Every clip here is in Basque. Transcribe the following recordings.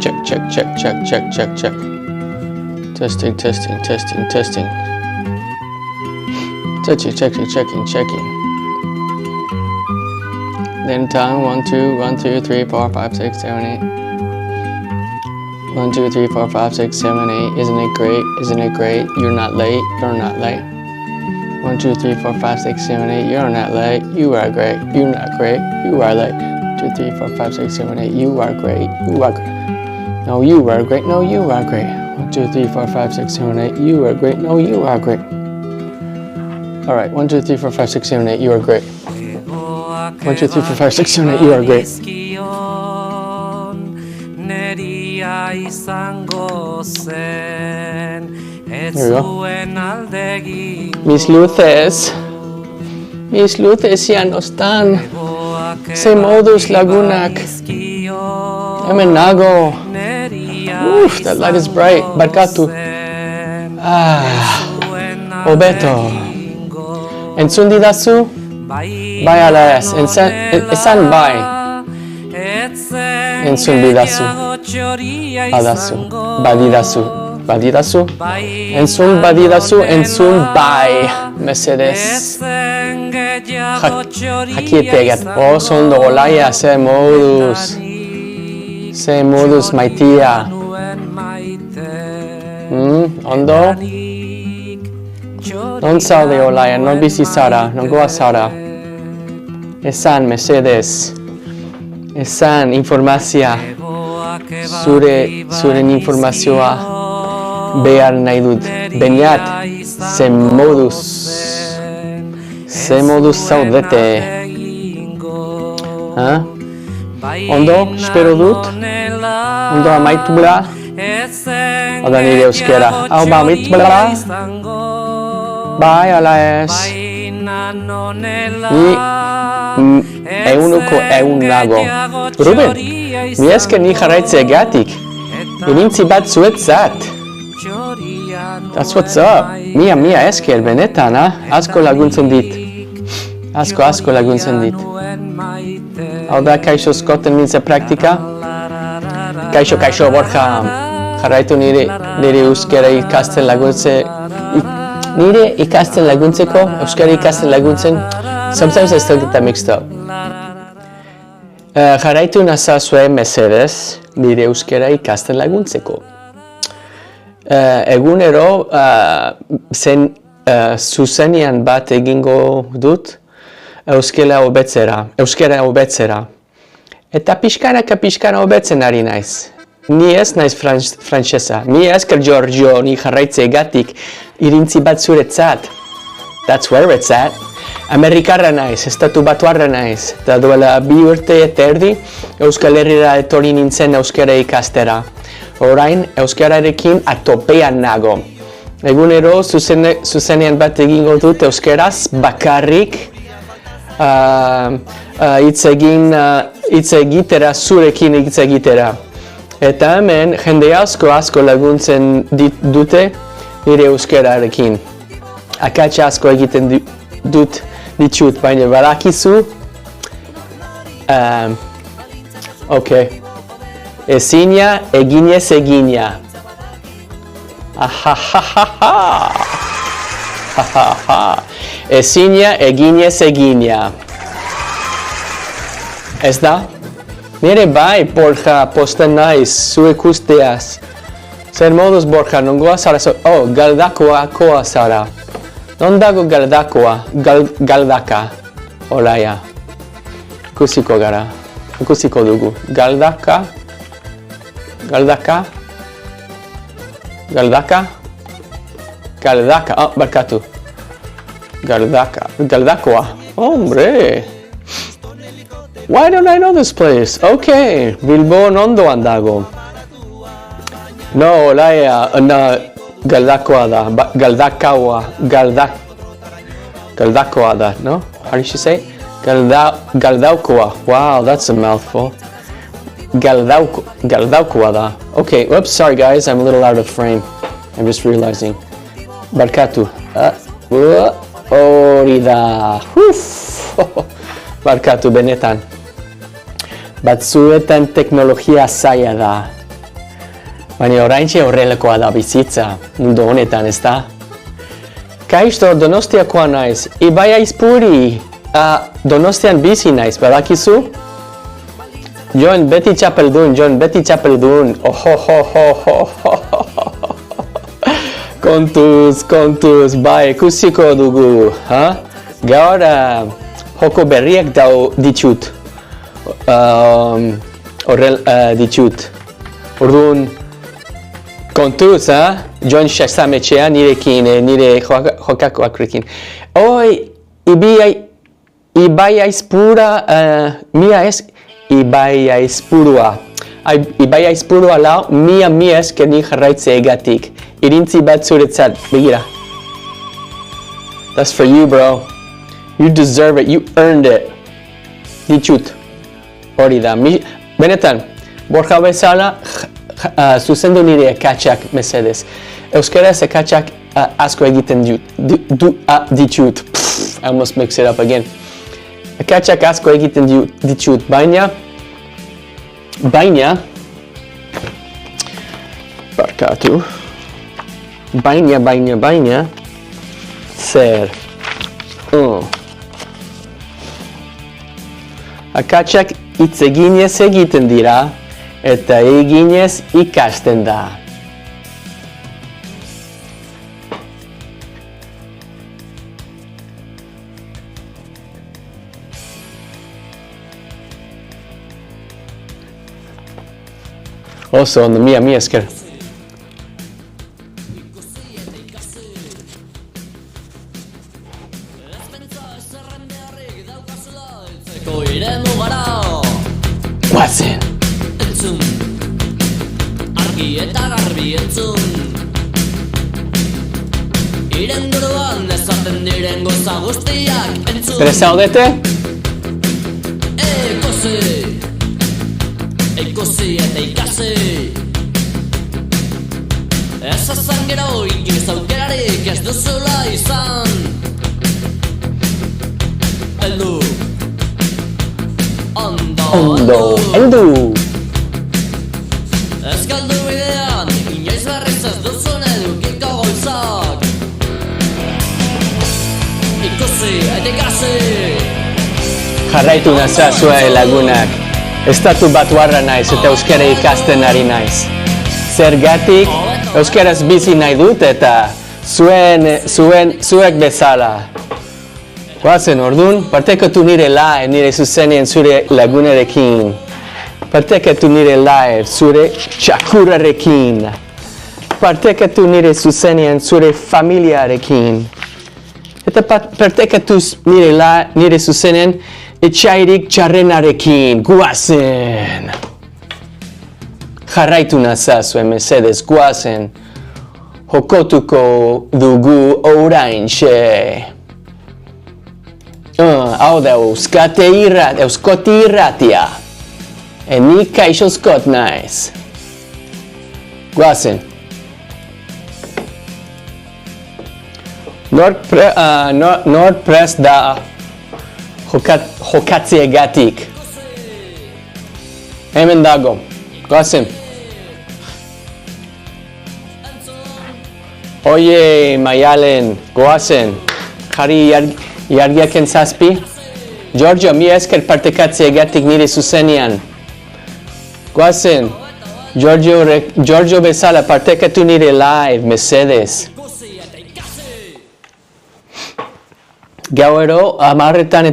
check. Testing. Checking. Then time 1, 2, 3, 4, 5, 6, 7, 8. 1, 2, 3, 4, 5, 6, 7, 8. Isn't it great? You're not late. 1, 2, 3, 4, 5, 6, 7, 8. You're not late. You are great. You're not great. You are late. 2, 3, 4, 5, 6, 7, 8. You are great. No, you are great. No, you are great. 1, 2, 3, 4, 5, 6, 7, 8. You are great. No, you are great. All right. 1, 2, 3, 4, 5, 6, 7, 8. You are great. 1, 2, 3, 4, 5, 6, 7, 8. You are great. There you go. Mis luces ya no están. Se modus lagunak. Emenago. Oof, that light is bright. Barkatu. Obeto. Ensundidasu. Bye alas. Esan bye. Ensundidasu. Adasu. Badidasu. Ensun bye. Mercedes. Hakitegat. Sondo olaya se modus maitia. Ondo. Non salve olaya, non bisi Sara, non goa Sara. Esan Mercedes. Esan informazia. Zure informazioa behar nahi dut. Beniat, ze moduz zaudete. Ondo, espero dut. Ondo amaitu bla. Oda nire euskera. Hau ba amaitu bla. Bai, ala ez. Ni egun nago. Ruben, mi esker ni jarraitzeagatik. Irintzi bat zuetzat. That's what's up. Mia esker, benetan, asko laguntzen dit. Asko laguntzen dit. Hau da, kaixo skoten mintze praktika. Kaixo, Borja. Jarraitu nire euskera ikasten laguntze. Nire ikasten laguntzeko, euskara ikasten laguntzen. Sometimes I still get that mixed up. Jarraitu nazazue mesedez nire euskara ikasten laguntzeko. Egunero zuzenean bat egingo dut euskara hobetzera. Eta pixkana hobetzen ari naiz. Ni ez naiz frantsesa. Mi esker Giorgio ni jarraitzeagatik irintzi bat zuretzat. That's where it's at. Amerikarra naiz, estatu batuarra naiz. Eta duela 2 urte eta erdi Euskal Herrira etorri nintzen euskara ikastera. Orain euskararekin atopean nago. Egunero zuzenean bat egingo dut euskaraz bakarrik hitz egitera zurekin hitz egitera. Eta hemen jende asko laguntzen dute nire euskararekin. Akats asko egiten ditut, baina badakizu. Ezina eginez egina. Ezina eginez egina. Ez da? Nire bai, Borja, posten naiz, zu ikusteaz. Zer moduz, Borja, nongoa zara? Galdakoa zara. Non dago galdakoa? Galdaka. Olaia. Ikusiko gara. Ikusiko dugu. Galdaka? Barkatu. Galdakoa. Hombre. Why don't I know this place? Okay, Bilbo ondoan dago. No, olaia, Galdakoa da. Galdakoa da, no? How do you say it? Galdaukoa. Wow, that's a mouthful. Galdaukoa da. Okay, whoops, sorry guys, I'm a little out of frame. I'm just realizing. Barkatu. Hori da. Barkatu, benetan. Batzuetan teknologia zaila da. Baina oraintxe horrelakoa da bizitza, mundu honetan, ez da? Kaixo, Donostiakoa naiz, Ibai Aizpuri, Donostian bizi naiz, badakizu? Jon, beti txapeldun, Kontuz, bai, ikusiko dugu, ha? Gaur, joko berriak ditut, ditut. Orduan, kontuz, Jon Sasametxea nirekin, nire jokakoakrekin. Ibai Aizpura, mia ez, Ibai Aizpurua. Ibai Aizpurua lau, mia esker ni jarraitze egatik. Irintzi bat zuretzat, begira. That's for you, bro. You deserve it, you earned it. Ditut. Hori da. Benetan, Borja bezala, zuzendu nire ekatxak mesedez. Euskaraz ekatxak asko egiten ditut. I almost mix it up again. Ekatxak asko egiten ditut, baina, barkatu, baina, zer, akatsak hitz eginez egiten dira, eta eginez ikasten da. Oso ondo, mia esker. Guazen! Entzun, argi eta garbi entzun. Iren buruan ezaten diren goza guztiak entzun. Prest zaudete? Ikusi eta ikasi. Ez ezan gero inoiz aukerarik ez duzula izan. Heldu. Ondo. Ez galdu bidean, inoiz berriz ez duzun edukiko goizak. Ikusi eta ikasi. Jarraitu nazazue lagunak. Estatu batuarra naiz eta euskara ikasten ari naiz. Zergatik, euskaraz bizi nahi dut eta zuek bezala. Guazen orduan, partekatu nire live, nire zuzenean zure lagunarekin. Partekatu nire live, zure txakurarekin. Partekatu nire zuzenean zure familiarekin. Eta partekatu nire zuzenean etxairik txarrenarekin, guazen! Jarraitu nazazue, mesedez, guazen. Jokotuko dugu oraintxe. Hau da, euskoti irratia. Eni kaixozkot naiz. Guazen. Nord prest da jokatziegatik. Hemen dago. Guazen. Oie, Maialen, goazen. Jarri jargiaken zazpi. Giorgio, mi esker partekatzeagatik nire zuzenean. Goazen. Giorgio bezala partekatu nire live, mesedez. Gauero, amarretan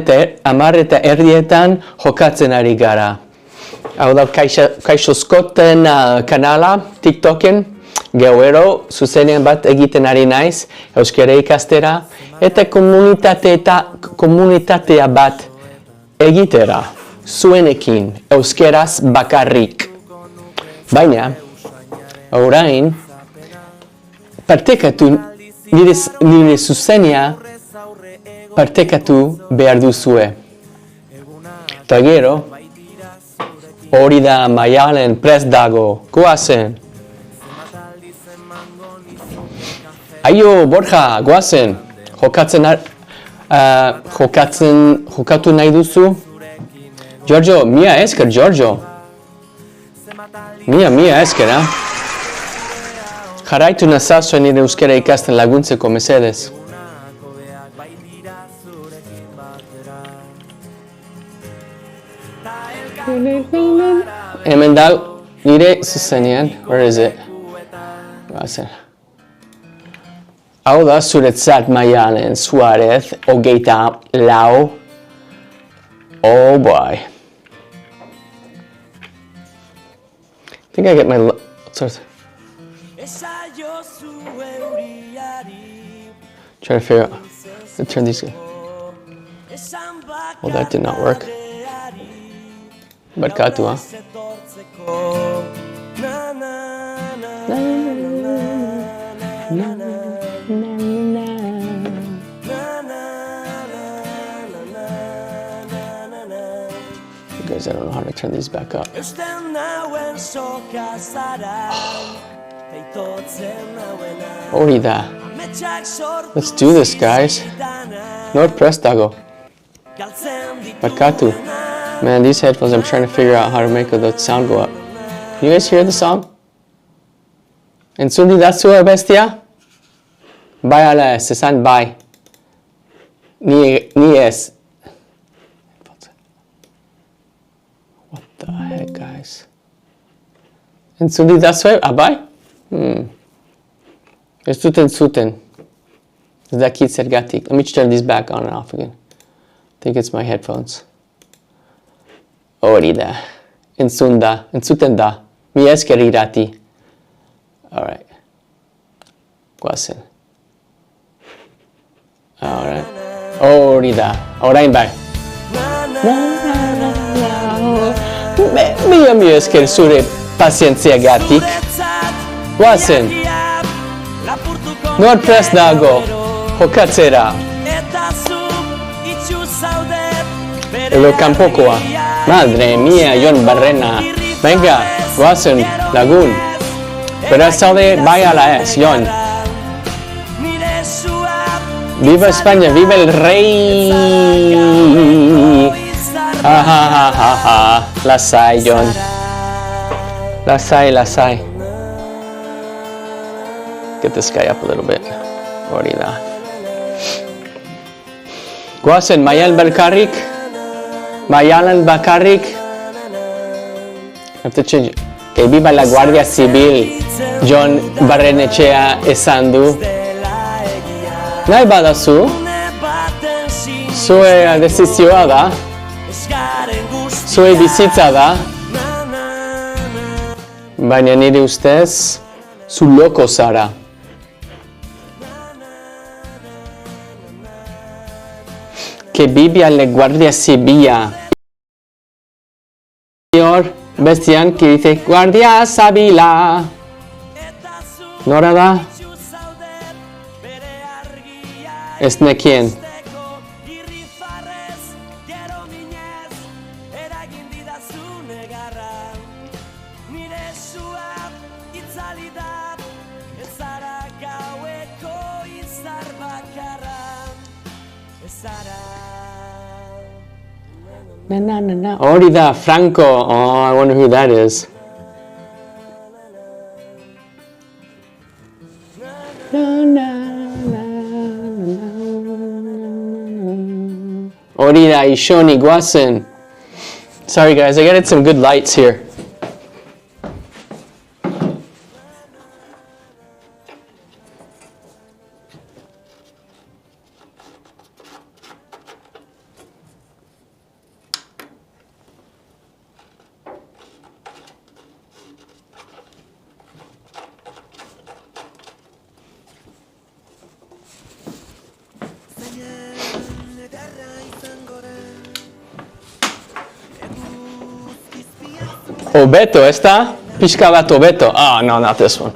erdietan jokatzen ari gara. Hau da, kaixozkoten kanala, TikToken. Gauero, zuzenean bat egiten ari naiz, euskara ikastera, eta komunitatea bat egitera, zuenekin, euskeraz bakarrik. Baina, orain, partekatu nire zuzenea, partekatu behar duzue. Eta gero, hori da Maialen prest dago, goazen. Aio, Borja, goazen. Jokatu nahi duzu? Giorgio, mia esker, Giorgio. Mia esker, ha? Jarraitu nazazu nire euskara ikasten laguntzeko mesedez. Hemen da nire zuzenean, where is it? Goazen. Hau da zuretzat Maialen Suarez, 24. Oh boy. I think I get my... Trying to figure out how to turn these... Well, that did not work. Barkatu, huh? You guys, I don't know how to turn these back up. Orida. Let's do this, guys. Nordpress dago. Barkatu. Man, these headphones, I'm trying to figure out how to make the sound go up. Can you guys hear the song? Entzundi dazu, bestia? Bai ala ez, esan bai. Ni ez. What the heck, guys? Entzundi dazu, bai? Ez dut entzuten. Ez dakit zergatik. Let me turn these back on and off again. I think it's my headphones. Hori da. Entzuten da. Mi esker irati. Alright. Guazen. Alright. Hori da. Orain bai. Mi esker zure pazientziagatik. Guazen. Nordpress dago. Jokatzera. Edo kanpokoa. Madre mía, Jon Barrena. Venga, guazen, lagun. Beraz zaude, bai ala ez, Jon. Viva España, viva el rey. Ha ha ha ha ha. Lasai, Jon. Lasai. Get this guy up a little bit. Hori da. Guazen, Maialen Bakarrik. I have to change it. Que viva la Guardia Civil. Jon Barrenetxea esan du. Nahi badazu. Zue desizioa da. Zue bizitza da. Baina nire ustez, zu loko zara. Que vive la Guardia Civil. Señor, bestian que dice Guardia Civil. Nora da? Ez nekien. Na. Hori da, Franco. Oh, I wonder who that is. Hori da, Ishoni Guazen. Sorry guys, I got some good lights here. Obeto, esta? Pixka bat Obeto. Oh, no, not this one.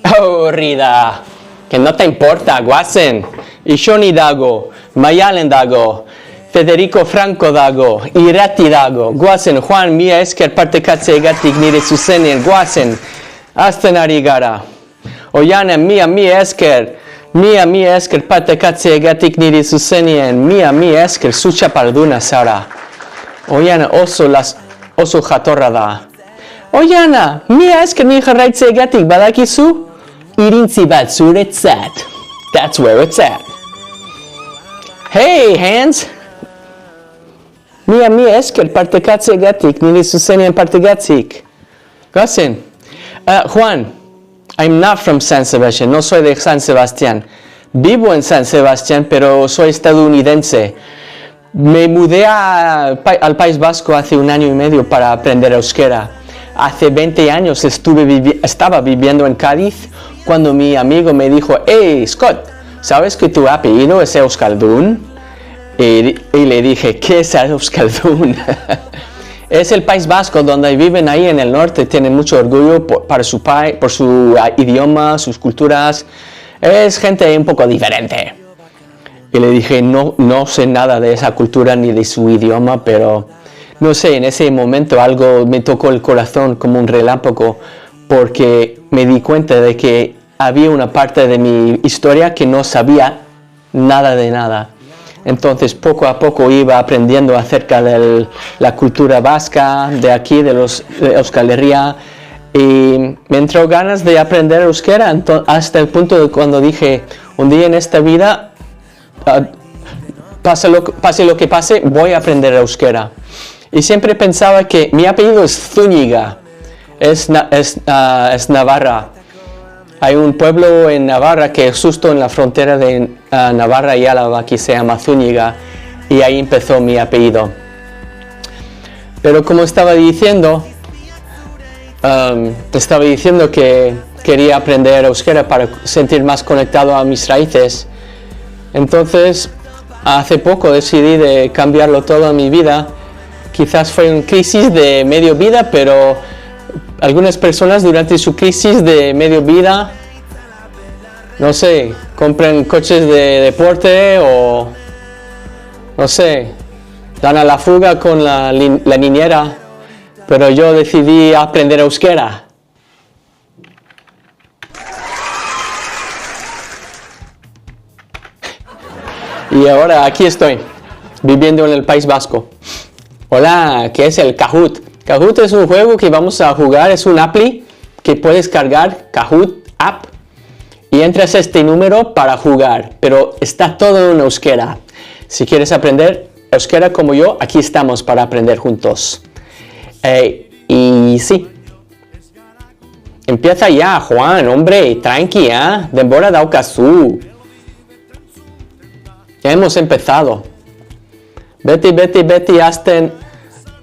Horri da. Que no te importa, Guazen. Ishoni dago, Maialen dago, Federico Franco dago, Irati dago, Guazen, Juan, mia esker partekatze egatik nire zuzenean, Guazen, azten ari gara. Oianen, mia esker, mia esker partekatze egatik nire zuzenean, mia esker zutxaparduna zara. Oiana, oso jatorra da. Oiana, mia eskerni jarraitzeagatik badakizu? Irintzi bat zuretzat. That's where it's at. Hey, Hans! Mia esker partekatzeagatik, nire zuzenean partegatzik. Gozen. Juan, I'm not from San Sebastián, no soy de San Sebastián. Vivo en San Sebastián, pero soy estadounidense. Me mudé al País Vasco hace 1 año y medio para aprender euskera. Hace 20 años estaba viviendo en Cádiz cuando mi amigo me dijo, hey Scott, ¿sabes que tu apellido es Euskaldun? Y le dije, ¿qué es Euskaldun? Es el País Vasco donde viven ahí en el norte, tienen mucho orgullo por su idioma, sus culturas. Es gente un poco diferente. Y le dije, no sé nada de esa cultura ni de su idioma, pero no sé, en ese momento algo me tocó el corazón como un relámpago, porque me di cuenta de que había una parte de mi historia que no sabía nada de nada. Entonces poco a poco iba aprendiendo acerca de la cultura vasca, de aquí, de Euskal Herria, y me entró ganas de aprender euskera hasta el punto de cuando dije, un día en esta vida, pase lo que pase, voy a aprender euskera. Y siempre pensaba que mi apellido es Zúñiga, es Navarra. Hay un pueblo en Navarra que es justo en la frontera de Navarra y Álava que se llama Zúñiga, y ahí empezó mi apellido. Pero como estaba diciendo que quería aprender euskera para sentir más conectado a mis raíces. Entonces, hace poco decidí de cambiarlo todo en mi vida. Quizás fue una crisis de medio vida, pero algunas personas durante su crisis de medio vida, no sé, compran coches de deporte o, no sé, dan a la fuga con la niñera, pero yo decidí aprender euskera. Y ahora aquí estoy, viviendo en el País Vasco. Hola, ¿qué es el Kahoot? Kahoot es un juego que vamos a jugar, es un appli que puedes cargar, Kahoot app, y entras a este número para jugar, pero está todo en euskera. Si quieres aprender euskera como yo, aquí estamos para aprender juntos. Y sí, empieza ya, Juan, hombre, tranqui, denbora daukazu. Ya hemos empezado. Beti, hasten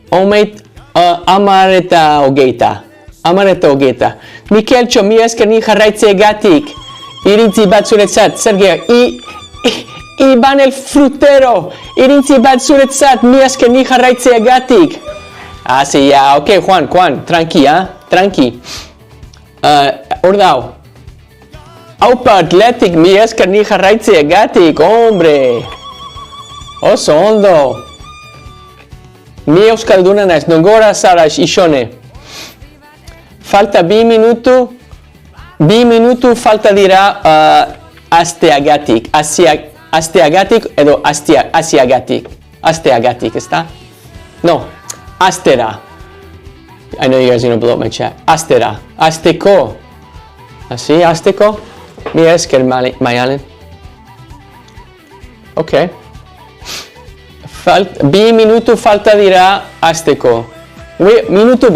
omeit amareta ogeita. Mikeltxo, mi eskerni jarraitzeagatik. Irintzi bat zuretzat, Sergio. Iban el frutero. Irintzi bat zuretzat, mi eskerni jarraitzeagatik. Sí, ya, ok, Juan, tranqui, tranqui. Ordau. Aupa Atletik, mi eskerni jarraitzeagatik, hombre. Oso ondo. Mi euskalduna naiz, nongora zara isone. Falta 2 minutu falta dira asteagatik. Asteagatik edo asiagatik. Asteagatik, ezta? No, astera. I know you guys are gonna blow up my chat. Astera, asteko. Así, asteko. Mi esker, Mayalen. Ok. 2 minutu falta dira asteko. Minutu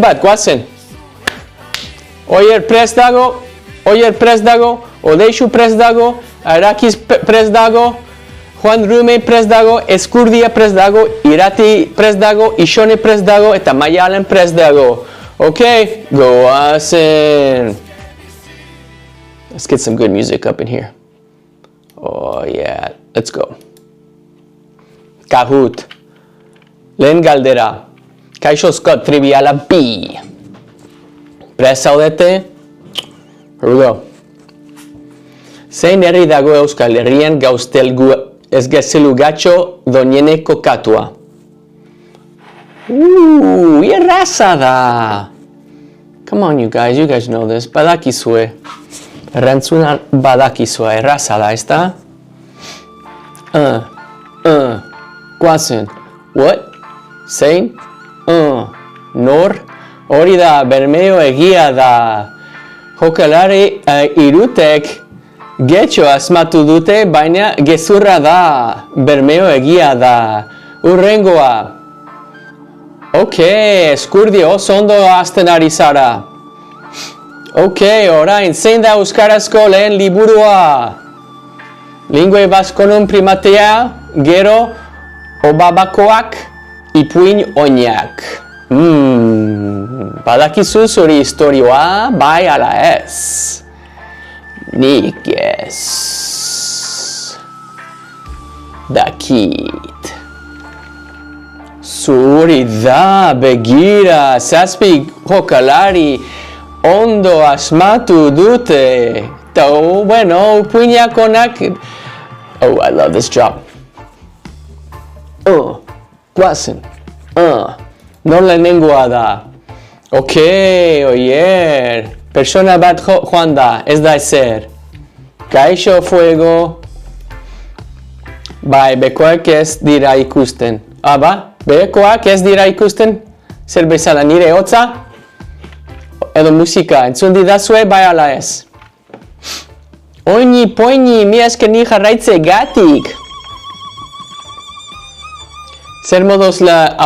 bat, guazen. Oier prest dago, Odeixu prest dago, Arakiz prest dago, Juan Rume prest dago, Eskurdia prest dago, Irati prest dago, Isone prest dago, eta Mayalen prest dago. Ok, goazen. Let's get some good music up in here. Oh yeah, let's go. Kahoot. Lehen galdera. Kaixo Scott, triviala B. Prest zaudete? Here we go. Zein herri dago Euskal Herrian gauztelgu ez gezelugatxo doñene kokatua? Erraza da. Come on, you guys know this. Badakizue. Erantzuna badakizue. Erraza da, ezta? Guazen. What? Zein? Nor? Hori da, Bermeo egia da. Jokalari irutek getxo asmatu dute, baina gezurra da. Bermeo egia da. Urrengoa. Ok, Eskurdi oso ondo hasten ari zara. Ok, orain, zein da euskarazko lehen liburua? Lingua vasconum primatea, gero, obabakoak, ipuin oinak. Badakizu zuri historioa, bai ala ez. Nik ez. Dakit. Zuri da, begira, zazpi jokalari ondo asmatu dute. Ta, bueno, puinak onak. Oh, I love this job. Guazen. Nola lehenengoa da. Ok, oier. Persona bat joan da, ez da ezer. Kaixo fuego. Bai, bekoak ez dira ikusten. Ba, bekoak ez dira ikusten? Zer bezala nire hotza? Edo musika, entzun didazue, bai ala ez. Oini, poini, mi esker ni jarraitze gatik. Zer modos la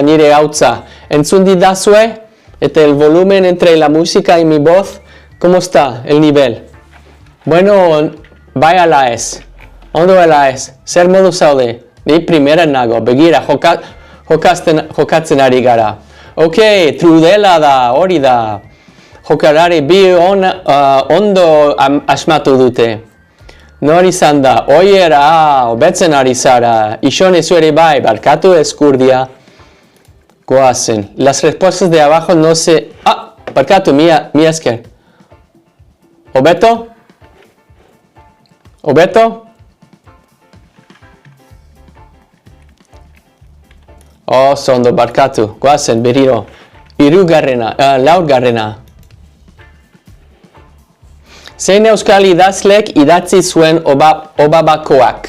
nire hautza. Entzun didazue, eta el volumen entre la música y mi voz, ¿cómo está el nivel? Bueno, bai ala ez. Ondo ala ez. Zer modu zaude? Ni primera nago, begira, jokatzen ari gara. Ok, trudela da, hori da. Jokalari bi ondo asmatu dute. Nori izan da, oiera, hobetzen ari zara. Ixone zuere bai, barkatu Eskurdia. Goazen. Las respuestas de abajo no se... barkatu, mi esker. Hobeto? Hobeto? Oso ondo, barkatu, goazen, berriro. Laurgarrena. Zein euskal idazlek idatzi zuen obabakoak?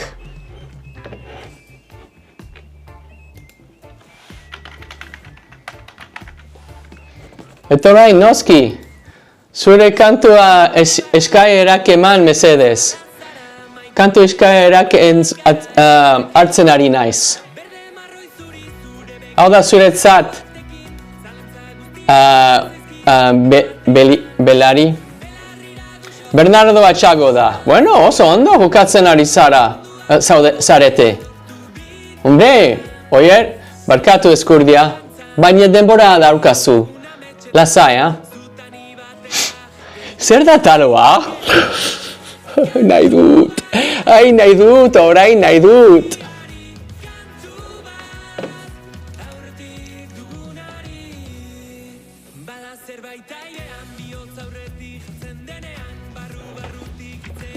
Eta orain, noski, zure kantua eskaerak eman mesedez. Kantu eskaerak hartzen ari naiz. Hau da zuretzat belari. Bernardo Atxago da. Bueno, oso ondo jokatzen ari zarete. Hombre, oier, barkatu Eskurdia. Baina denbora daukazu. Lasai, Zer da taloa? Nahi dut. Orain nahi dut.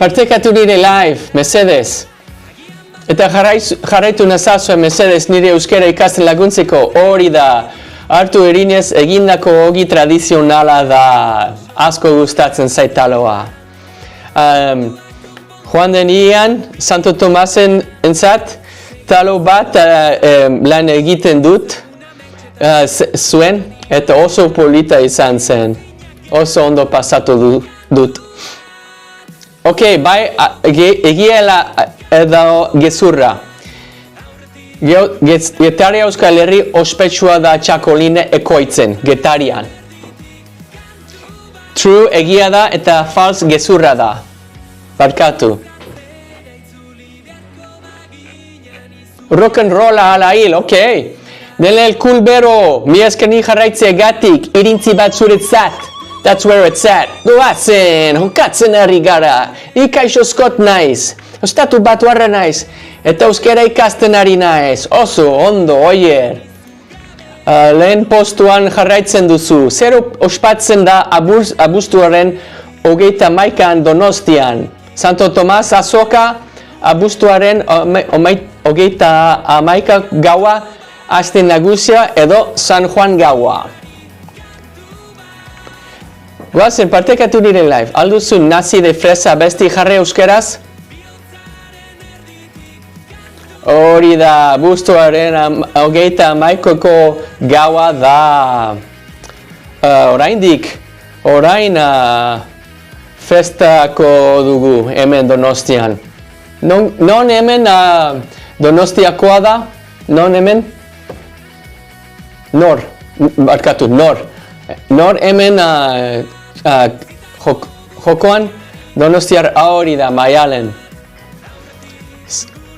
Partekatu nire live, mesedez. Eta jarraitu nazazue, mesedez, nire euskera ikasten laguntzeko. Hori da, hartu erinez egindako ogi tradizionala da. Asko gustatzen zaitaloa. Joan den ian, Santo Tomasen entzat, talo bat lan egiten dut zuen, eta oso polita izan zen. Oso ondo pasatu dut. Ok, bai, egiela edo gezurra. Getaria Euskal Herri ospetsua da txakoline ekoitzen, Getarian. True egia da eta false gezurra da. Barkatu. Rock and rolla ala hil, ok. Denel kulbero, mi esker ni jarraitze gatik, irintzi bat zuretzat. That's where it's at. Goazen, jokatzen ari gara. Ikaixo Scott naiz. Ostatu batuarra naiz. Eta euskera ikasten ari naiz. Oso, ondo, oier. Lehen postuan jarraitzen duzu. Zer ospatzen da abuztuaren 31an Donostian. Santo Tomas Azoka abuztuaren 31 gaua aste nagusia edo San Juan gaua. Goazen, partekatu nire live. Alduzu nazi de fresa besti jarre euskeraz? Hori da, abuztuaren 31ko gaua da. Orain festako dugu hemen Donostian. Non hemen Donostiakoa da? Non hemen? Nor hemen jokoan Donostiar hori da Maialen.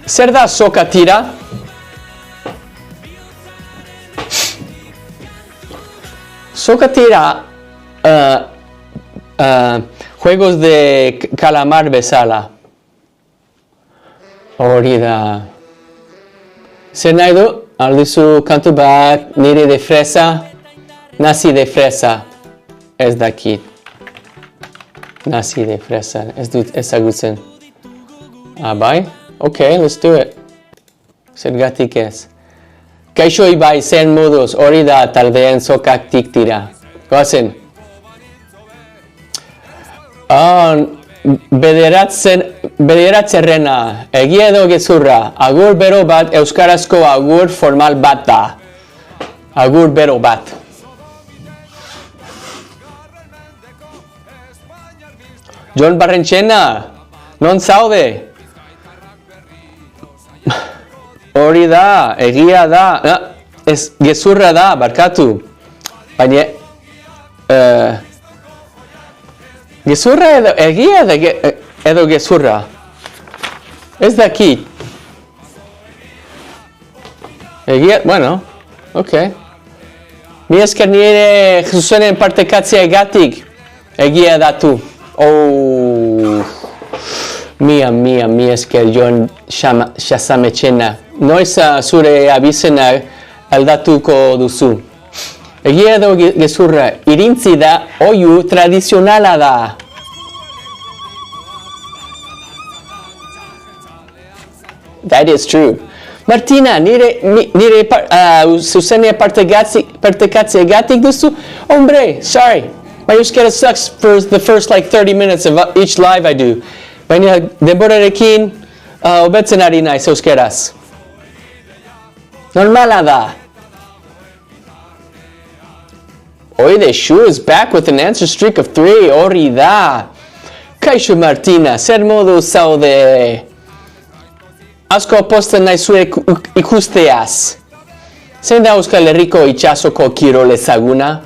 Zer da soka tira? Soka tira juegos de calamar bezala. Hori da. Zer nahi du? Alduzu kantu bat nire de fresa, nasi de fresa. Ez dakit. Nasi de fresa, ez dut ezagutzen. Bai? Okay, let's do it. Zergatik ez. Kaixo Ibai, zen moduz, hori da taldeen sokaktik tira. Goazen. Bederatzerrena, egia edo gezurra, agur bero bat euskarazko agur formal bat da. Agur bero bat. Jon Barrentxena, non zaude? Hori da, egia da, ez gezurra da, barkatu. Baina, gezurra edo, egia edo gezurra. Ez dakit. Egia, bueno, ok. Mi esker nire zuzenen partekatzea egatik, egia datu. Mi esker Jon Xasametxena. Noiz zure abizena aldatuko duzu. Egia edo gezurra, irintzi da, oiu tradizionala da. That is true. Martina, nire zuzene partekatzea egatik duzu? Hombre, sorry. My euskara sucks for the first like 30 minutes of each live I do. Baina denborarekin hobetzen ari naiz euskeraz. Normala da. Oide, Shu is back with an answer streak of 3. Hori da. Kaixo Martina, zer modu zaude? Asko posten nahi zure ikusteaz. Zein da Euskal Herriko itxasoko kirol ezaguna?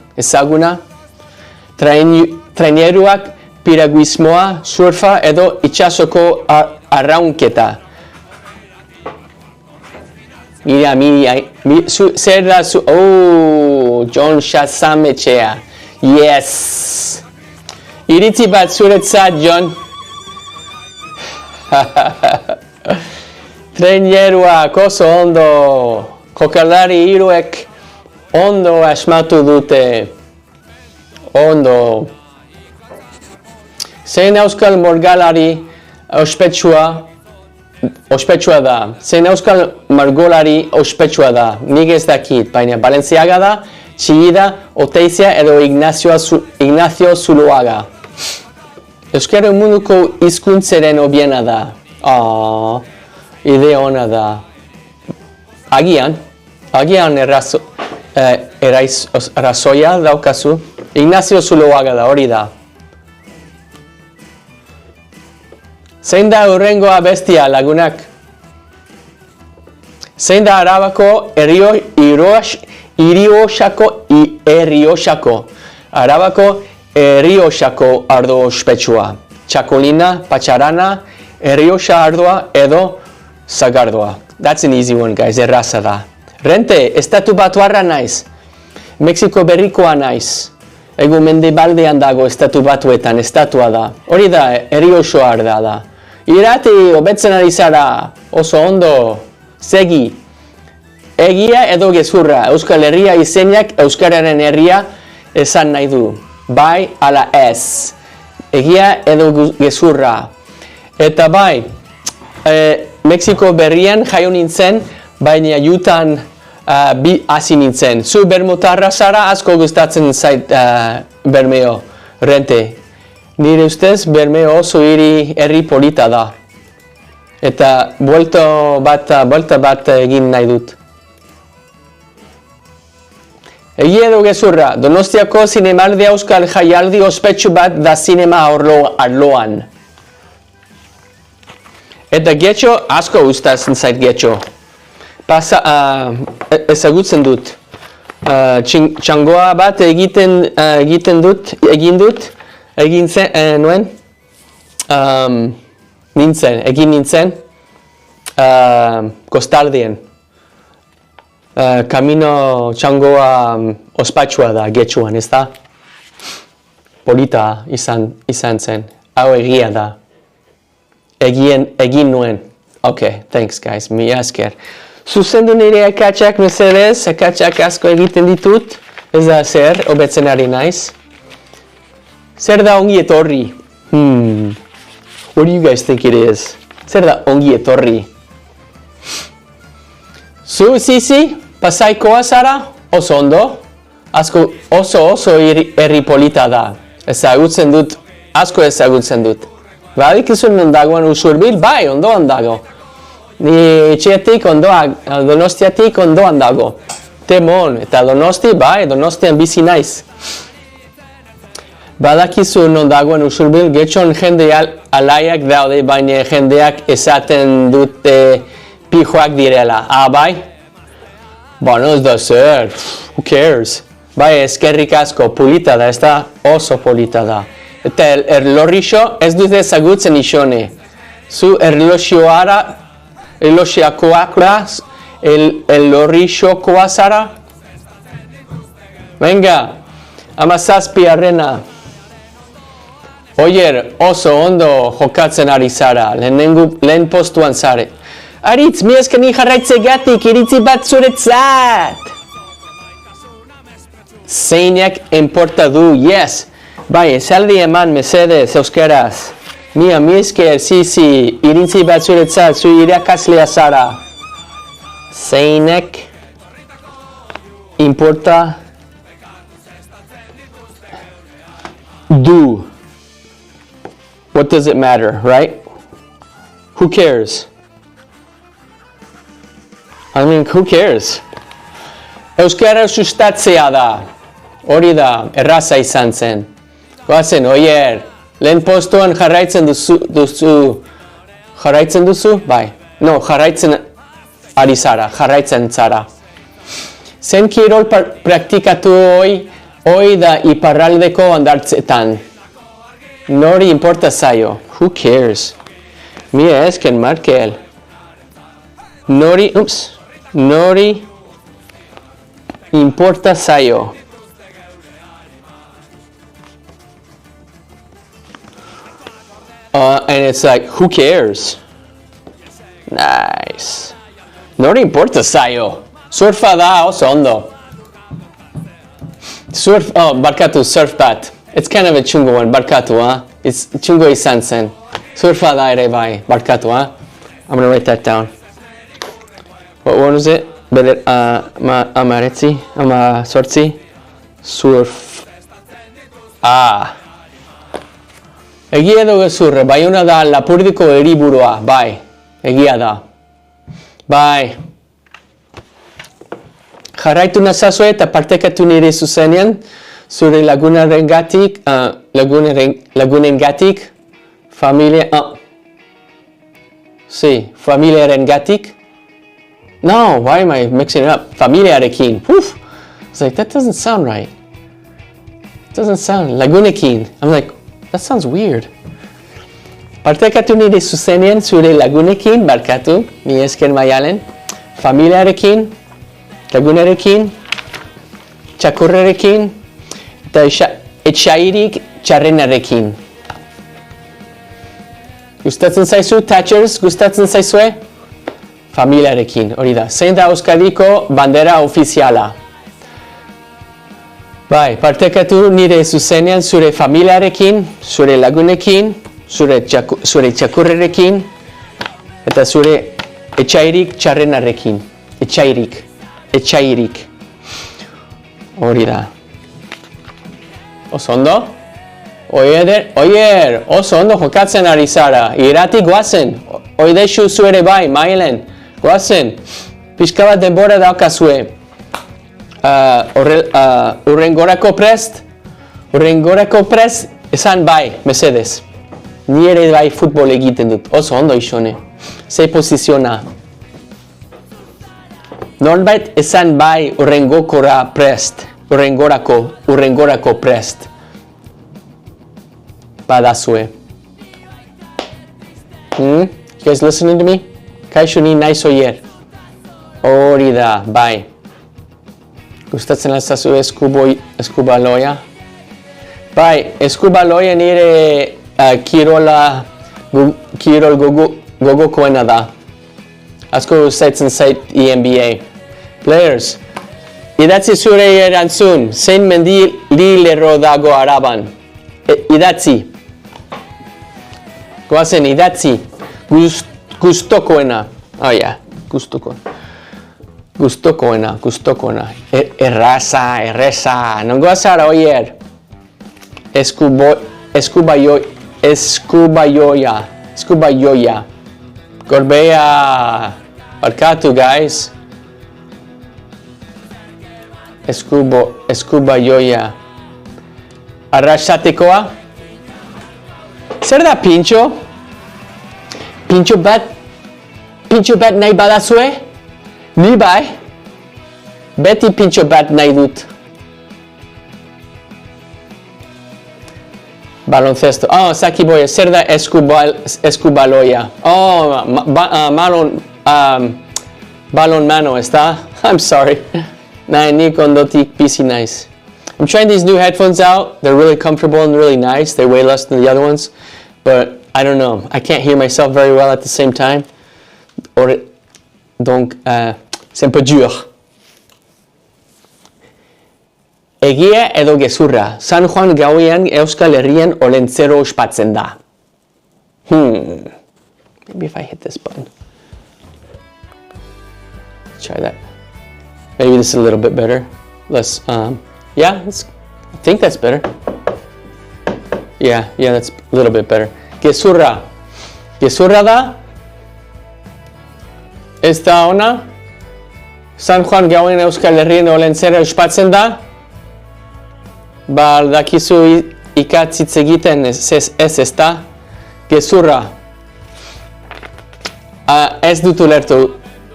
Traineruak, piraguismoa, surfa edo itxasoko arraunketa. Zer da zu... Jon Xasametxea. Yes! Iritzi bat zuretzat, Jon. Traineruak oso ondo. Kokalari hiruek ondo asmatu dute. Ondo. Zein euskal morgalari ospetsua da. Zein euskal margolari ospetsua da. Nik ez dakit, baina Balenciaga da, Txillida, Oteizia edo Ignacio Zuluaga. Euskara munduko hizkuntzaren hobiena da. Idea ona da. Agian arrazoia daukazu. Ignacio Zuluaga da, hori da. Zein da hurrengoa bestia, lagunak? Zein da Arabako Arabako Errioxako ardo ospetsua? Txakolina, patxarana, Errioxa ardoa edo zagardoa. That's an easy one, guys, erraza da. Rente, estatu batuarra naiz. Mexiko berrikoa naiz. Ego mendebaldean dago estatu batuetan, estatua da. Hori da, Errioxo arda da. Irati, hobetzen ari zara, oso ondo, segi. Egia edo gezurra, Euskal Herria izenak Euskararen herria esan nahi du. Bai ala ez. Egia edo gezurra. Eta bai, Mexiko berrian jaio nintzen, baina Jutan hasi nintzen. Zu bermotarra zara, asko gustatzen zait Bermeo, Rente. Nire ustez, Bermeo oso herri polita da. Eta buelta bat egin nahi dut. Egia edo gezurra, Donostiako zinemaldia euskal jaialdi ospetsu bat da zinema arloan. Eta getxo, asko gustatzen zait getxo. Ezagutzen dut. Txangoa bat egin nintzen, kostaldien. Kamino txangoa ospetsua da getxuan, ez da? Polita izan zen, hau egia da. Egin nuen. Ok, thanks guys, mi esker. Zuzendu nire akatsak mesedez, akatsak asko egiten ditut, ez da zer, hobetzen ari naiz. Zer da ongi etorri? What do you guys think it is? Zer da ongi etorri? Zizi, pasaikoa zara, oso ondo, oso herri polita da. Ezagutzen dut, asko ezagutzen dut. Badikizun non dagoen Usurbil? Bai, ondoan dago. Ni etxeatik Donostiatik ondoan dago. Temon, eta Donosti, bai, Donostian bizi naiz. Badakizu non dagoen Usurbil, getxon jende alaiak daude, baina jendeak esaten dute pijoak direla. Bai? Bueno, ez da zer, who cares? Bai, eskerrik asko, polita da, ez da oso polita da. Eta erlorixo ez dut ezagutzen isone. Zu erloxiakoakra, erlorixokoa zara? Venga, 17. Oier, oso ondo jokatzen ari zara, lehen postuan zare. Aritz, mi esker ni jarraitzegatik, iritzi bat zuretzat! Zeinek enporta du, yes! Bai, esaldi eman mesedez euskeraz. Mi esker, zizi, iritzi bat zuretzat, zu irakaslea zara. Zeinek importa du. What does it matter, right? Who cares? I mean, who cares? Euskara sustatzea da. Hori da, erraza izan zen. Goazen, oier, lehen postuan jarraitzen duzu. Jarraitzen duzu? Bai. No, jarraitzen ari zara, jarraitzen zara. Zen kirol praktikatu hoi da iparraldeko ondartzetan. Nori importa zaio. Who cares? Mi esken, Markel. Nori importa zaio. And it's like, who cares? Nice. Nori importa zaio. Surfa da oso ondo. Barkatu, surf bat. It's kind of a chungo one, barkatu, huh? It's chungo izan zen. Surfa da ere bai, barkatu, huh? I'm gonna write that down. What one was it? Amaretzi? Sortzi? Surf. Egia edo gezurre, Baiona da Lapurdiko hiriburua, bai. Egia da. Bai. Jarraitu nazazue eta partekatu nire zuzenean, zure lagunengatik, familiarengatik. No, why am I mixing it up? Familiarekin. Woof. I was like, that doesn't sound right. It doesn't sound, lagunekin. I'm like, that sounds weird. Partekatu nire zuzenean zure lagunekin, barkatu, mi esker maialen, familiarekin, lagunerekin, txakurrerekin, eta etxairik txarrenarekin. Gustatzen zaizu, Thatchers, gustatzen zaizue? Familiarekin, hori da. Zein da Euskadiko bandera ofiziala? Bai, partekatu nire zuzenean zure familiarekin, zure lagunekin, zure txakurrerekin, eta zure etxairik txarrenarekin. Etxairik. Hori da. Oso ondo? Oier, oso ondo jokatzen ari zara. Iratik goazen. oidexu zu ere bai, mailen. Goazen, pixka bat denbora daukazue. Urrengorako prest? Urrengorako prest? Esan bai, mesedez. Ni ere bai futbol egiten dut. Oso ondo isone. Ze posiziona. Norbait esan bai urrengokora prest. Urrengorako prest. Badazue. You guys listening to me? Kaixo ni naiz oier. Hori da, bai. Gustatzen alzazu eskubaloia? Bai, eskubaloia nire kirol gogokoena da. Asko gustatzen zait NBA. Players, idatzi zure erantzun, zein mendi lerro dago Araban. Idatzi. Goazen, idatzi. Gustokoena. Oh yeah, gustokoena. Erresa. Non goazara oier. Eskubaioia. Gorbea. Barkatu, guys. Eskubaioia. Arrasatekoa. Zer da pintxo? Pintxo bat nahi badazue? Ni bai? Beti pintxo bat nahi dut. Baloncesto. Oh, sakiboia. Zer da eskubaloia? Oh, balon mano, ezta? I'm sorry. Nahi, ni kondotik bizi naiz. I'm trying these new headphones out. They're really comfortable and really nice. They weigh less than the other ones. But I don't know. I can't hear myself very well at the same time. Donc, c'est un peu dur. Egia edo gezurra. San Juan gauean Euskal Herrian olentzero ospatzen da. Maybe if I hit this button. Let's try that. Maybe this is a little bit better. Let's, yeah, I think that's better. Yeah, that's a little bit better. Gezurra. Gezurra da? Ez da ona? San Juan gauen Euskal Herrien olentzero ospatzen da? Ba, dakizu ikatzitz egiten ez da? Gezurra. Ez dut ulertu.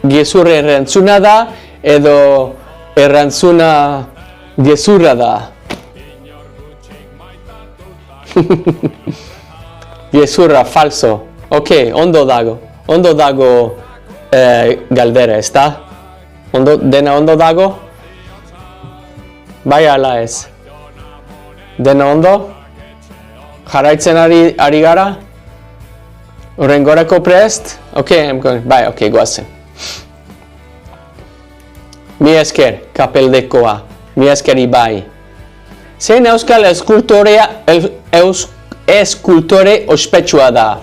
Gezurra errantzuna da, edo errantzuna gezurra da. Gezurra, falso. Ok, ondo dago galdera, ez da? Dena ondo dago? Bai ala ez. Dena ondo? Jarraitzen ari gara? Urrengorako prest? Ok, I'm going. Bai, ok, goazen. Mi esker, kapeldekoa. Mi esker ibai. Zein euskal eskultore ospetsua da?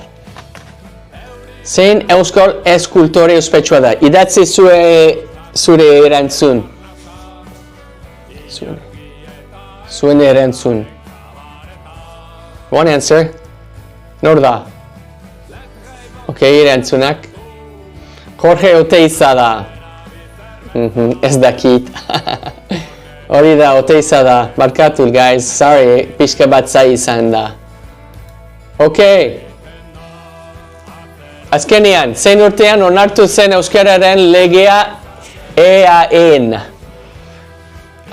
Zein euskal eskultore ospetsua da? Idatzi zure erantzun. Zuen erantzun. One answer. Nor da? Ok, erantzunak. Jorge Oteiza da. Ez dakit. Hori da, Oteiza da. Barkatu, guys. Sorry, pixka bat zai izan da. Ok. Azkenean, zein urtean onartu zen euskararen legea EAN.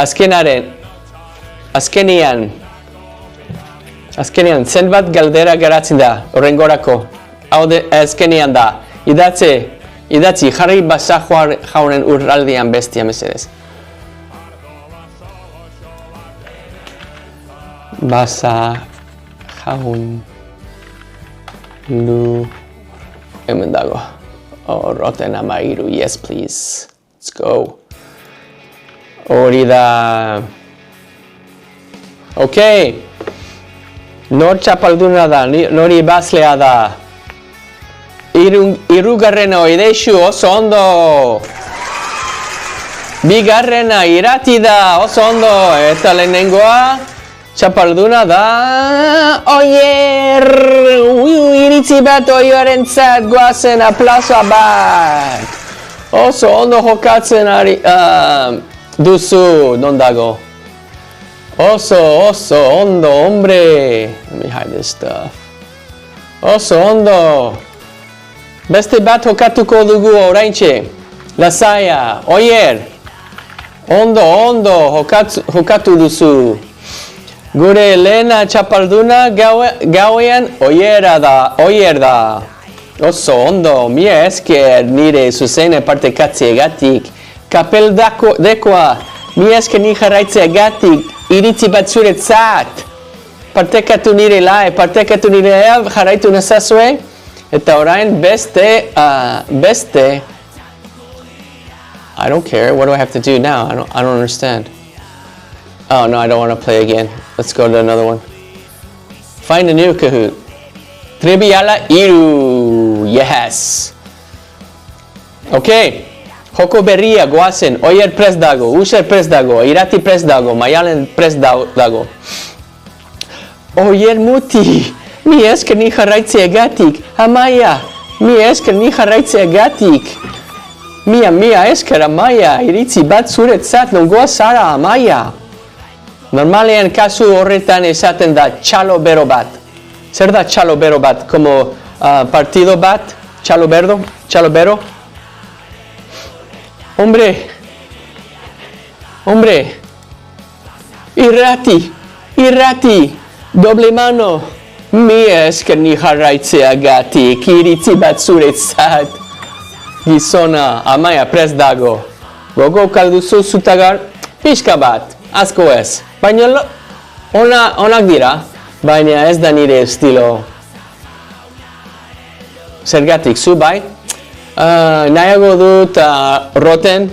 Azkenean, zenbat galdera geratzen da, horrengorako. Hau azkenean da. Idatzi, jarri basa jaunen urraldian bestia mesedez. Basa jaun hemen dago. Roten amairu, yes please. Let's go. Hori da. Ok. Nor txapalduna da, nori bazlea da. Hirugarrena oidexu oso ondo. Bigarrena irati da oso ondo. Eta lehenengoa Txaparduna da... Oier! Iritzi bat Oierentzat goazen aplausoa bat! Oso ondo jokatzen ari... duzu, non dago? Oso ondo, hombre! Let me hide this stuff. Oso ondo! Beste bat jokatuko dugu oraintxe. Lasaia, Oier! Ondo, jokatu duzu. Gure lehena txaparduna gauean Oier da. Oso ondo, mila esker nire zuzene partekatzeagatik. Kapel dekoa, mila esker ni jarraitzeagatik. Iritzi bat zuretzat. Partekatu nire jarraitu nazazue. Eta orain beste, I don't care, what do I have to do now? I don't understand. Oh no, I don't want to play again. Let's go to another one. Find a new Kahoot. Triviala iru. Yes. Okay. Joko berria goazen. Oier prest dago. User prest dago. Irati prest dago. Maialen prest dago. Oier muti. Mi esker ni jarraitzeagatik. Amaia. Mi esker ni jarraitzeagatik. Mia esker Amaia. Iritzi bat zuretzat nongoa zara Amaia. Normalean kasu horretan esaten da txalo bero bat. Zer da txalo bero bat? Como partido bat? Txalo bero? Hombre. Irrati. Doble mano. Mi esker ni jarraitzeagatik. Iritzi bat zuretzat. Gizona, Amaia prest dago. Gogo kalduzu zutagar, pixka bat. Asko ez. Baina onak dira, baina ez da nire estilo. Zergatik zu bai? Nahiago dut roten,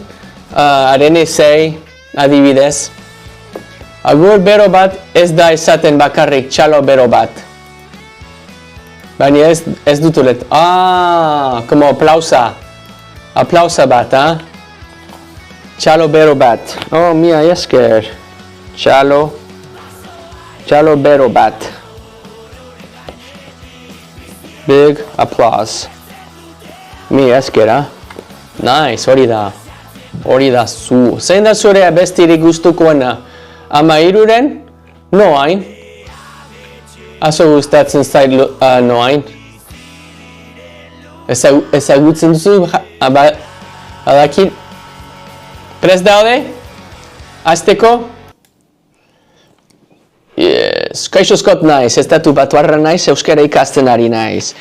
arenesei, adibidez. Agur bero bat ez da esaten bakarrik txalo bero bat. Baina ez dutulet. Como aplausa. Aplausa bat, Txalo bero bat. Oh, mia esker. Txalo bero bat. Big applause. Mia esker, Nice, hori da zu. Zein da zure abestirik gustukoena? Ama iruren? Noain. Aso gustatzen zait noain. Ezagutzen duzu? Badakit? Prest daude? Azteko? Yes. Kaixo Scott naiz, estatu batuarra naiz, euskara ikasten ari naiz.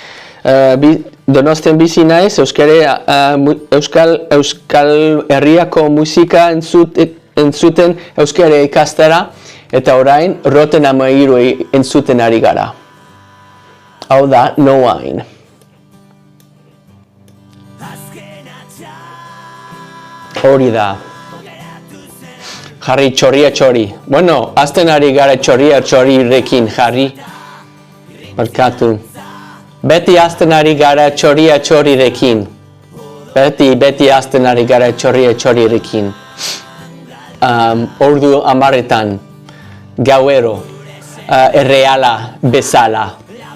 Donostian bizi naiz, euskal herriako musika entzuten euskara ikastera, eta orain roten amairu entzuten ari gara. Hau da, noain. Hori da. Jarri txorria txori. Bueno, azten ari gara txorria txorirekin jarri. Markatu. Beti azten ari gara txorria txorirekin. Beti azten ari gara txorria txorirekin. Ordu 10 gauero. Erreala bezala.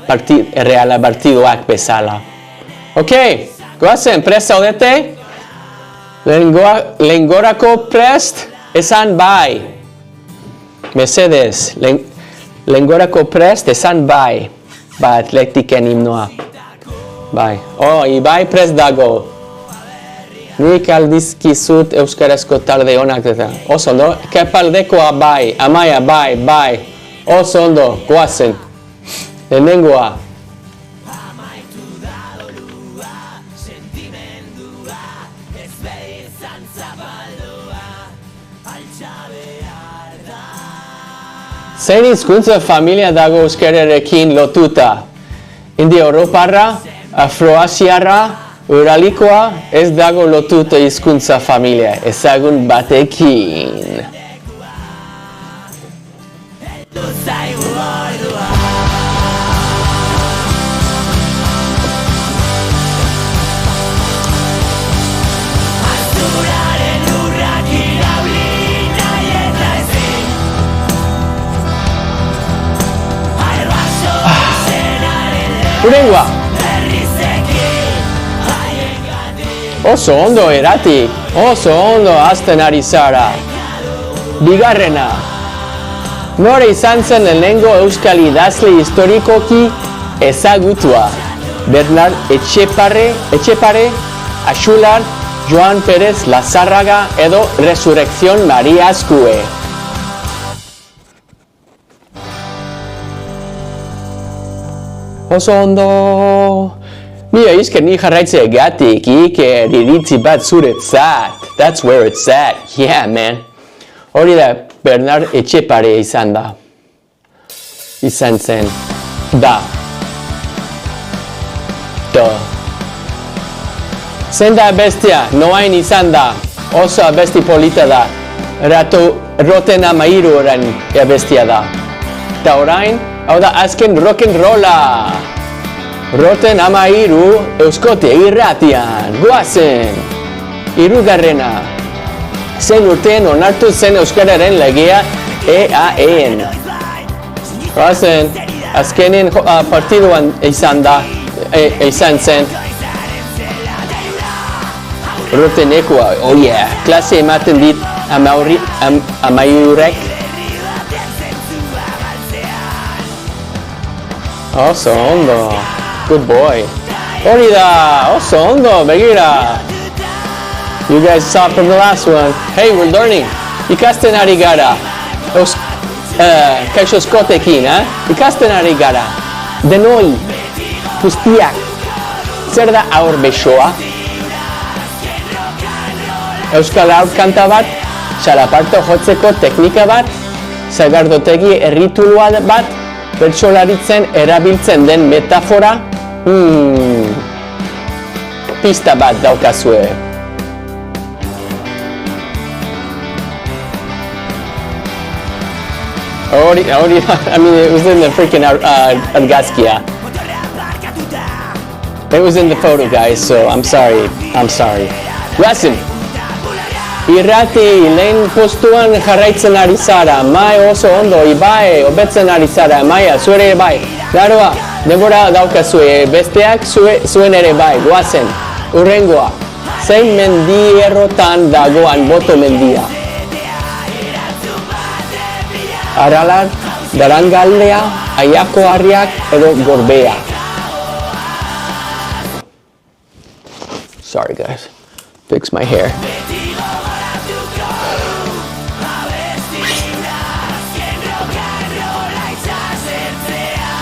Erreala partidoak bezala. Ok, goazen, prest zaudete? Lehengorako prest? Esan bai. Mesedez, lehengorako prest? Esan bai. Ba atletiken himnoa. Bai. Ibai prest dago. Nik aldizkizut euskarazko talde honak eta. Oso ondo, kepaldekoa bai. Amaia bai. Oso ondo, goazen. Lehenengoa. Zein hizkuntza familia dago euskararekin lotuta? Indio-Europarra, Afroasiarra, Uralikoa, ez dago lotuta hizkuntza familia, ezagun batekin. Urengua! Oso ondo eratik, oso ondo hasten ari zara. Bigarrena. Nore izan zen lehenengo euskal idazle historikoki ezagutua. Bernard Etxepare, Axular, Joan Perez Lazarraga edo Resurrección Maria Azkue. Oso ondo. Mira, izker ni jarraitze egatik, Iker iritzi bat zuretzat. That's where it's at. Yeah, man. Hori da Bernard Etxepare izan da. Izan zen. Da. Zein da bestia, noain izan da. Oso abesti polita da. Roten amairu orain abestia da. Eta orain, hau da azken rock'n'rolla. Roten amairu euskote irratian. Goazen. Hirugarrena. Zein urtean onartu zen euskararen legea EAEn. Goazen. Azkenen partiduan izan da. Izan zen. Rotenekua, oh yeah. Klase ematen dit amairurek. Oso ondo. Good boy. Hori da, oso ondo, begira. You guys saw from the last one. Hey, we're learning. Ikasten ari gara. Kaixo eskotekin, Ikasten ari gara. Denoi, guztiak. Zer da aur besoa? Euskal aur kanta bat, xalaparta jotzeko teknika bat, zagardotegi erritulua bat, bertsolaritzen erabiltzen den metafora, pista bat daukazue. Hori, I mean, it was in the freaking argazkia. It was in the photo, guys, so I'm sorry. Listen. Irrati lehen postuan jarraitzen ari zara, mai oso ondo, Ibai, hobetzen ari zara, maia, zuere bai. Daroa, denbora daukazue, besteak zuen ere bai, goazen, urrengoa. Zein mendierrotan dagoan boto mendia? Aralar, Darangaldea, Aiako Harriak edo Gorbea. Sorry guys, fix my hair.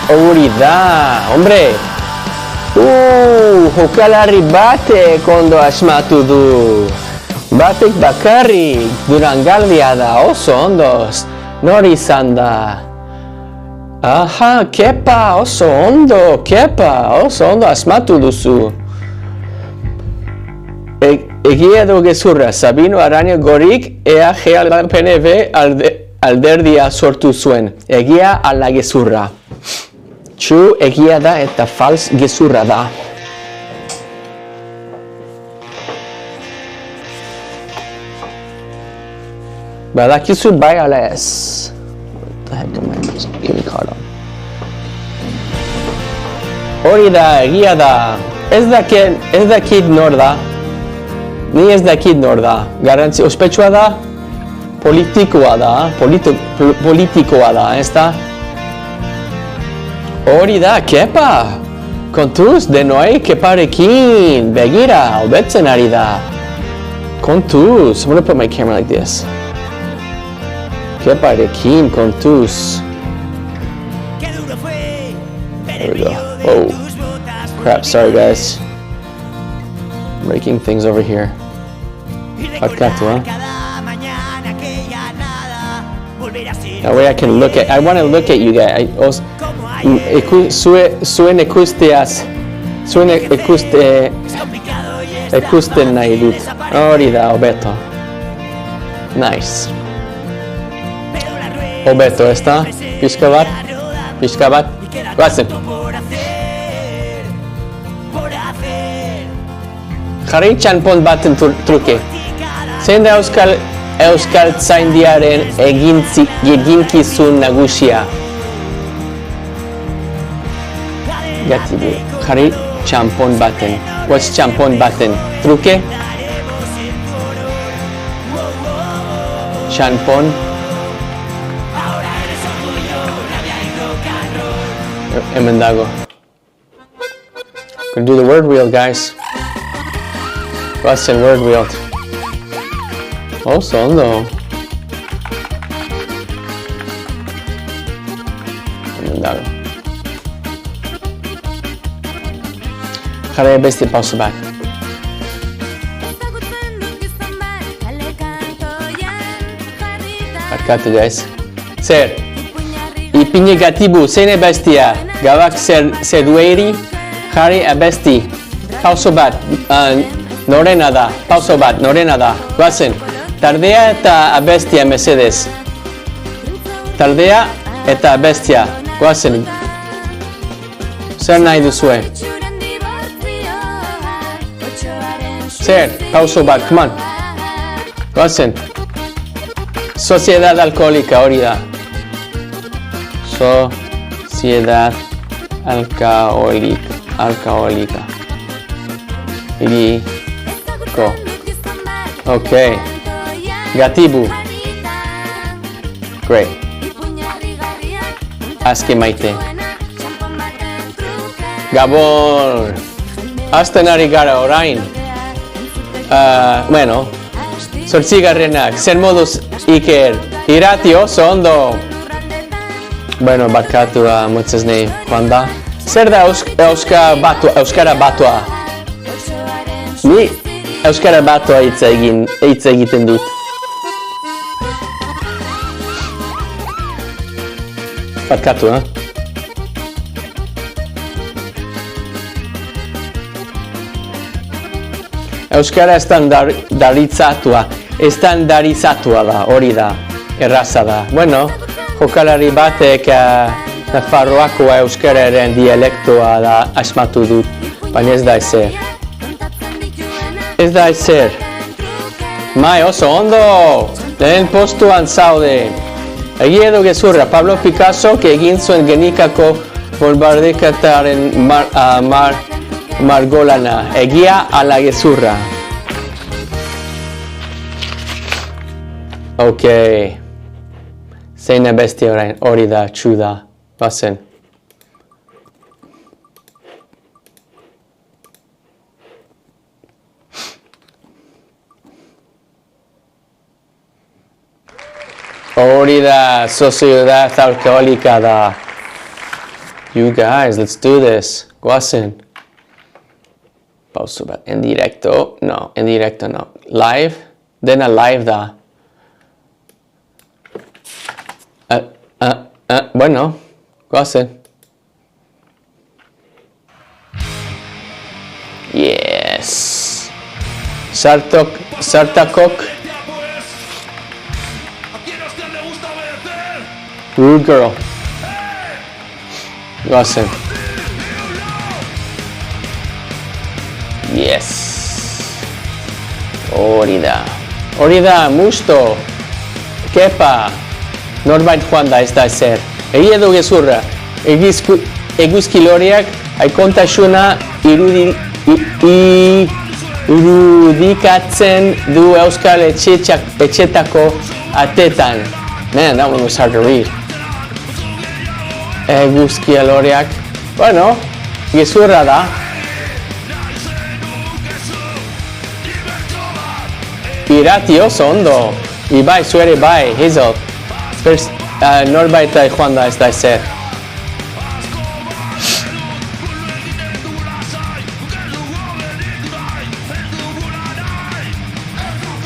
Hori da, hombre! Jokalari batek ondo asmatu du. Batek bakarrik, Durangaldia da, oso ondoz. Nori izan da. Aha, kepa, oso ondo asmatu duzu. Egia edo gezurra, Sabino Arana Gorik EAG-PNV alderdia sortu zuen. Egia ala gezurra. Txu egia da eta fals gezurra da. Badakizu bai ala ez. What the heck am I getting caught on? Hori da, egia da. Ez dakit nor da. Ni ez dakit nor da. Garantzi, ospetsua da. Politikoa da, ez da? Hori da, kepa! Kontuz, denoi keparekin! Begira, hobetzen ari da! Kontuz! I'm gonna put my camera like this. Keparekin, kontuz! There we go. Oh. Crap, sorry guys. I'm breaking things over here. Barkatu, That way I can look at, I want to look at you guys. Zuen ikusten nahi dut. Hori da, hobeto. Nice. Hobeto, ez da? Pixka bat. Guazen. Jarri txanpon baten truke. Zein da Euskaltzaindiaren eginkizun nagusia? Gatibu. Jarri txampon baten. What's txampon baten? Truke? Txampon. Hemen dago. Gonna do the word wheel, guys. Goazen word wheel. Oso ondo. Hemen dago. Jarri beste pausa bat. Barkatu, guys. Zer? Ipini gatibu, zein bestia. Gabak zerueri, jarri abesti. Pauso bat, norena da. Pauso bat, norena da. Goazen. Tardea eta abestia mesedez. Tardea eta abestia. Goazen. Zer nahi duzue? Zer, pauso bat, come on. Goazen. Sociedad alkoholika, hori da. Sociedad alcohólica. Iriko. Okay. Gatibu. Great. Aske maite. Gabon. Azten ari gara orain. Bueno. Zortzigarrenak. Zer moduz Iker. Irati oso ondo. Bueno, barkatu mutzez nahi joan da. Zer da euskara batua? Ni euskara batua hitz egiten dut. Barkatu, Euskara estandarizatua da, hori da, erraza da. Bueno, jokalari batek Nafarroako euskararen dialektoa da asmatu dut, baina ez da ezer. Ez da ezer. Mai, oso ondo! Lehen postuan zaude. Egia edo gezurra, Pablo Picasso egin zuen Genikako bombardeketaren margolana. Egia ala gezurra. Okay. Zein bestia orain, hori da, txuda. Bazen. Hori da, sociedad alcohólica da. You guys, let's do this. Goazen. Pausa bat. En directo? No, en directo no. Live? Dena live da. Bueno, goazen. Yes. Sartakok. Rude girl. Goazen. Yes. Hori da, musto. Kepa. Norbait joan da ez da ezer. Egia edo gezurra. Eguzkiloriak aikontasuna irudikatzen du euskal etxetako atetan. Man, that one was hard to read. Eguzkiloriak. Bueno, gezurra da. Irati oso ondo. Ibai, zuere bai, Hazel. Norbait joan da ez da ezer.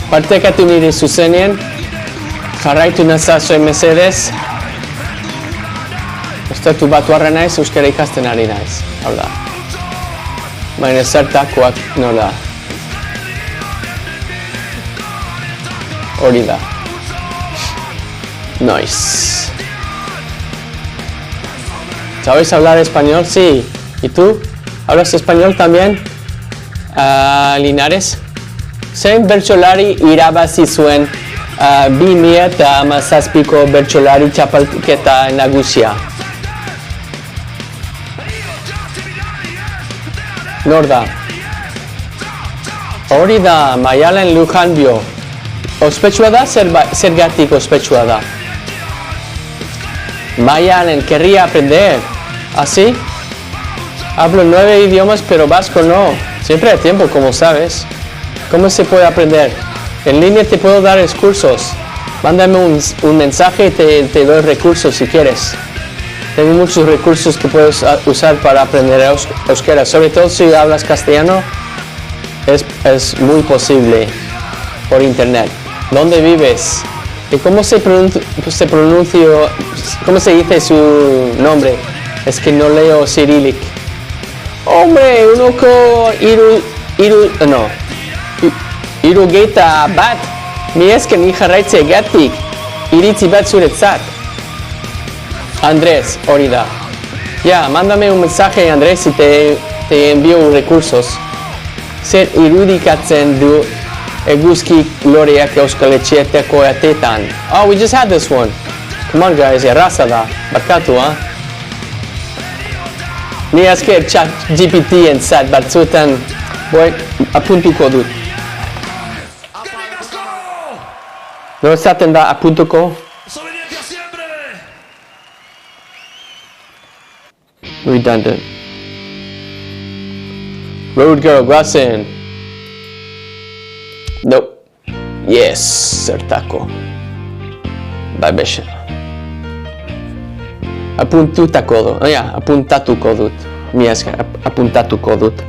Partekatu nire zuzenien, jarraitu nazazue mesedez. Estatu batuarra naiz, euskara ikasten ari naiz. Hau da. Baina zertakoak nola. Hori da. Nice. ¿Sabes hablar español? Sí. ¿Y tú? ¿Hablas español también? Linares? Zein bertsolari irabazi zuen 2017ko bertsolari txapelketa nagusia? Nor da. Hori da, Maialen Lujanbio. Ospetsua da, zergatik ospetsua da. Maialen, querría aprender. ¿Así? Hablo 9 idiomas, pero vasco no. Siempre hay tiempo, como sabes. ¿Cómo se puede aprender? En línea te puedo dar cursos. Mándame un mensaje y te doy recursos si quieres. Tengo muchos recursos que puedes usar para aprender euskera. Sobre todo si hablas castellano, es muy posible por internet. ¿Dónde vives? ¿Y cómo se pronuncia, cómo se dice su nombre? Es que no leo cirílic. Hombre, unoko irugeita bat. Mi esken ni jarraitze gatik. Iritzi bat zuretzat. Andrés, hori da. Ya, mándame un mensaje, Andrés, y te envío recursos. Zer irudikatzen du eguzki loreak euskal etxeetako atetan. Oh, we just had this one. Come on, guys, erraza da. Barkatu, Ni esker chat GPT entzat batzuetan apuntuko dut. No esaten da apuntuko? Redundant. Road girl, Glassen. Nope. Yes, zertako. Babesha. Apuntutako dut. Oh yeah, apuntatuko dut. Mi esker, apuntatuko dut.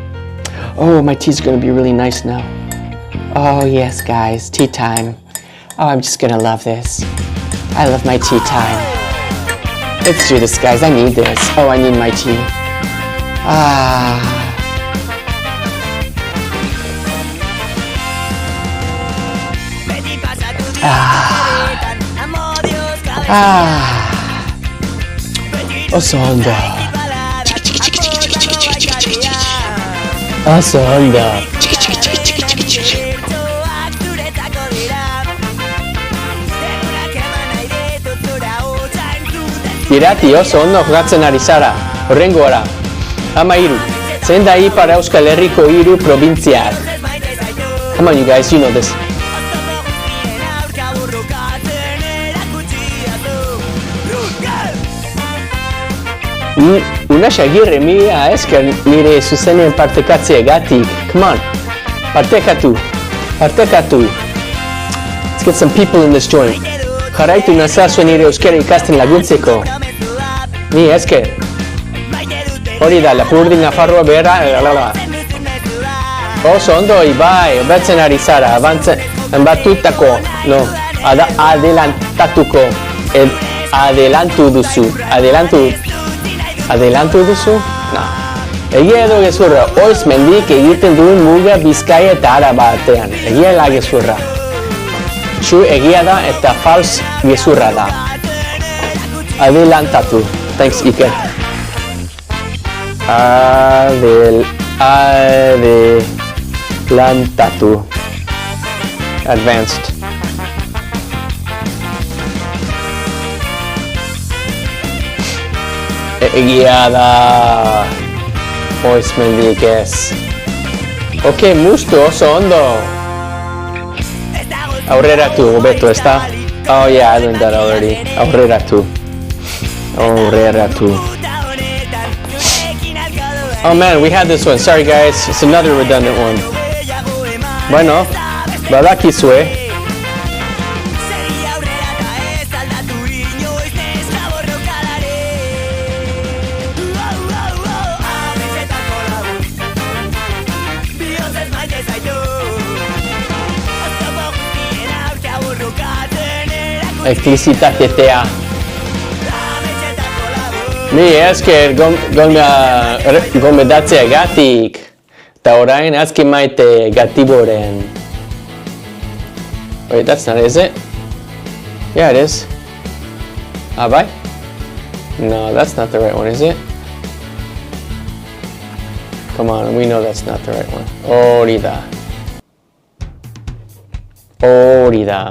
Oh, my tea's gonna be really nice now. Oh yes, guys, tea time. Oh, I'm just gonna love this. I love my tea time. Let's do this, guys. I need this. Oh, I need my tea. Oso ondo. Oso ondo. Irati, oso ondo jokatzen ari zara. Horrengora. 13. Zein da Ipar Euskal Herriko 3 probintziak? Come on, you guys, you know this. Una Agirre, mila esker nire zuzenen partekatzeagatik. Come on, partekatu. Let's get some people in this joint. Jarraitu nazazu nire euskera ikasten laguntzeko. Ni esker. Hori da, Lapurdi Nafarroa behera. Oso ondo, Ibai, obetzen ari zara, batutako, no, adelantatuko, adelantu duzu. Adelantu duzu? No. Egia edo gezurra, oiz mendik egiten duen muga Bizkaia eta Araba artean. Egia la gezurra. Zu egia da eta fals gezurra da. Adelantatu. Thanks, Iker. Adelantatu. Advanced. Egia da. Oiz mendik ez. Ok, mustu, oso ondo. Aurreratu, hobeto, ezta? Oh yeah, I learned that already. Aurreratu. Oh man, we had this one. Sorry guys, it's another redundant one. Bueno, badakizue. Ekplizitatetea. Ni esker gomendatzeagatik. Eta orain azki maite Gatiboren. Wait, that's not it, is it? Yeah, it is. Bai? No, that's not the right one, is it? Come on, we know that's not the right one. Hori da.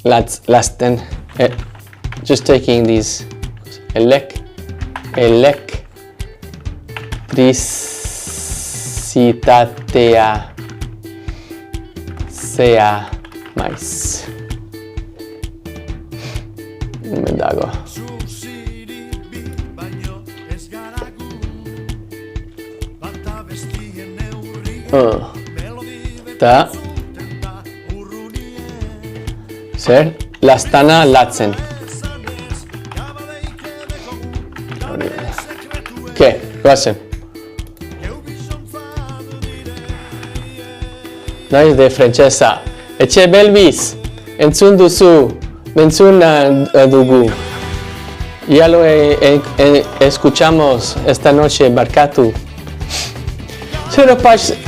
Lasten. Just taking these. Elek. Trisitatea sea maiz. Hemen dago. Eta zer? Lastana latzen. Ke, goazen. Naiz de frantsesa. Etxe belbiz, entzun duzu, entzun dugu. Ya lo escuchamos esta noche, barkatu. Zer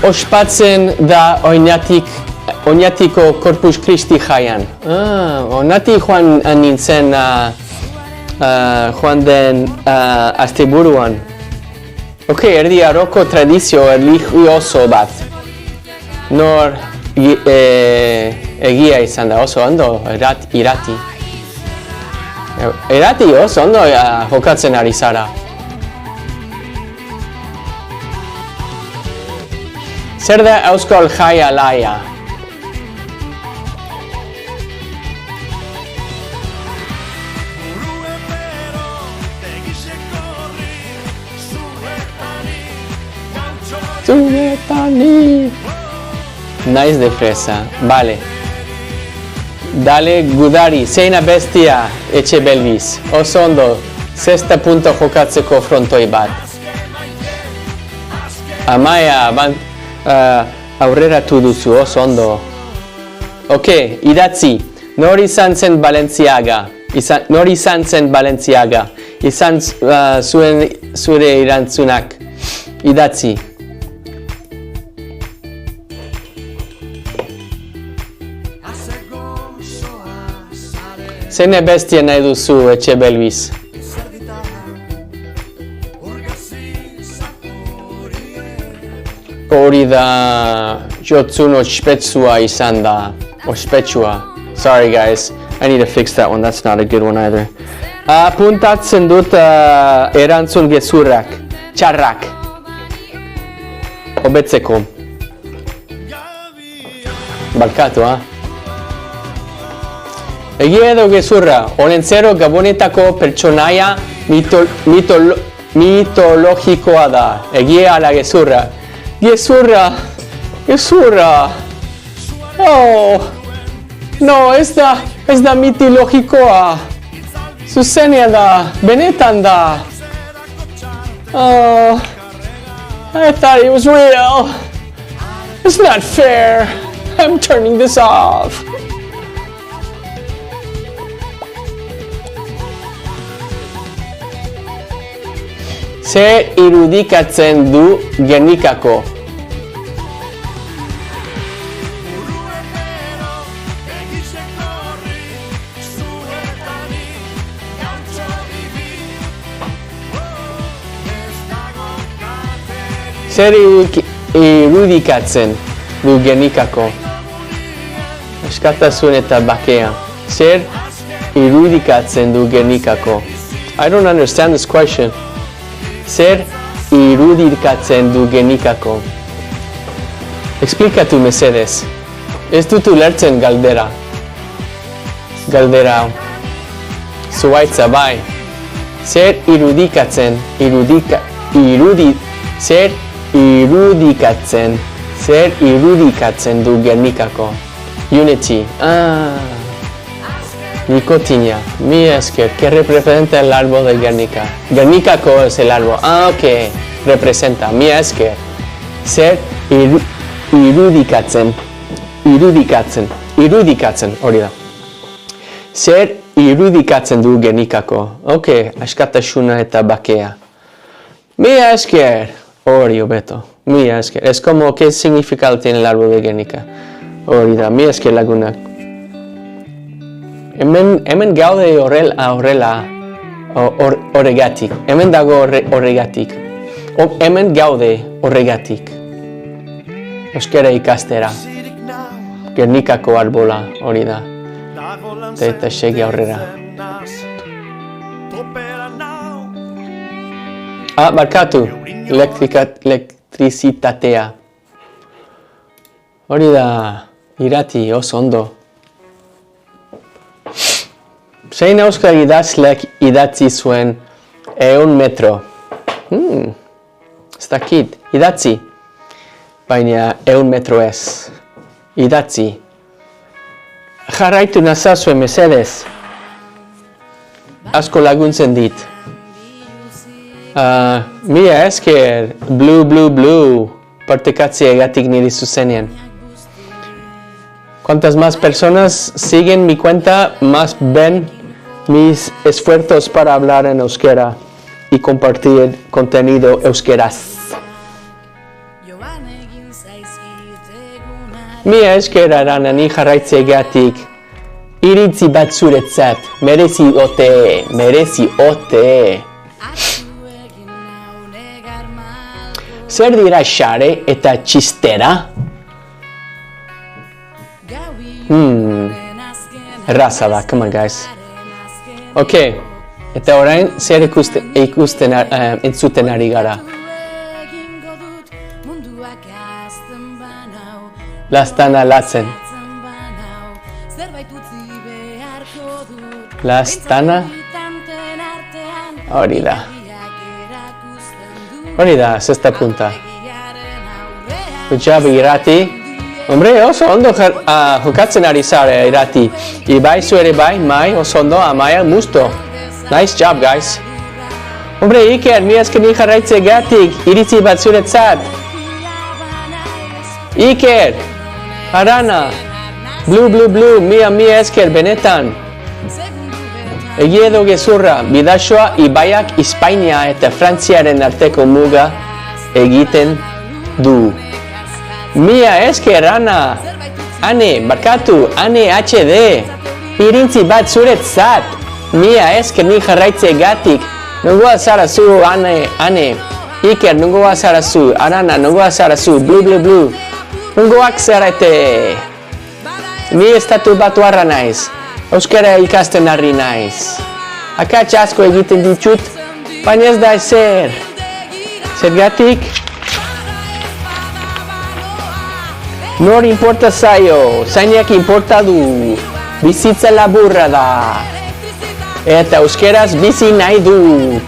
ospatzen da oinatiko Corpus Christi jaian. Onati joan nintzen joan den asteburuan. Ok, erdi aroko tradizio religioso bat. Nor egia izan da oso ondo, irati. Irati oso ondo jokatzen ari zara. Zer da euskal jaia laia? Zuretani. Naiz de fresa, vale. Dale gudari, zeina bestia etxe belbiz. Oso ondo, 6 punto jokatzeko frontoi bat. Amaia, aurreratu duzu, oso ondo. Ok, idatzi, nor izan zen Balenciaga? Nor izan zen Balenciaga? Izan zure irantzunak. Idatzi. Zeine bestia nahi duzu etxe belbiz? Hori da jotzun ospetsua izan da. Ospetsua. Sorry guys, I need to fix that one, that's not a good one either. Puntatzen dut erantzun gezurrak, txarrak. Hobetzeko. Barkatu, Egia edo gezurra, Olentzero Gabonetako pertsonaia mitologikoa da. Egia ala gezurra. Gezurra. Oh, no, ez da mitologikoa. Zuzenia da, benetan da. Oh, I thought it was real. It's not fair. I'm turning this off. Zer irudikatzen du Gernikako? Zer irudikatzen du Gernikako? Askatasun eta bakea. Zer irudikatzen du Gernikako? I don't understand this question. Zer irudikatzen du Gernikako? Explikatu mesedez. Ez dut ulertzen galdera. Zuaitza bai. Zer irudikatzen du Gernikako? Unity. Nicotinia, mi esker, que representa el árbol de Guernica. Guernicaco es el árbol. Ok, representa, mi esker. Zer irudikatzen, hori da. Zer irudikatzen du Gernikako. Ok, askatasuna eta bakea. Mi esker, hori hobeto, mi esker. Es como, ¿qué significado tiene el árbol de Guernica? Hori da, mi esker lagunak. Hemen gaude horregatik. Hemen dago horregatik. Hemen gaude horregatik. Euskara ikastera. Gernikako arbola hori da. Eta segi aurrera. barkatu. Elektrizitatea. Hori da, irati, oso ondo. Zein euskal idazlek idatzi zuen 100 metro? Ez dakit, idatzi. Baina 100 metro ez. Idatzi. Jarraitu nazazue mesedez. Asko laguntzen dit. Mila esker, blue, partekatzeagatik niri zuzenean. Cuantas más personas siguen mi cuenta, más ven mis esfuerzos para hablar en euskera y compartir contenido euskeraz. Mila esker Aranani jarraitzeagatik. Iritzi bat zuretzat, merezi ote. Zer dira xare eta txistera? Erraza da, come on guys. Ok, eta orain zer entzuten ari gara. Lastana latzen. Lastana. Hori da, sexta punta. Good job, irati. Hombre, oso ondo jokatzen ari zara, irati. Ibai zuere bai, mai, oso ondo, amaia, musto. Nice job, guys. Hombre, Iker, mi esker ni jarraitzeagatik, iritzi bat zuretzat. Iker, Arana, blue, mi esker, benetan. Egia edo gezurra, bidasoa Ibaiak Espainia eta Frantziaren arteko muga egiten du. Mila esker, Ana. Ane, barkatu, Ane HD. Irintzi bat zuretzat. Mila esker ni jarraitzeagatik. Nongoa zara zu, Ane. Iker, nongoa zara zu. Arana, nongoa zara zu. Blue. Nongoak zarete. Ni estatu batuarra naiz. Euskara ikasten harri naiz. Akats asko egiten ditut, baina ez da ezer. Zergatik? Nor importa zaio, zainak importa du. Bizitza laburra da. Eta euskeraz bizi nahi du.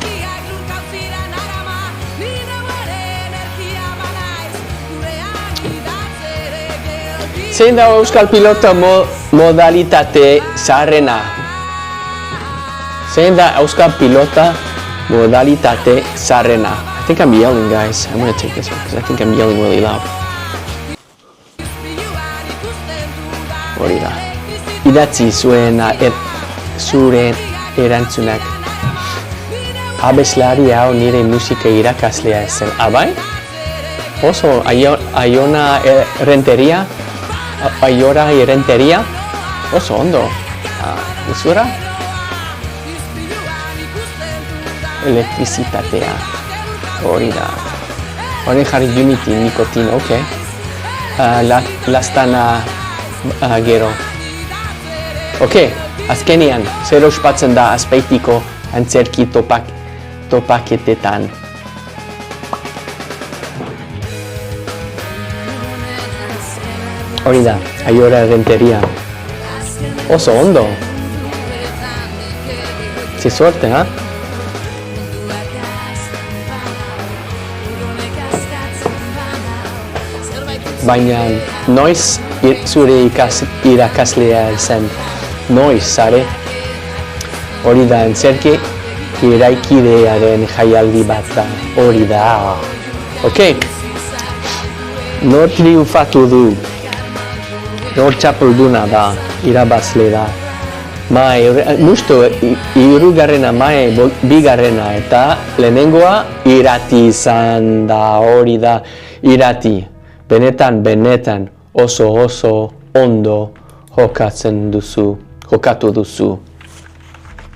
Zein da euskal pilota modalitate zaharrena? Zein da euskal pilota modalitate zaharrena? I think I'm yelling, guys. I'm gonna take this one because I think I'm yelling really loud. Hori da. Idatzi zure erantzunak. Abeslari hau nire musika irakaslea zen. Abai? Oso, Aiona Renteria? Aiora Renteria? Oso ondo. Gezura? Elektrizitatea. Hori da. Hori jarri Unity, nikotin, ok. Lastana gero. Ok, azkenian, zer ospatzen da azpeitiko antzerki topaketetan. Hori da, Aiora Renteria. Oso ondo. Ze suerte, ha? Baina, noiz zure irakaslea zen. Noiz, zare? Hori da, antzerki iraikidearen jaialdi bat da. Hori da. Ok. Nor triunfatu du. Nor txapelduna da, irabazle da. Mai, musto, hirugarrena mai, bigarrena eta lehenengoa irati izan da, hori da, irati. Benetan, oso ondo jokatu duzu.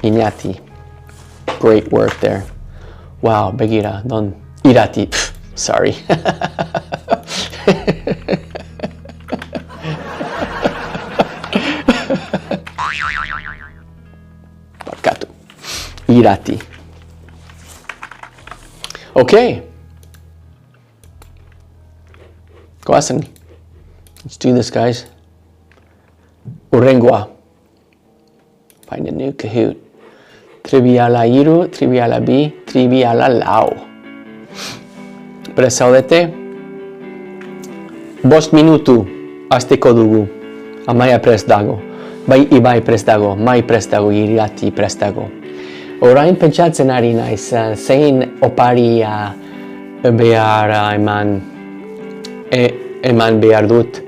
Iñati. Great work there. Wow, begira, irati, sorry. Barkatu. Irati. Okay. Goazen. Let's do this, guys. Urrengoa. Find a new Kahoot. Triviala iru, triviala bi, triviala lau. Prest zaudete? 5 minutu hasteko dugu. Amaia prest dago. Bai Ibai prest dago, Mai prest dago, Irati prest dago. Orain pentsatzen ari naiz, zein oparia behar eman behar dut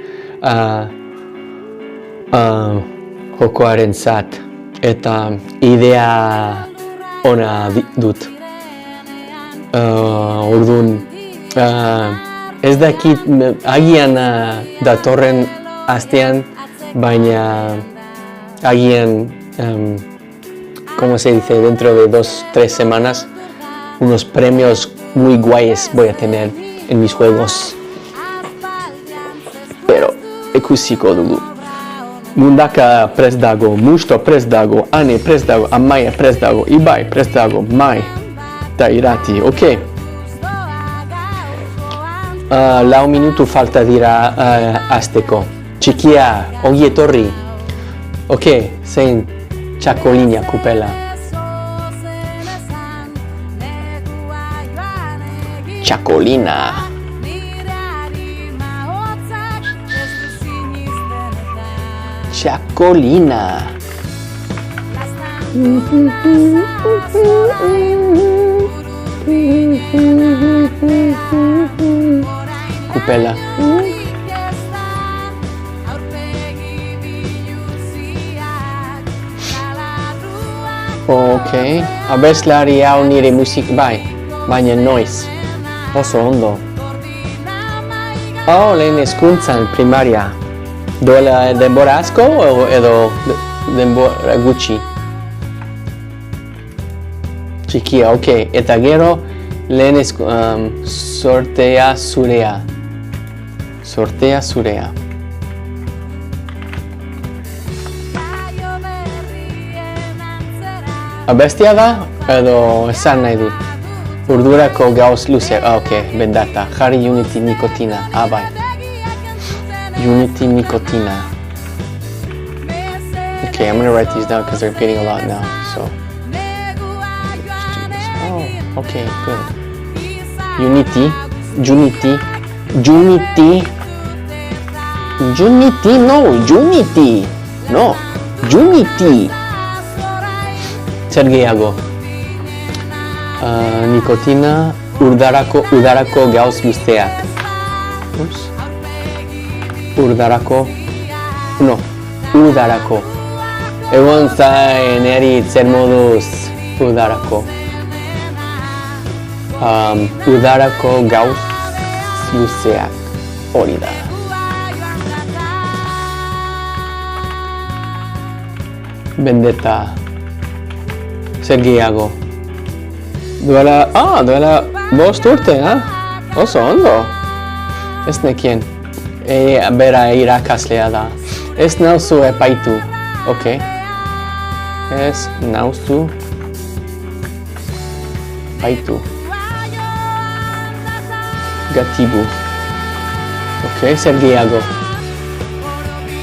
jokoaren zat. Eta idea ona dut. Orduan, ez dakit agian datorren astean, baina agian, ¿cómo se dice? Dentro de 2-3 semanas, unos premios muy guays voy a tener en mis juegos. Pero, ikusiko dugu. Mundaka prest dago, Musto prest dago, Ane prest dago, Amaia prest dago, Ibai prest dago, Mai eta Irati, ok. 4 minutu falta dira hasteko. Txikia, ongi etorri. Ok, zein txakolina kupela. Txakolina. Txakolina. Kupela. Ok, abeslari hau nire musik bai, baina noiz. Oso ondo. Lehen hezkuntzan primaria. Duela denbora asko edo denbora gutxi? Txikia, ok. Eta gero lehen sortea zurea. Sortea zurea. Abestia da edo esan nahi dut? Urdurako gauz luze. Ok, bendata. Jarri Unity nikotina. Bai. Unity Nicotina. Okay, I'm gonna write these down because they're getting a lot now. So, let's do this. Oh, okay, good. Unity, Junity, Junity, Junity, no, Junity, no, Junity. Zer gehiago? Nikotina, udarako gauz luzeak. Ups. Udarako. Egon zain erit zer moduz udarako. Udarako gauz luzeak. Hori da. Bendeta. Zer gehiago. Duela 5 urte, Oso ondo. Ez nekien. Bera irakaslea da. Ez nauzu epaitu. Ok. Ez nauzu epaitu. Gatibu. Ok, zer gehiago.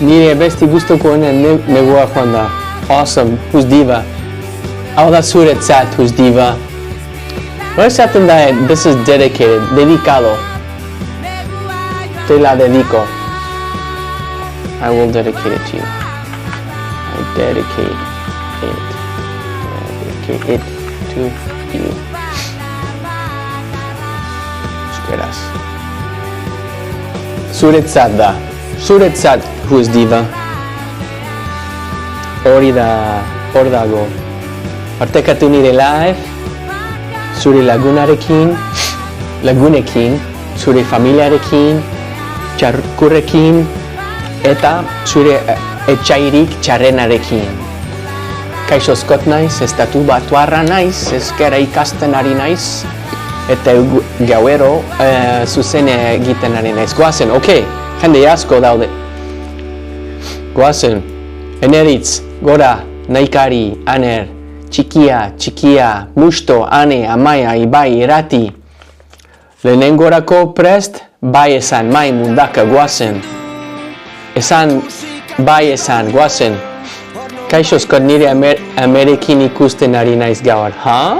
Nire besti guztoko honen negua joan da. Awesome, who's diva? Hau da zuretzat, who's diva? Hora esaten da, this is dedicated, dedicado. Te la dedico. I will dedicate it to you. I dedicate it to you. Esperas. Zuretzat da. Zuretzat, who's diva? Hori da, hor dago. Partekatu nire live, zure lagunekin, zure familiarekin, txarkurrekin, eta zure etxairik txarrenarekin. Kaixo Scott naiz, estatu batuarra naiz, ezkera ikasten ari naiz, eta gauero zuzen egiten ari naiz. Goazen, ok, jende asko daude. Goazen, Eneritz, Gora, Naikari, Aner, Txikia, Musto, Ane, Amaia, Ibai, Irati, Lehenengorako prest, bai esan, mai mundaka guazen. Esan, bai esan, guazen. Kaixo Scott, nire amerekin ikusten ari naiz gaur. Ha?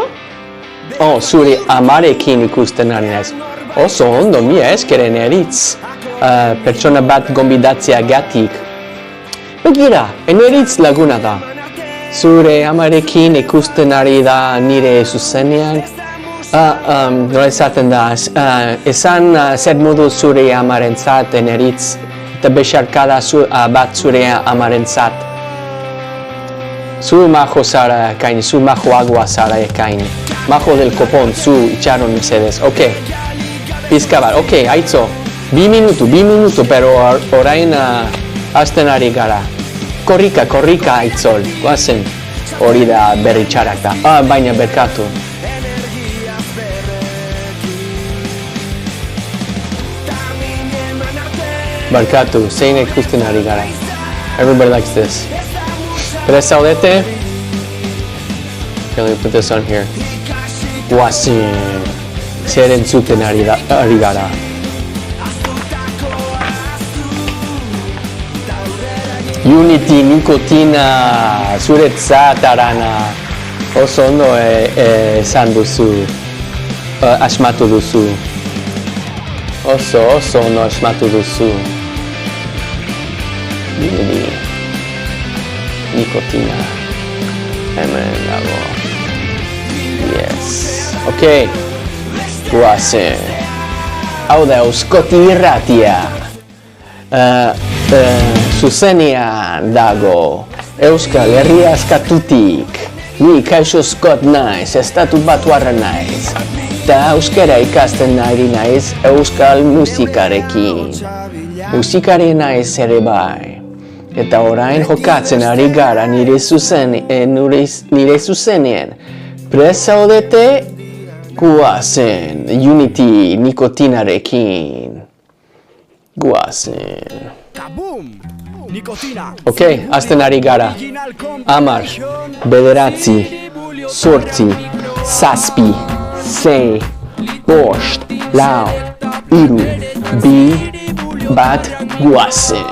Oh, zure amarekin ikusten ari naiz. Oso ondo, mila eskeren eritz. Pertsona bat gonbidatzea gatik. Begira, eneritz laguna da. Zure amarekin ikusten ari da nire zuzenean. Nola esaten da, esan zer modu zure amarentzat eneritz. Eta besarkada bat zure amarentzat. Zu majo zara ekain, zu majoagoa zara ekain. Majo del kopon, zu itxaron mesedez. Ok, pizka bat, ok, aitzo. 2 minutu, pero orain hasten ari gara. Korrika, aitzol, guazen. Hori da berri txarak da. Baina berkatu. Barkatu, zein ikusten ari gara. Everybody likes this. Prest zaudete? Okay, let me put this on here. Guazen. Zer entzuten ari gara. Unity, nikotina, zuretzat arana. Oso ondo esan duzu, asmatu duzu. Oso ondo asmatu duzu. Unity, nikotina. Hemen dago. Yes. Ok. Guazen. Hau da Euskoti irratia. Zuzenean dago Euskal Herria askatutik. Ni Kaixo Scott naiz, estatu batuarra naiz. Ta euskara ikasten ari naiz euskal musikarekin. Musikari naiz ere bai. Eta orain jokatzen ari gara nire zuzenean. Prest zaudete? Guazen, Unity nikotinarekin. Guazen. Ok, hasten ari gara. 10, 9, 8, 7, 6, 5, 4, 3, 2, 1, guazen.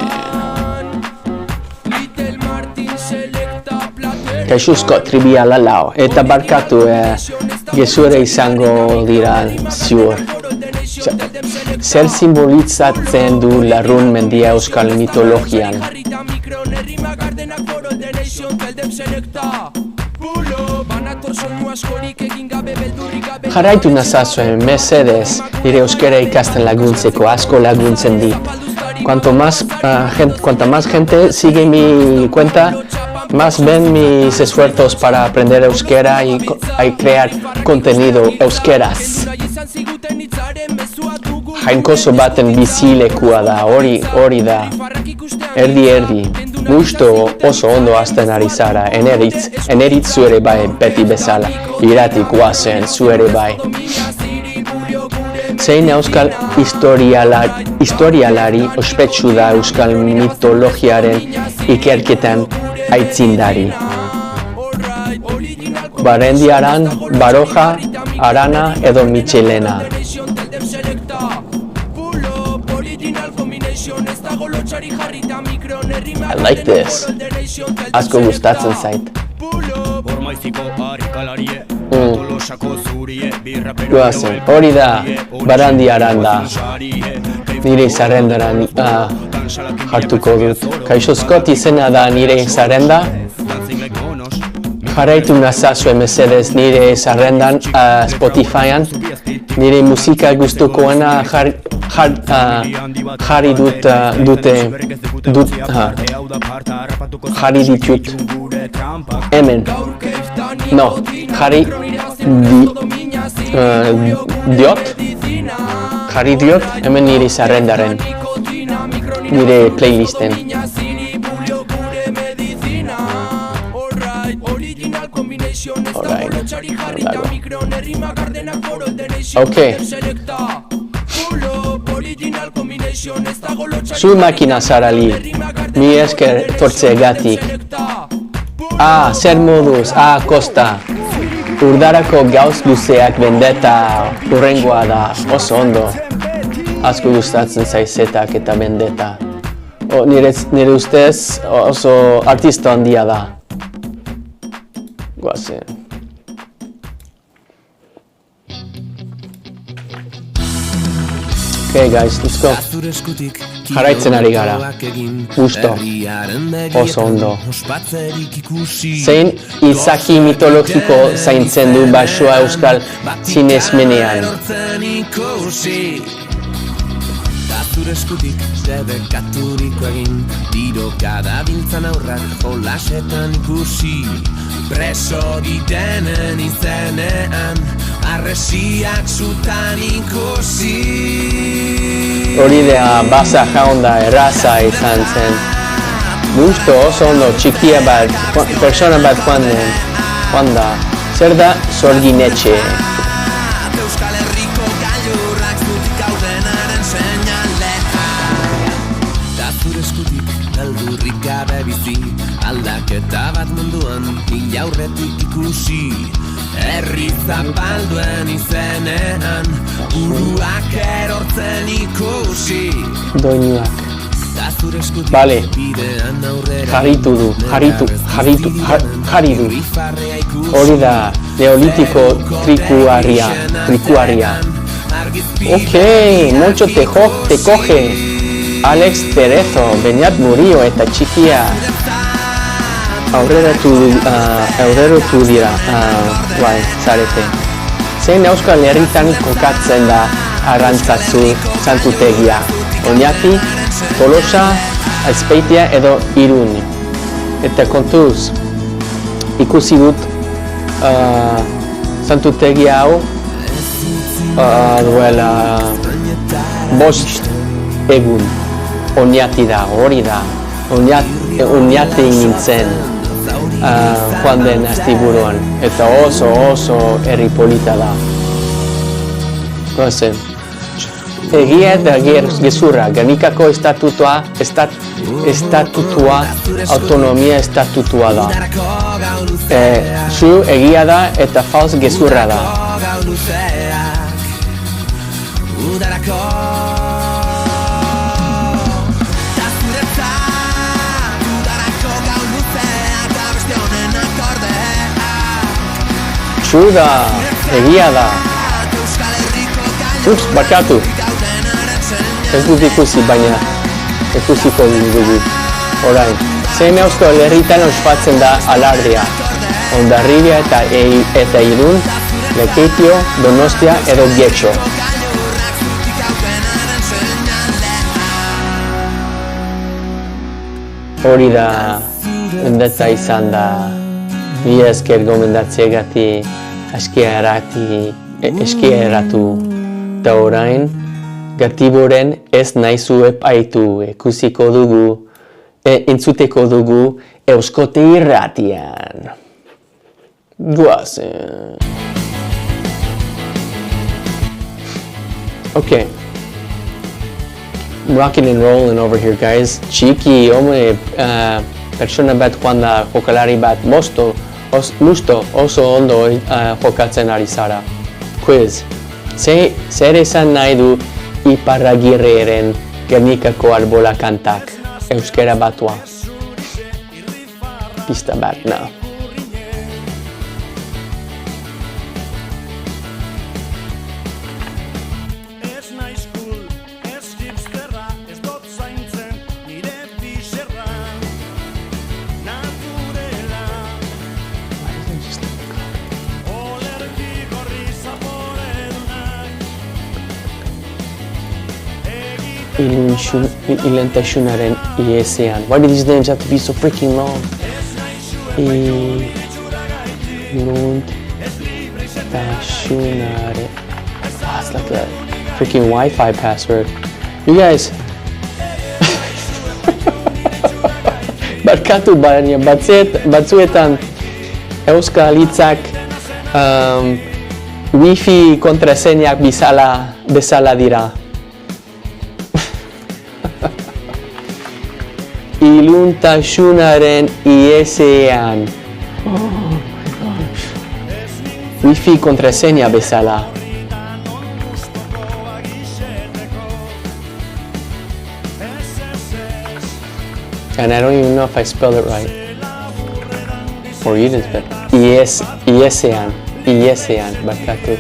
Kaixo Scott, triviala lau. Eta barkatu, gezure izango dira ziur. Zer simbolizatzen du larrun mendia euskal mitologian? Jarraitu nazazuen, mesedez, nire euskara ikasten laguntzeko, asko laguntzen dit. Cuanta más gente sigue mi cuenta, más ven mis esfuerzos para aprender euskera y crear contenido euskeraz. Jainkoso baten bizilekua da, hori da. Erdi. Gusto oso ondo hasten ari zara, eneritz zu ere bai beti bezala. Iratik guazen zu ere bai. Zein euskal historialari ospetsu da euskal mitologiaren ikerketan aitzindari. Barandiaran, Baroja, Arana edo Michelena. I like this. Asko gustatzen zait. Guazen, hori da, Barandiaran da. Nire zerrendaran hartuko dut. Kaixo Scott izena da nire zerrenda. Jarraitu nazazue mesedez nire zerrendan Spotifyan. Nire musika gustukoena jarri ditut hemen. No, jarri diot hemen nire zerrendaren, nire playlisten. Ok. Zu makina zarali, mi esker tortzegatik. Zer moduz, Kosta. Urdarako gauz luzeak vendetta urrengoa da, oso ondo. Asko gustatzen zaizetak eta vendetta. Nire ustez oso artista handia da. Guazen. Okay guys, let's go. Jarraitzen ari gara. Gusto. Oso ondo. Zein izaki mitologiko zaintzen du basoa euskal sinesmenean? Zure eskutik debekaturiko egin Tiroka dabiltzan aurrak jolasetan ikusi Preso ditenen izenean Arresiak zutan ikusi Hori da basa jaunda erraza izan zen. Gusto oso ondo txikia bat, persona bat joan da. Zer da Sorginetxe? Euskal Herriko gailurrak zutik haudenaren seinalea Da zure eskutik beldurrik gabe bizi Aldaketa bat munduan hil aurretik ikusi Herri zapalduen izenean Buruak erortzen ikusi Doinuak. Da zure eskutik Vale. bidean aurrera Jarritu du. Hori da neolitiko trikuarria. Ok, mucho te coge. Alex Terezo, Beñat Murillo eta txikia. Aurreratu dira, zarete. Zein euskal herritan kokatzen da Arrantzatzu santutegia? Oñati, Tolosa, Azpeitia edo Irun. Eta kontuz, ikusi dut santutegia hau duela 5 egun. Oñati da, hori da. Oñati nintzen joan den astiburuan. Eta oso herri polita da. Gozen. Egia eta gezurra, Gernikako estatutua autonomia estatutua da. Zu egia da eta falz gezurra da. Zu da, egia da. Ups, barkatu. Ez dut ikusi, baina ikusiko dugu. Orain, zein euskal herritan ospatzen da alardea. Hondarribia eta Irun, Lekeitio, Donostia edo Getxo. Hori da, endetza izan da, mila esker gomendatzeagatik eskieratu. Da orain, Gatiboren ez naizu epaitu, ikusiko dugu, entzuteko dugu Euskote Irratian. Guazen. Okay. Rocking and rolling over here, guys. Txiki, persona bat joan da, jokalari bat, lusto, oso ondo jokatzen ari zara. Quiz. Zer esan nahi du Iparragirreren Gernikako Arbola kantak, euskera batua? Pista bat, no. Ilentasunaren iesean. Why do these names have to be so freaking long? Ilentasunare. Oh, it's like a freaking Wi-Fi password. You guys. Barkatu baina batzuetan euskal hitzak wifi kontraseñak bezala dira. Iluntasunaren iesean. Oh my gosh. Wi-Fi kontraseña bezala. And I don't even know if I spelled it right. Or you didn't spell it. Iesean, barkatu.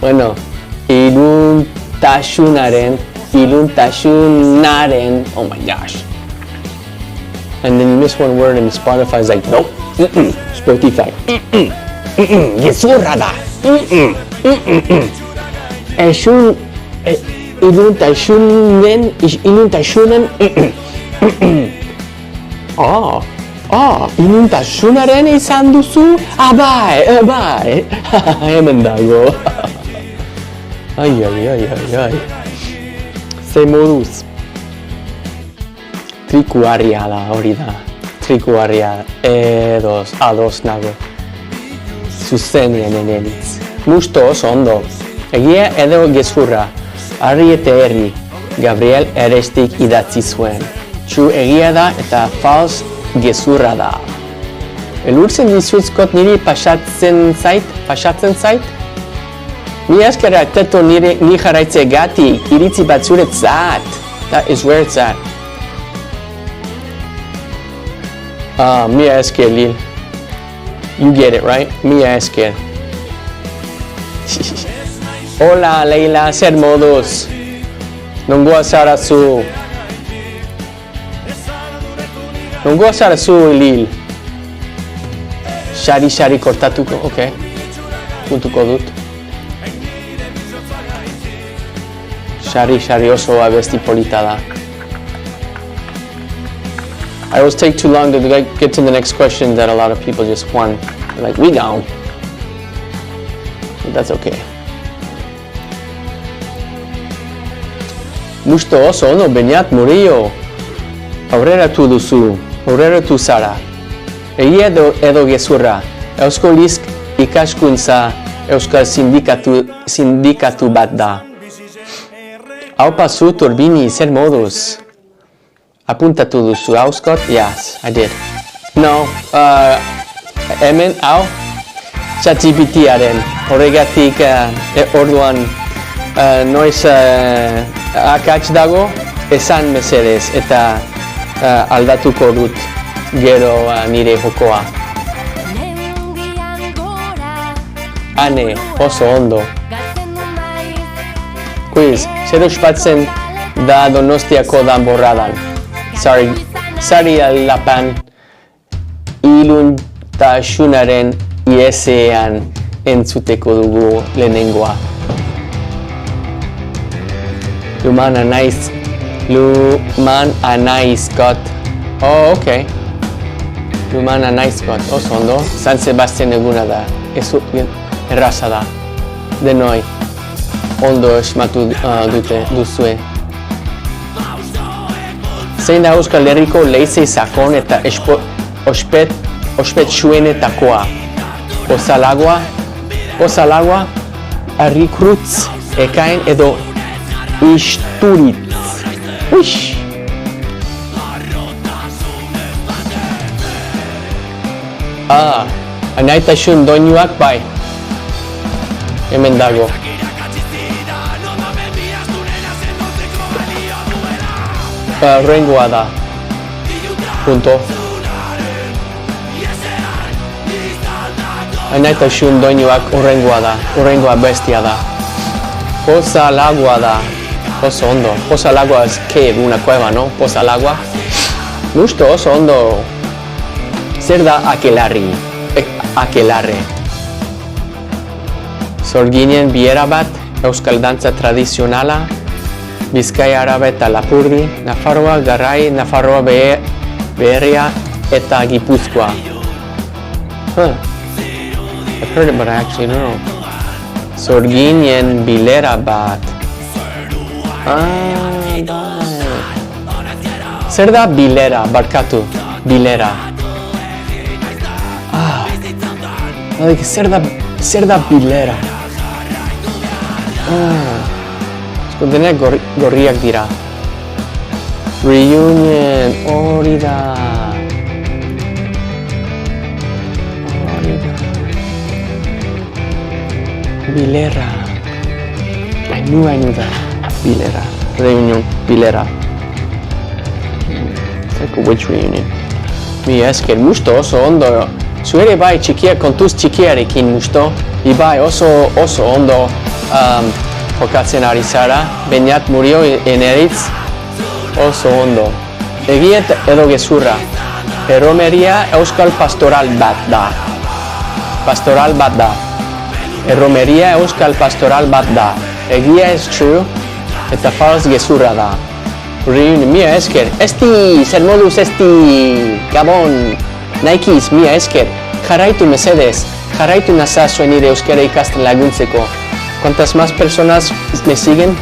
Bueno, iluntasunaren, oh my gosh. And then you miss one word and Spotify's like, nope, Spotify, gezurra da, iluntasunen, iluntasunaren izan duzu, bai, hemen dago. Ai. Ze moduz. Trikuarria da, hori da. Trikuarria, ados nago. Zuzenien enelitz. Musto oso ondo. Egia edo gezurra. Arri eta herri. Gabriel Erestik idatzi zuen. Txu egia da eta fals gezurra da. Elurtzen dizutzkot niri pasatzen zait? Ni eskera teto ni jarraitze gati, iritzi bat zuretzat. That is where it's at. Mia esker, Lil. You get it, right? Mia esker. Hola, Leila, zer moduz? Nongoa zara zu, Lil. Xari kortatuko, ok. Puntuko dut. Xari oso abesti polita da. I always take too long to get to the next question that a lot of people just want. They're like, we gone. But that's okay. Musto oso ondo, Beñat Murillo. Aurreratu duzu, aurreratu zara. Egia edo gezurra. Eusko Lisk ikaskuntza Euskal sindikatu bat da. Aupa zu Turbini, zer moduz? Apuntatu duzu auskot? Yes, I did. No, hemen, ChatGPT-aren. Horregatik, orduan, noiz akats dago, esan mesedez, eta aldatuko dut gero nire jokoa. Ane, oso ondo. Quiz, zer ospatzen da Donostiako danborradan? Sari alapan iluntasunaren iesean entzuteko dugu lehenengoa. Luman anaizkot. Oh, okay. Luman anaizkot, oso ondo. San Sebastian eguna da. Erraza da. Denoi. Ondo esmatu duzue. Zein da Euskal Herriko leizei sakon eta ospetsuenetakoa. Osalagua, Arrikrutz, Ekain edo Isturitz. Uish! Anaitasun doinuak bai. Hemen dago. Rengoa da. Punto. Anaitasun doinuak urrengoa da. Urrengoa bestia da. Poza al agua da. Oso ondo. Poza al agua es cave, una cueva, ¿no? Poza al agua. Gusto, oso ondo. Zer da akelarre. Sorginen biera bat, euskal dantza tradizionala, Bizkaia Arabe eta Lapurdi, Nafarroa, Garrai, Nafarroa Beherria eta Gipuzkoa. I've heard it, but I actually don't know. Sorginen bilera bat. Zer da bilera, barkatu, bilera. Zer da bilera. Eskondeneak gorriak dira. Reunion, hori da. Bilera. Ainu da. Bilera. Reunion. Bilera. Zeko which reunion? Mi esker musto oso ondo. Zu ere bai txikia kontuz txikiarekin musto. Ibai oso ondo jokatzen ari zara. Beñat murio eneritz oso ondo. Egiet edo gezurra. Erromeria euskal pastoral bat da. Pastoral bat da. Erromeria euskal pastoral bat da. Egia is true eta false gezurra da. Reunion, mia esker. Esti, zer moduz esti. Gabon. Naikiz, mia esker. Jarraitu mesedez. Jarraitu nazazue nire euskera ikasten laguntzeko. ¿Cuántas más personas me siguen?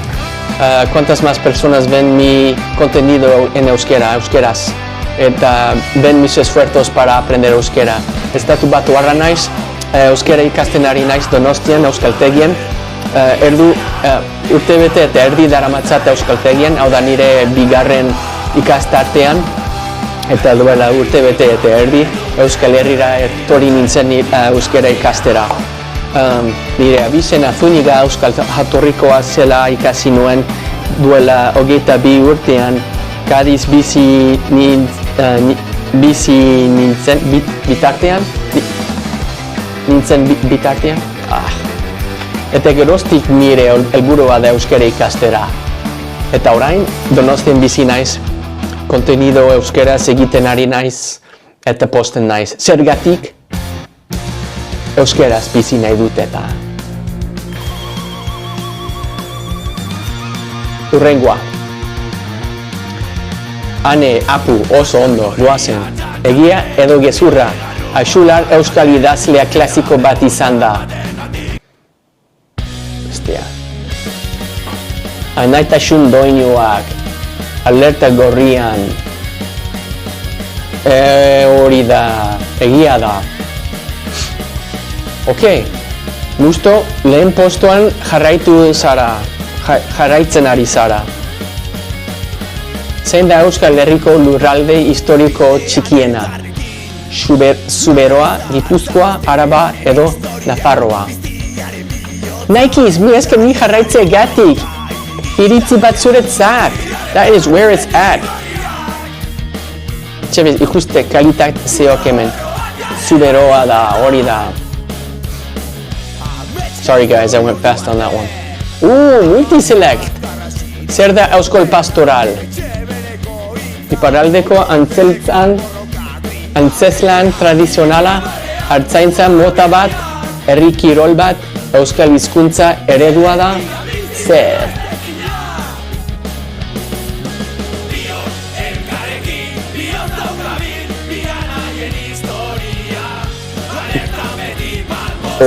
¿Cuántas más personas ven mi contenido en euskeraz? Eta ven mis esfuerzos para aprender euskera. Estatu batuarra naiz, euskera ikasten ari naiz Donostian, euskaltegian. Urtebete eta erdi daramatzat euskaltegian, hau da nire bigarren ikastartean. Eta duela urtebete eta erdi, Euskal Herrira etorri nintzen euskera ikastera. Nire abizena Zuniga euskal jatorrikoa zela ikasi nuen duela 22 urtean. Kadiz bizi nintzen bitartean? Eta geroztik nire helburua da euskera ikastera. Eta orain, Donostian bizi naiz, kontenido euskeraz egiten ari naiz, eta posten naiz. Zergatik, euskeraz bizi nahi dut eta. Urrengoa. Ane, apu, oso ondo, goazen. Egia edo gezurra, Axular euskal idazlea klasiko bat izan da. Bestia. Anaitasun doinuak, alerta gorrian. Hori da, egia da. Ok, musto lehen postuan jarraitzen ari zara. Zein da Euskal Herriko lurralde historiko txikiena? Zuberoa, Gipuzkoa, Araba edo Nafarroa. Naikiz, mi esker ni jarraitze gatik. Iritzi bat zuretzat. That is where it's at. Txebiz, ikuste kalitatzeok hemen. Zuberoa da, hori da. Sorry guys, I went fast on that one. Multiselect. Zer da Euskal Pastoral? Iparraldeko antzeslan tradizionala, hartzaintza mota bat, herri kirol bat, euskal hizkuntza eredua da, zer?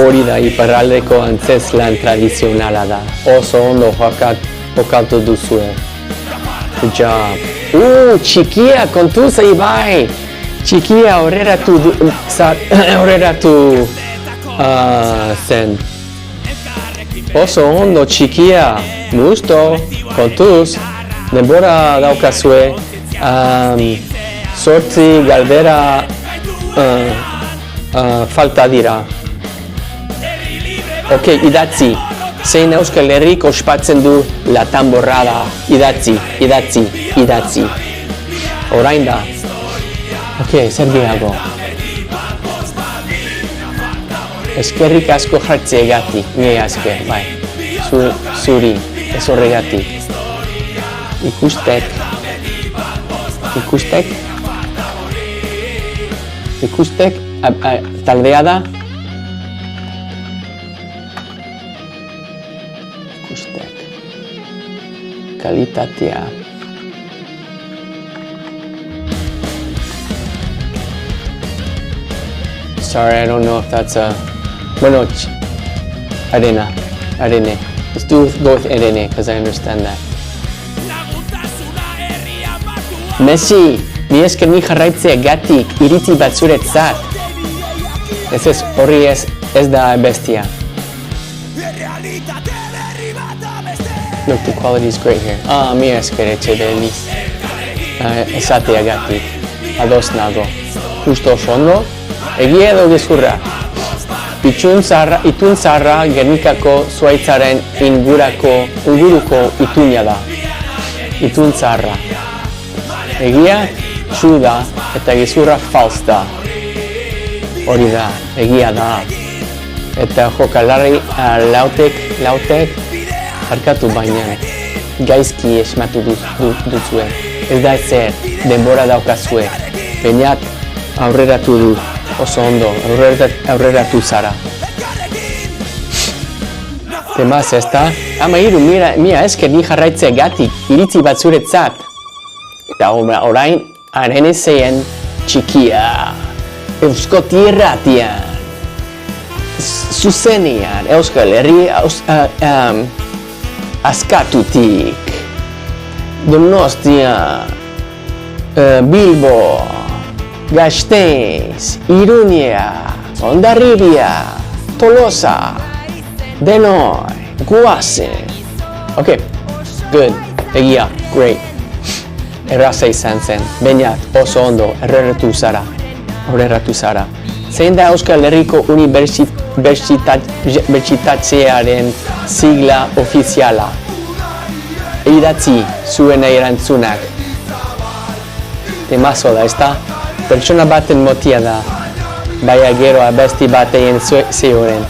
Hori da iparraldeko antzeslan tradizionala da, oso ondo jokatu duzue. Good job. Txikia, kontuz Ibai! Txikia horreratu zen. Oso ondo txikia, gusto, kontuz, denbora daukazue, sortzi galdera falta dira. Ok, idatzi. Zein Euskal Herrik ospatzen du la tamborrada. Idatzi. Orain da. Ok, zer gehiago. Eskerrik asko jartzeagatik, nire esker, bai. Zuri, ez horregatik. Ikustek, taldea da. Kalitatea. Sorry, I don't know if that's a... Bueno, arene. Let's do both arene, because I understand that. Messi, ni esker ni jarraitzea gatik, iritzi bat zuretzat. Ez horri ez da bestia. Look, the quality is great here. Mi esker etxe deliz. Esateagatik. Ados nago. Justo oso ondo. Egia edo gezurra. Itun zaharra Gernikako zuhaitzaren inguruko itunia da. Itun zaharra. Egia txu da eta gezurra fals da. Hori da, egia da. Eta jokalari lautek harkatu baina gaizki esmatu duzue. Ez da ezer, denbora daukazue. Beñat aurreratu du, oso ondo, aurreratu zara. Temaz ezta? Ama hiru, mira esker ni jarraitzea gatik, iritzi bat zuretzat. Eta orain, haren ezeien txikia. Euskoti irratian. Zuzenean, Euskal Herri askatutik. Donostia, Bilbo, Gasteiz, Iruña, Hondarribia, Tolosa, Denoi, Goazen. Okay, good, egia, great. Erraza izan zen, Beñat, oso ondo, aurreratu zara. Zein da Euskal Herriko Unibertsitatzearen sigla ofiziala? Idatzi zuen erantzunak. Temazo da, ezta? Pertsona baten motia da, baina gero abesti batean zioren.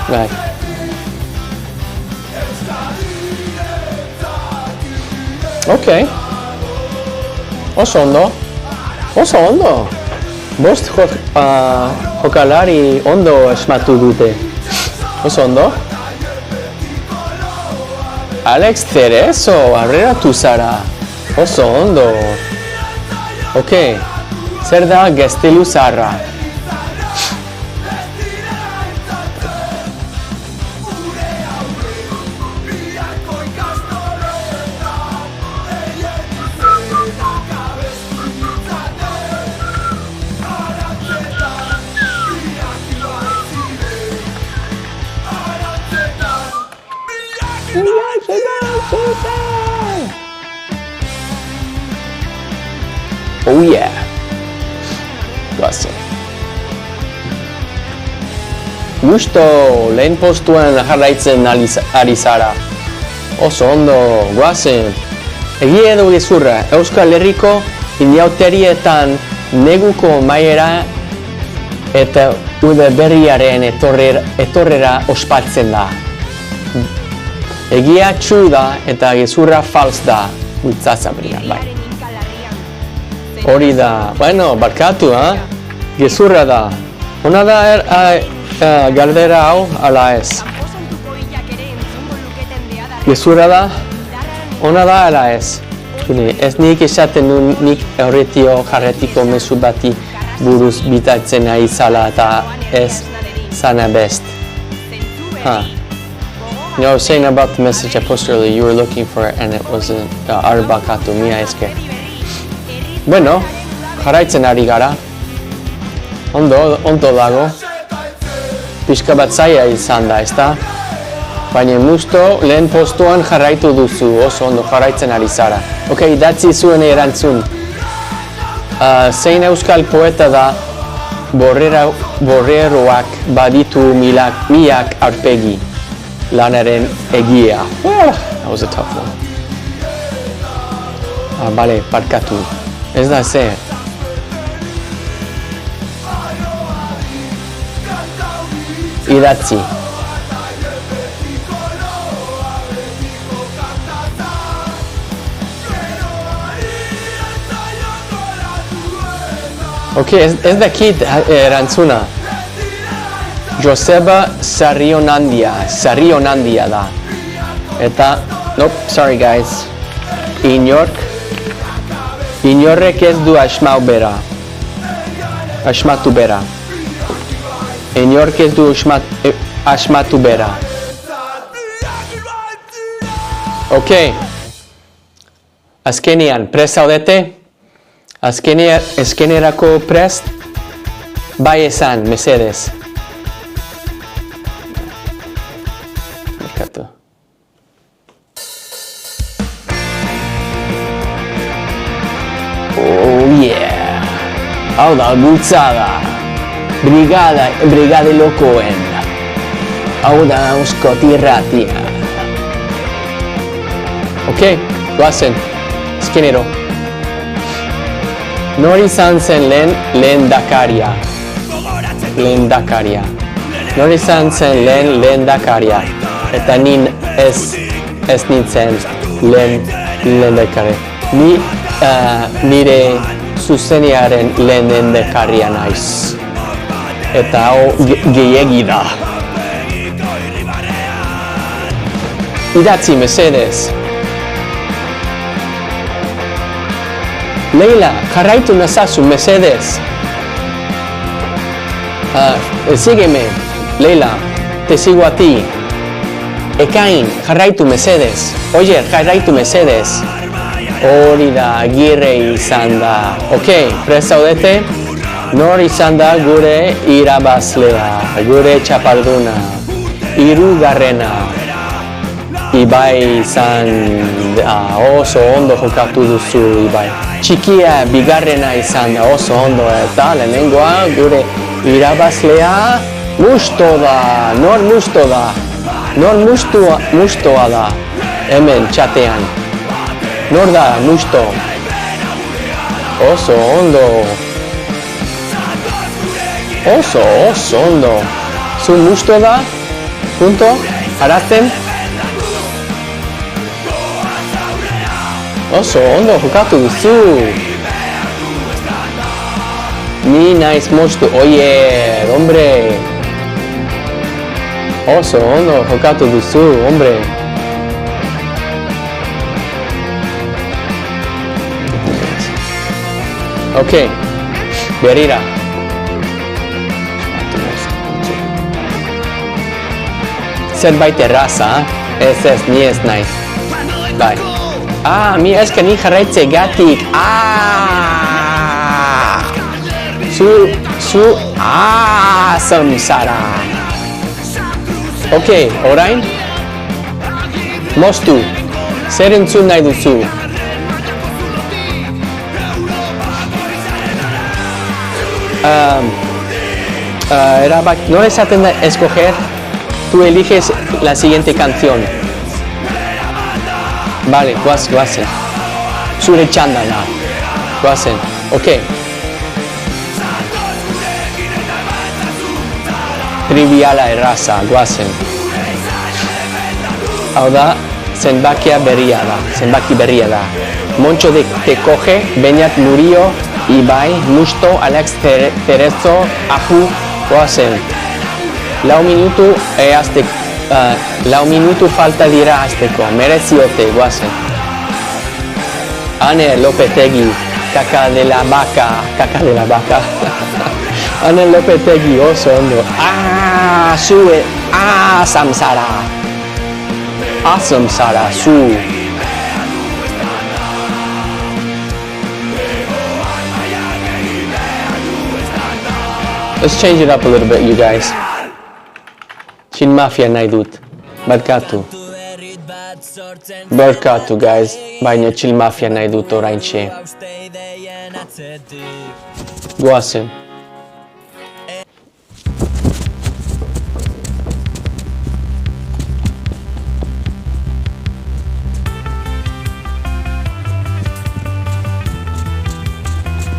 Bai. Okay. Oso ondo. Bost jokalari ondo esmatu dute. Oso ondo. Alex Cerezo, aurreratu zara. Oso ondo. Okay. Zer da Gaztelu zaharra? Oh yeah. Guazen. Gusto, lehen postuan jarraitzen ari zara. Oso ondo, guazen. Egia edo gezurra, Euskal Herriko inauterietan neguko maiera eta ude berriaren etorrera ospatzen da. Egia txu da eta gezurra fals da. Bultzazabria, bai. Hori da, bueno, barkatu, gezurra da. Ona da galdera hau, ala ez. Gezurra da, ona da, ala ez. Ez nik esaten nun nik horretio jarretiko mezu bati buruz bitatzen ari zala eta ez zana best. You know, I was saying about the message I posted earlier, you were looking for it and it wasn't arbakatu, mia eske. Bueno, jarraitzen ari gara. Ondo dago. Pixka bat zaila izan da, ezta? Baina musto lehen postuan jarraitu duzu, oso ondo jarraitzen ari zara. Okay, idatzi zuen erantzun. Zein euskal poeta da borreroak baditu milak aurpegi. Lanaren egia. That was a tough one. Bale, parkatu. Ez da zer. Idatzi. Okay, ez dakit erantzuna. Joseba Sarrionandia da. Eta, nope, sorry guys. Inorrek ez du asmatu bera. Inork ez du asmatu bera. Okay. Azkenean, prest zaudete? Azkenerako prest? Bai esan, mesedez. Merkatu. Oh yeah. Hau da, bultzada. Brigade lokoen. Hau da, Euskot Irratia. Ok, goazen. Eskenero. Nor izan zen lehendakaria. Nor izan zen lehendakaria. Eta nin ez nintzen lehendakari. Ni nire zuzenearen lehendakaria naiz. Eta hau gehiegi da. Idatzi mesedez. Leila, jarraitu nazazu mesedez. Sígueme, Leila, te sigo a ti. Ekain, jarraitu mesedez. Oye, jarraitu mesedez. Hori da, agirre izan da. Ok, prest zaudete? Nor izan da gure irabazlea, gure txaparduna. Hirugarrena. Ibai izan oso ondo jokatu duzu, Ibai. Txikia bigarrena izan da oso ondo eta lehenengoa gure irabazlea musto da. Nor musto da? Nor mustoa da? Hemen txatean. Nor da musto? Oso ondo. Oso ondo. Zu musto da? Punto? Arazten? Oso ondo jokatu duzu. Ni naiz mostu. Oye, hombre. Oso ondo jokatu duzu, hombre. Ok, berira. Zerbait erraza, ez, ni ez naiz. Bai. Mi esker ni jarraitze gatik. Samsara. Ok, orain? Moztu. Zer entzun nahi duzu? No esaten da escoger. Tú eliges la siguiente canción. Vale, goazen. Zure txanda da. Goazen. Ok. Triviala erraza, goazen. Hau da, zenbaki berria da. Moncho te coge, Beñat Murillo, Ibai, Musto, Alex Terezo, Ahu, goazen. Lau minutu falta dira hasteko, mereziote, goazen. Ane Lopetegi, caca de la vaca. Ane Lopetegi, oso ondo. Sue, Samsara. Samsara, su. Let's change it up a little bit, you guys. Chin Mafia nahi dut. Barkatu, guys. Baina Chill Mafia nahi dut oraintxe. Goazen.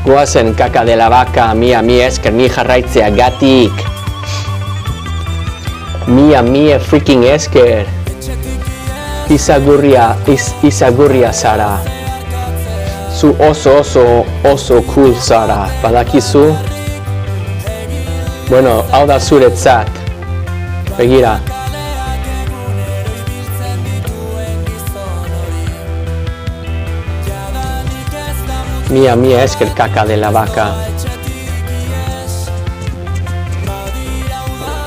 Goazen, caca de la vaca, mi esker ni jarraitzea gatik. Mi freaking esker. Izagurria zara. Zu oso cool zara. Badakizu? Bueno, hau da zuretzat. Begira. Mi esker caca de la vaca.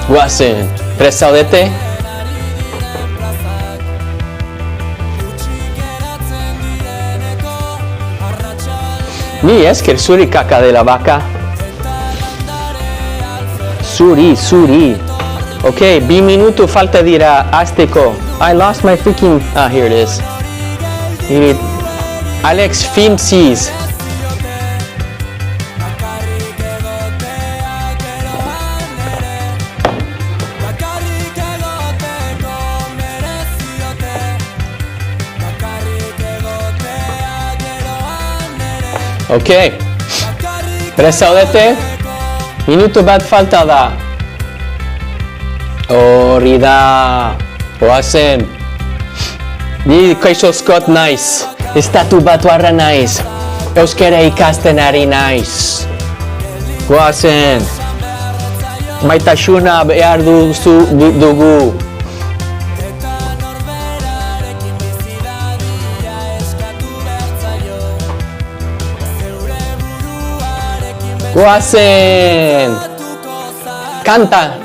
Goazen, prest zaudete? Mi esker zuri caca de la vaca. Zuri. Ok, 2 minutu falta dira hasteko. I lost my freaking... here it is. Alex Finsis. Ok. Prest zaudete? Minutu bat falta da. Hori da. Oazen. Ni kaixo Scott naiz. Estatu batuarra naiz. Euskara ikasten ari naiz. Goazen. Maitasuna behar dugu. Goazen. Kanta.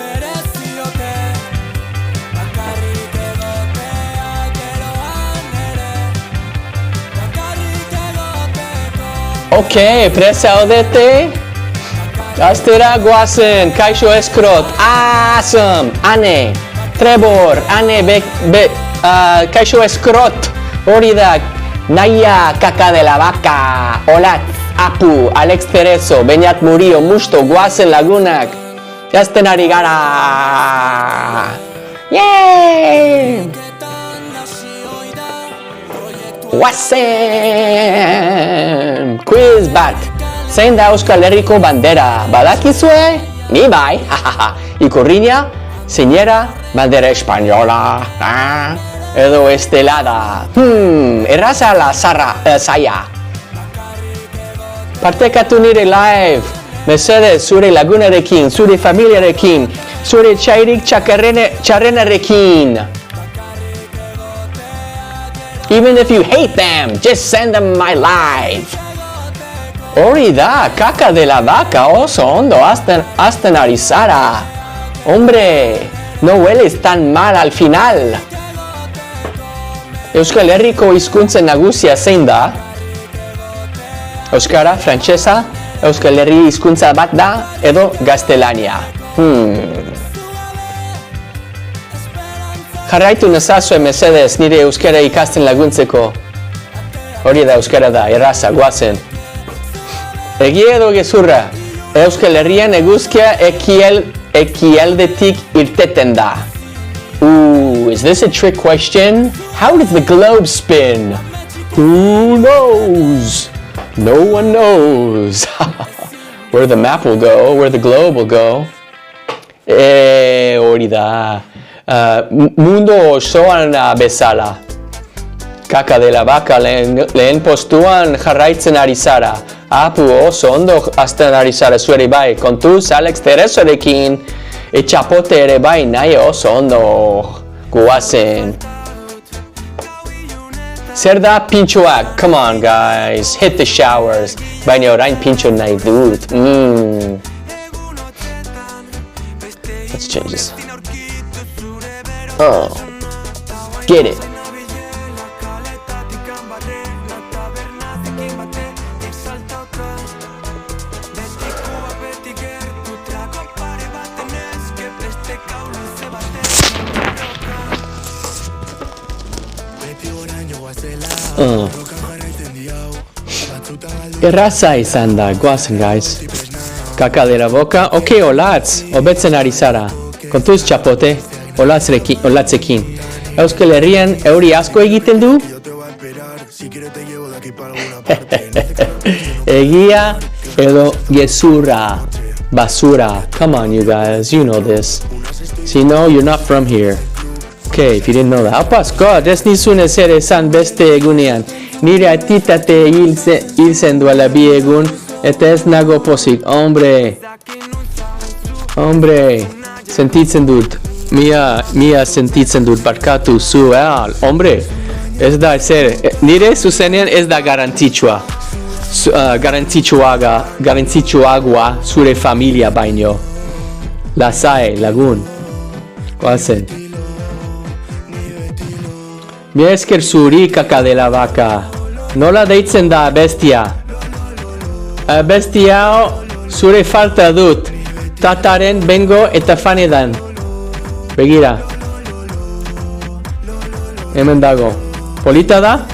Ok, prest zaudete? Gaztera goazen, kaixo eskrot, awesome, Ane, Trebor, Ane, kaixo eskrot, hori da, Naia, Kaka de la Vaca, Olatz, Apu, Alex Terezo, Beñat Murillo, Musto, goazen lagunak, jazten ari gara! Yeee! Goazen! Quiz bat! Zein da Euskal Herriko bandera? Badakizue? Ni bai! Ikurriña? Zeinera? Bandera española? Edo estelada? Erraza ala zaia! Partekatu nire live! Mesedez, zure lagunarekin, zure familiarekin, zure txairik txarrenarekin! Even if you hate them, just send them my live! Hori da, Kaka de la Vaca oso ondo azten ari zara. Hombre, no hueles tan mal al final. Euskal Herriko hizkuntzen nagusia zein da? Euskara, frantsesa, Euskal Herri hizkuntza bat da edo gaztelania. Jarraitu nazazue mesedez nire euskara ikasten laguntzeko. Hori da euskara da, erraza, goazen. Egia edo gezurra, Euskal Herrian eguzkia ekialdetik irteten da. Is this a trick question? How does the globe spin? Who knows? No one knows. Where the map will go, where the globe will go. Hori da. Mundo osoan bezala. Kaka de la Vaca lehen postuan jarraitzen ari zara. Apu oso ondo azten ari zara zueri bai. Kontuz Alex Terezorekin etxapote ere bai nahi oso ondo guazen. Zer da pintxoak? Come on guys, hit the showers. Baina orain pintxo nahi dut. Let's change this. Oh, get it. Erraza izan da, goazen guys. Kaka de la Vaca, ok, olatz, hobetzen ari zara. Kontuz txapote, olatzekin. Euskal Herrian euri asko egiten du? Egia edo gezurra, basura. Come on you guys, you know this. Si no, you're not from here. Okay, if you didn't know that. Opa, Scott, ez nizun ezer esan beste egunean. Nire atitate hilzen duela bi egun, eta ez nago pozik. Hombre, sentitzen dut. Mia sentitzen dut, barkatu zu, hombre. Ez da ezer, nire zuzenean ez da garantitxua. Garantitxuagua zure familia baino. Lasai, lagun. Goazen. Mi esker zuri, Kaka de la Vaca. Nola deitzen da bestia? Bestia zure falta dut. Tataren bengo eta fanedan. Begira. Hemen dago. Polita da?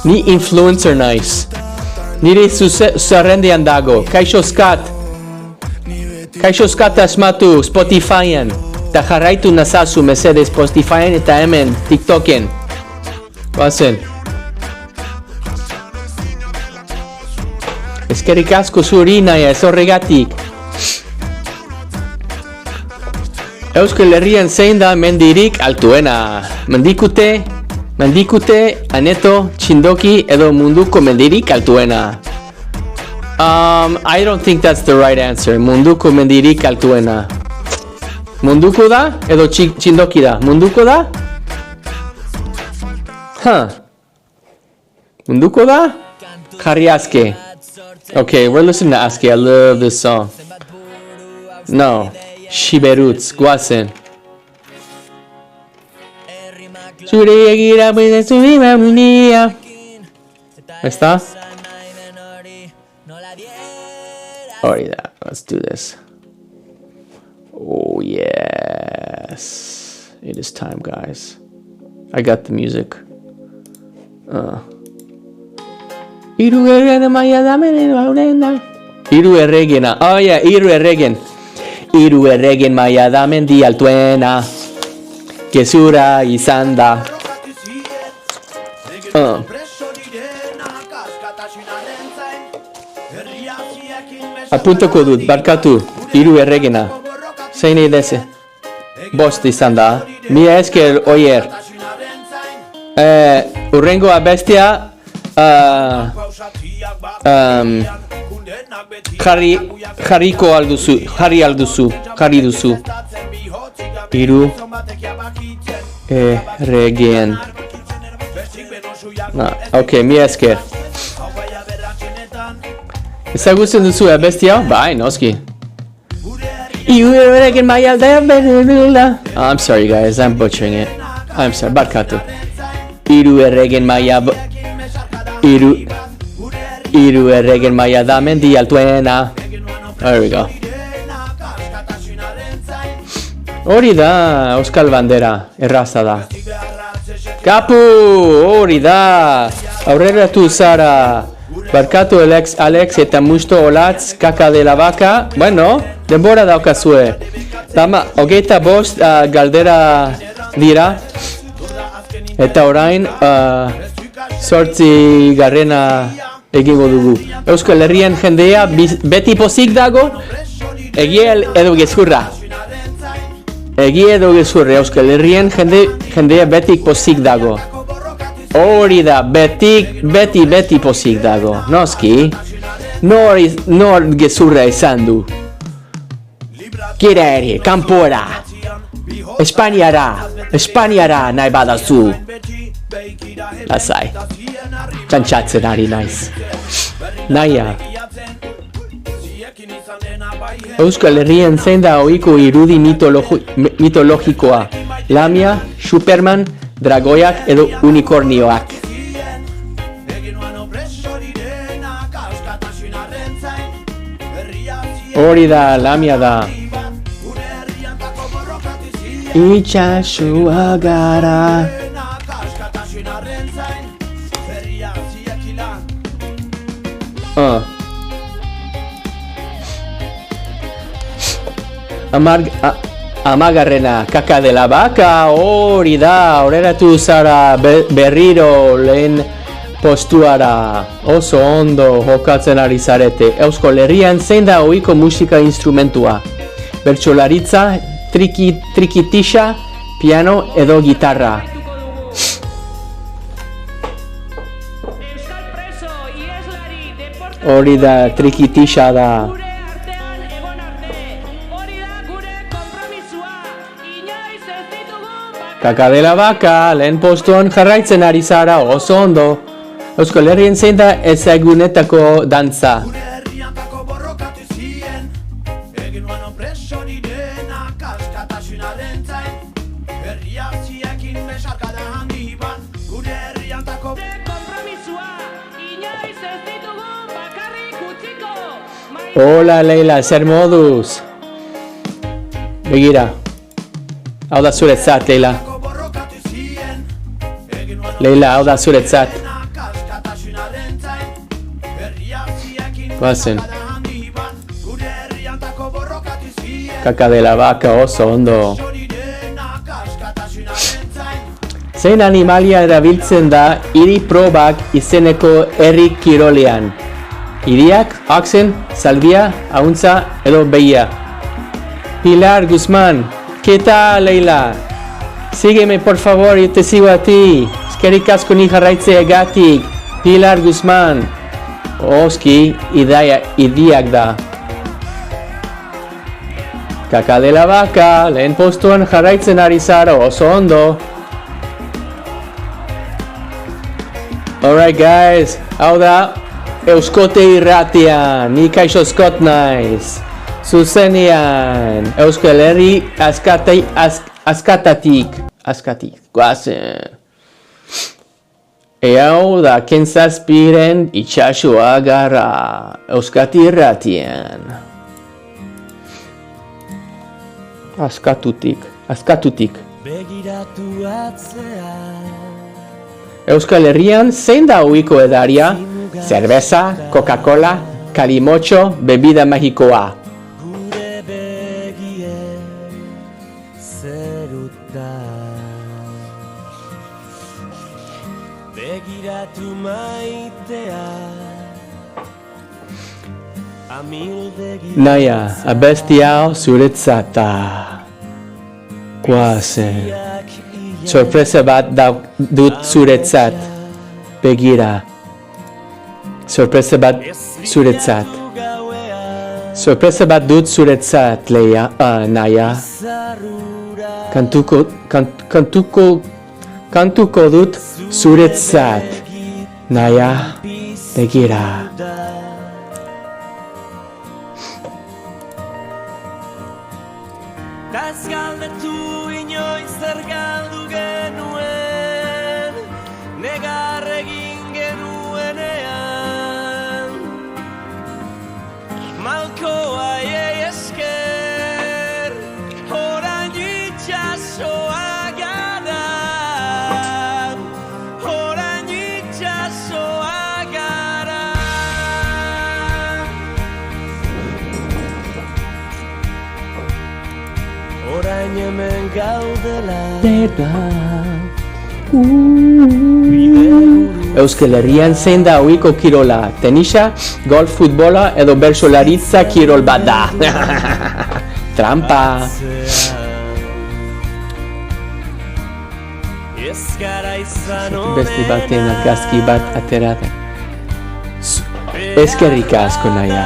Ni influencer naiz. Nire zerrendian dago. Kaixo Skat. Kaixo Skat asmatu Spotifyen. Eta jarraitu nazazu mesedez Spotifyen eta hemen TikToken. Goazen. Eskerrik asko zuri naia ez horregatik. Euskal Herrian zein da mendirik altuena? Mendikute, aneto, txindoki edo munduko mendirik altuena? I don't think that's the right answer. Munduko mendirik altuena. Munduko da edo txindoki da? Munduko da? Munduko da? Jarri Aske. Okay, we're listening to Aske. I love this song. No. Shiberutz, guazen. Zure egira bide zuri mamnia. ¿Está? Hori da, let's do this. Oh yes. It is time, guys. I got the music. Hiru erregen maia damen aurenda. Hiru erregena. Oh yeah, hiru erregen. Hiru erregen maia da mendi altuena, gezura izan da. Apuntako dut, barkatu, hiru erregena. Zein edese? Bost izan da. Mila esker oier. Urrengo abestia jarriko alduzu, jarri duzu. Hiru erregen. Okay, mila esker. Ezagutzen duzu abestia? Bai, noski. Hiru erregen maia da berrela. I'm sorry guys, I'm butchering it. I'm sorry, barkatu. Hiru erregen maia Hiru erregen maia da mendi altuena. There we go. Hori da, Euskal Bandera, erraza da. Kapu, hori da. Aurreratu zara. Barkatu Alex eta Musto Olatz, kaka de la vaca. Bueno, denbora daukazue. Dama, 25 galdera dira. Eta orain, 8 garrena egingo dugu. Euskal Herrian jendea beti pozik dago, egia edo gezurra. Egia edo gezurra, Euskal Herrian jendea beti pozik dago. Hori da, beti pozik dago. Noski, nor gezurra izan du. Gira ere, kanpora. Espainiara nahi badazu. Lasai. Txantxatzen ari naiz. Naia. Euskal Herrian zein da ohiko irudi mitologikoa. Lamia, Superman, dragoiak edo unikornioak. Hori da, lamia da. Itxasua gara. Amagarrena, kaka de la vaca, hori da, horeratu zara berriro lehen postuara. Oso ondo jokatzen ari zarete. Euskal Herrian zein da ohiko musika instrumentua? Bertsolaritza, trikitixa, piano edo gitarra. Hori da, trikitixa da. Kaka de la vaca, lehen postuan jarraitzen ari zara, oso ondo. Euskal Herrian zein da ezagunetako dantza? Hola Leila, zer moduz? Begira. Hau da zuretzat, Leila. Leila, hau da zuretzat. Guazen. Kaka de la vaca, oso ondo. Zein animalia erabiltzen da hiri probak izeneko herri kirolean? Iriak, Oxen, Salvia, Ahuntza edo Behia. Pilar Guzmán, ¿qué tal, Leila? Sígueme, por favor, yo te sigo a ti. Eskerrik asko ni jarraitzeagatik. Pilar Guzmán. Oski, idiak da. Kaka de la vaca, lehen postuan jarraitzen ari zara, oso ondo. Alright guys, hau da Euskote irratian, ni kaixo Scott naiz. Zuzenean, Euskal Herri askatik, guazen. Hau da kentzazpiren itxasua gara, Euskati irratian. Askatutik. Begiratu atzea Euskal Herrian zein da ohiko edaria? Cerveza, Coca-Cola, Calimocho, bebida magikoa. Gure begien zeruta Begiratu maitea Amildegi Naia, abesti hau zuretzata. Guazen. Sorpresa bat dut zuretzat. Begira. Sorpresa bat zuretzat. Sorpresa bat dut zuretzat, Leia, Naia. Kantuko dut zuretzat. Naia, begira. Ez galdetu inoiz zer galdu genuen Negar egin genuenean Malkoa esker Orain itxasoa gara Orain itxasoa gara Orain hemen gaudela Euskal Herrian zein da ohiko kirola? Tenisa, golf, futbola edo bertsolaritza kirol bat da. Trampa. Beste baten argazki bat ateratzen. Eskerrik asko, Naia.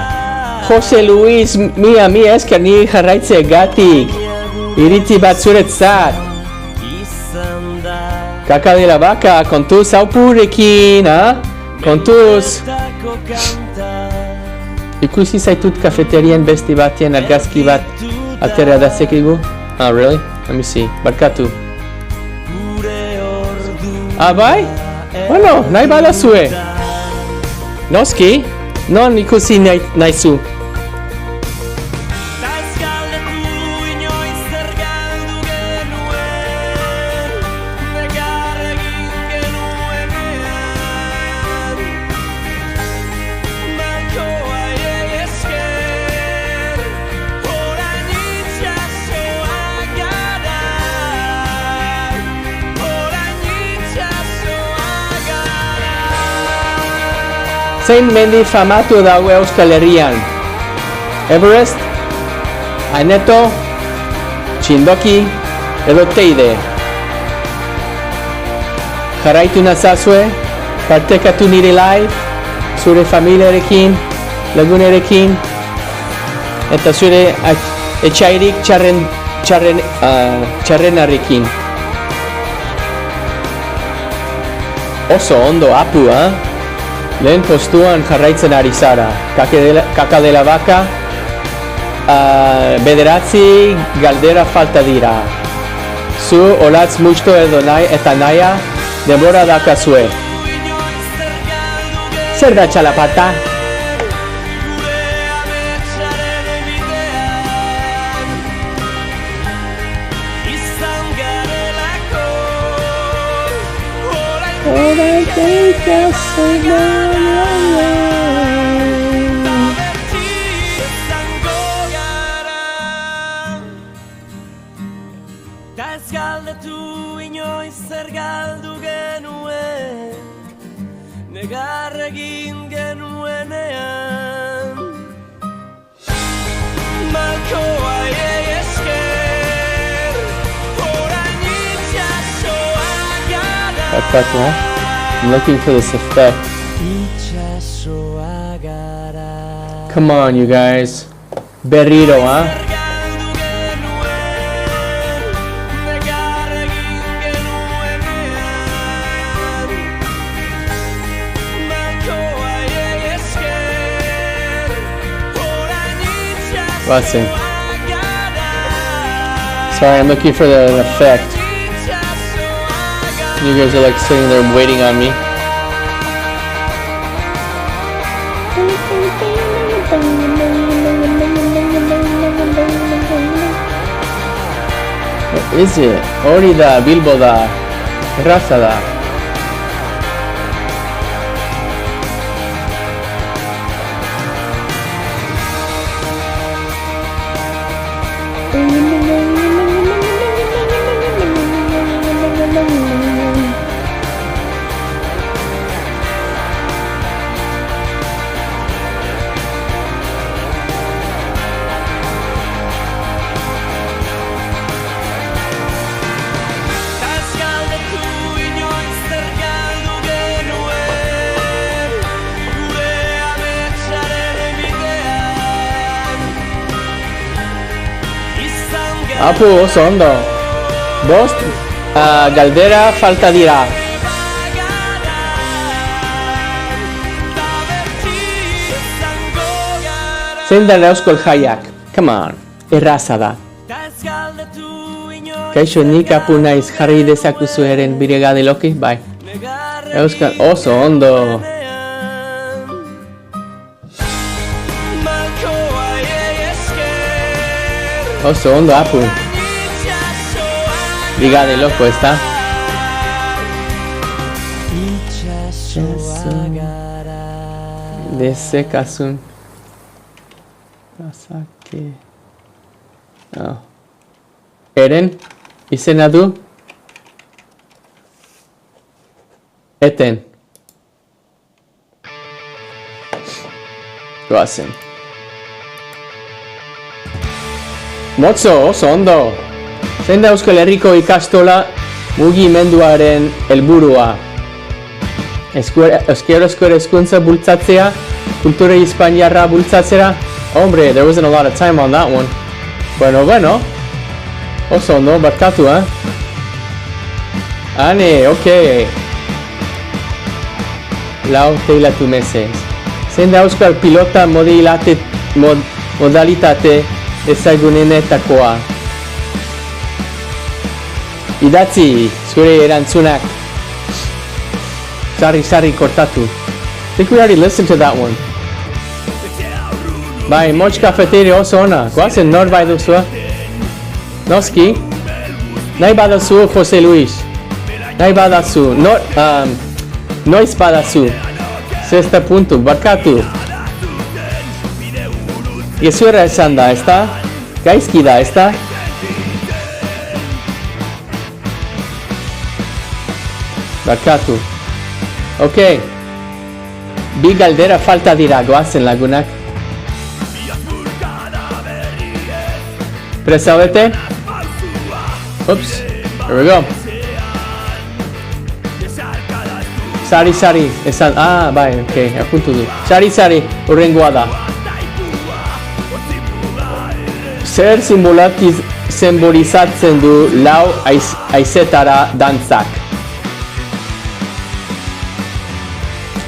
Jose Luis, mia esker ni jarraitzeagatik. Iritzi bat zuretzat. Kaka de la vaca, kontuz haupurekin, ha? Kontuz. Ikusi zaitut kafeterian besti batean argazki bat atera da zekigu? Ah, really? Let me see. Barkatu. Ah, bai? Bueno, nahi badazue. Noski? Non ikusi nahizu. Zein mendi famatu dago Euskal Herrian? Everest, Aineto, Txindoki edo Teide. Jarraitu nazazue, partekatu nire live, zure familiarekin, lagunerekin, eta zure etxairik txarrenarekin. Oso ondo apu, Lehen postuan jarraitzen ari zara. Kaka de la vaca, bederatzi galdera falta dira. Zu olatz musto edo eta Naia denbora dakazue. Zer da txalapata? Ez galdetu inoiz zer galdu genuen Negar egin genuenean Barkatu, I'm looking for this effect. Itxasoa gara. Come on, you guys. Berriro, Galdu genuen, negar egin genuenean. Malkoaiei esker, orain Watson. itxasoa gara. Sorry, I'm looking for the effect. Itxasoa gara. You guys are like sitting there waiting on me. What is it? Hori da, Bilbo da, erraza da. Ez galdetu inoiz zer galdu genuen, gure ametsaren bidean. Izan Apu, oso ondo. Bost, galdera falta dira. bagara, ta beti izango gara. Zein da euskal jaiak? Come on, erraza da. Ta ez galdetu inoiz Kaixo, nik apu naiz jarri dezakuzu eren biregade loki? Bai. negar Euskal, oso ondo. malkoaiei esker, Oso ondo, apu. itxasoa Brigade loko, ez da? Itxasoa gara. Dezekasun. Pasake. Oh. Eren, izena du? Eten. Goazen. Motzo, oso ondo. Zein da Euskal Herriko ikastola mugimenduaren helburua? Euskerazko hezkuntza bultzatzea, kultura hispaniarra bultzatzera? Hombre, there wasn't a lot of time on that one. Bueno. Oso ondo, barkatu, Ane, okay. Lau teilatu meses. Zein da Euskal pilota modalitate ezagunenetakoa? Idatzi, zure erantzunak. Sarri kortatu. I think we already listened to that one. Bai, Moch Cafeteria oso ona. Goazen nor bai duzua? Noski? Nahi badazu, Jose Luis. Nahi badazu. Noiz badazu. Zesta puntu, barkatu. Gezurra esan da, ezta? Gaizki da, ezta? Barkatu. Okay. Bi galdera falta dira, goazen lagunak. Presaudete? Oops. Here we go. Sari, esan, bai, okay, apuntu du. Sari, urrengoa da. Zer simbolizatzen du lau aizetara dantzak?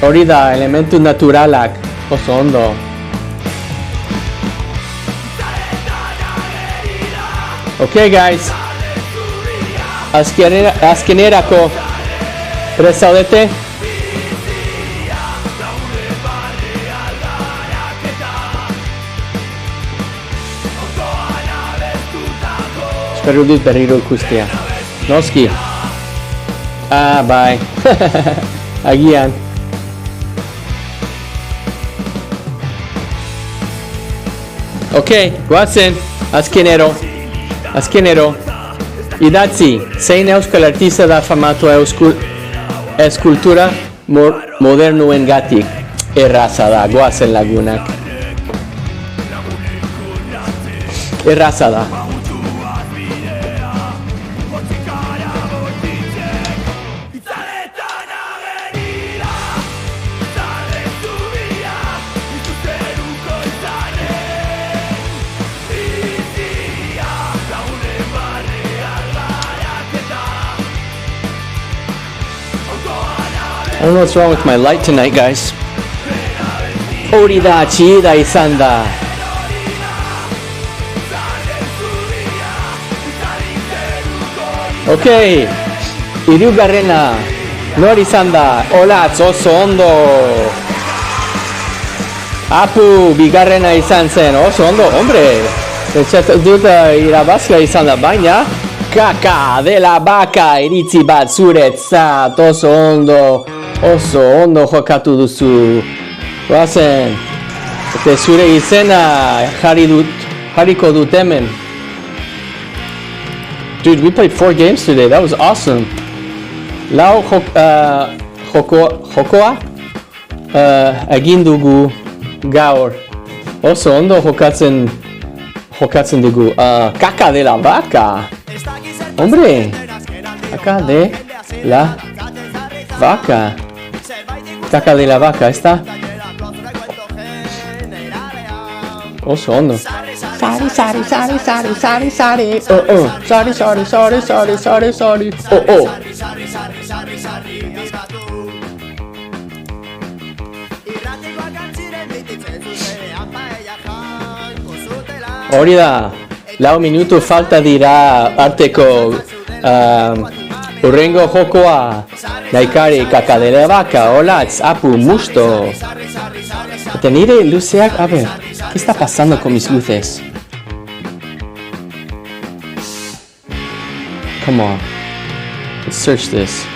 Hori da, elementu naturalak, oso ondo. Okay, guys. Azkenerako. Presaudete? Espero dut berriro ikustea. Noski. Bai. Agian. Okay, goazen. Azkenero. Idatzi, zein euskal artista da famatua eskultura modernuen gatik. Erraza da, goazen lagunak. Erraza da. don't know what's wrong with my light tonight, guys. Hori da, txida izan da. Okay, hirugarrena. Nor izan da? Olatz, oso ondo. Apu, bigarrena izan zen, oso ondo, hombre. Pentsatu dut irabazia izan da, baina Kaka de la Vaca iritzi bat zuretzat, oso ondo jokatu duzu. Goazen, eta zure izena jarriko dut hemen. Dude, we played 4 games today, that was awesome. Lau jokoa egin dugu gaur. Oso ondo jokatzen dugu. Kaka de la Vaca. Hombre, Kaka de la Vaca. Kaka de la Vaca, ¿está? Oso ondo. Sari. Sari. Oh. Hori da, lau minutu falta dira arteko urrengo jokoa. Naikari, Kaka de la Vaca, Olatz, Apu, Musto. Eta nire luzeak, a ver, ¿qué está pasando con mis luces? Come on, let's search this.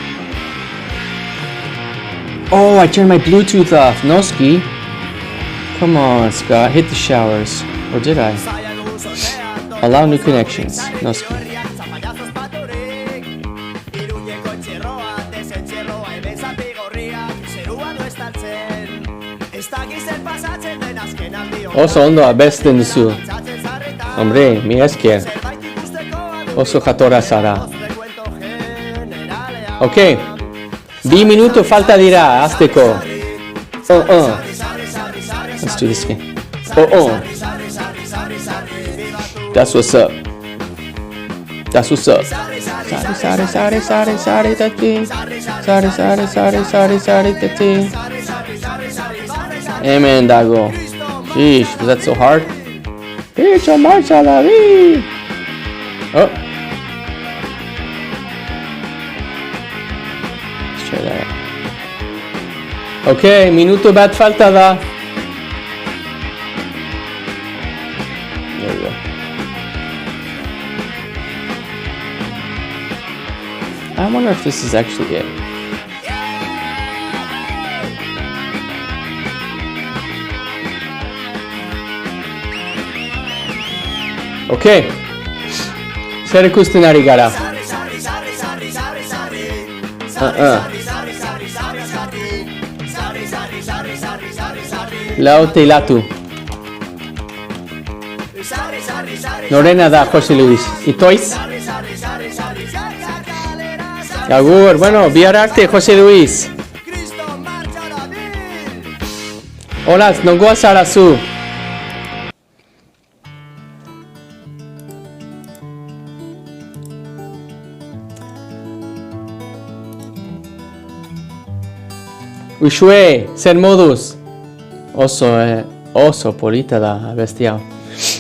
Oh, I turned my Bluetooth off, Noski. Come on, Scott, hit the showers. Or did I? Allow new connections, Noski. Oso ondo abesten duzu. Hombre, mi esker. Oso jatorra zara. Ok. 2 minuto falta dira, azteko. Oh. Let's do this again. Oh. That's what's up. Sari, tati. Sari, tati. Amen, Dago. Sheesh, was that so hard? Bicho marcha la vida. Oh. Let's try that. Okay, minuto bat falta da. There we go. I wonder if this is actually it. Okay. Zer ikusten ari gara? Lau teilatu. Norena da, Jose Luis. Itoiz? Agur, bueno, bihar arte, Jose Luis. Hola, nongoa zara zu. Uxue, zer moduz? Oso polita da, bestia.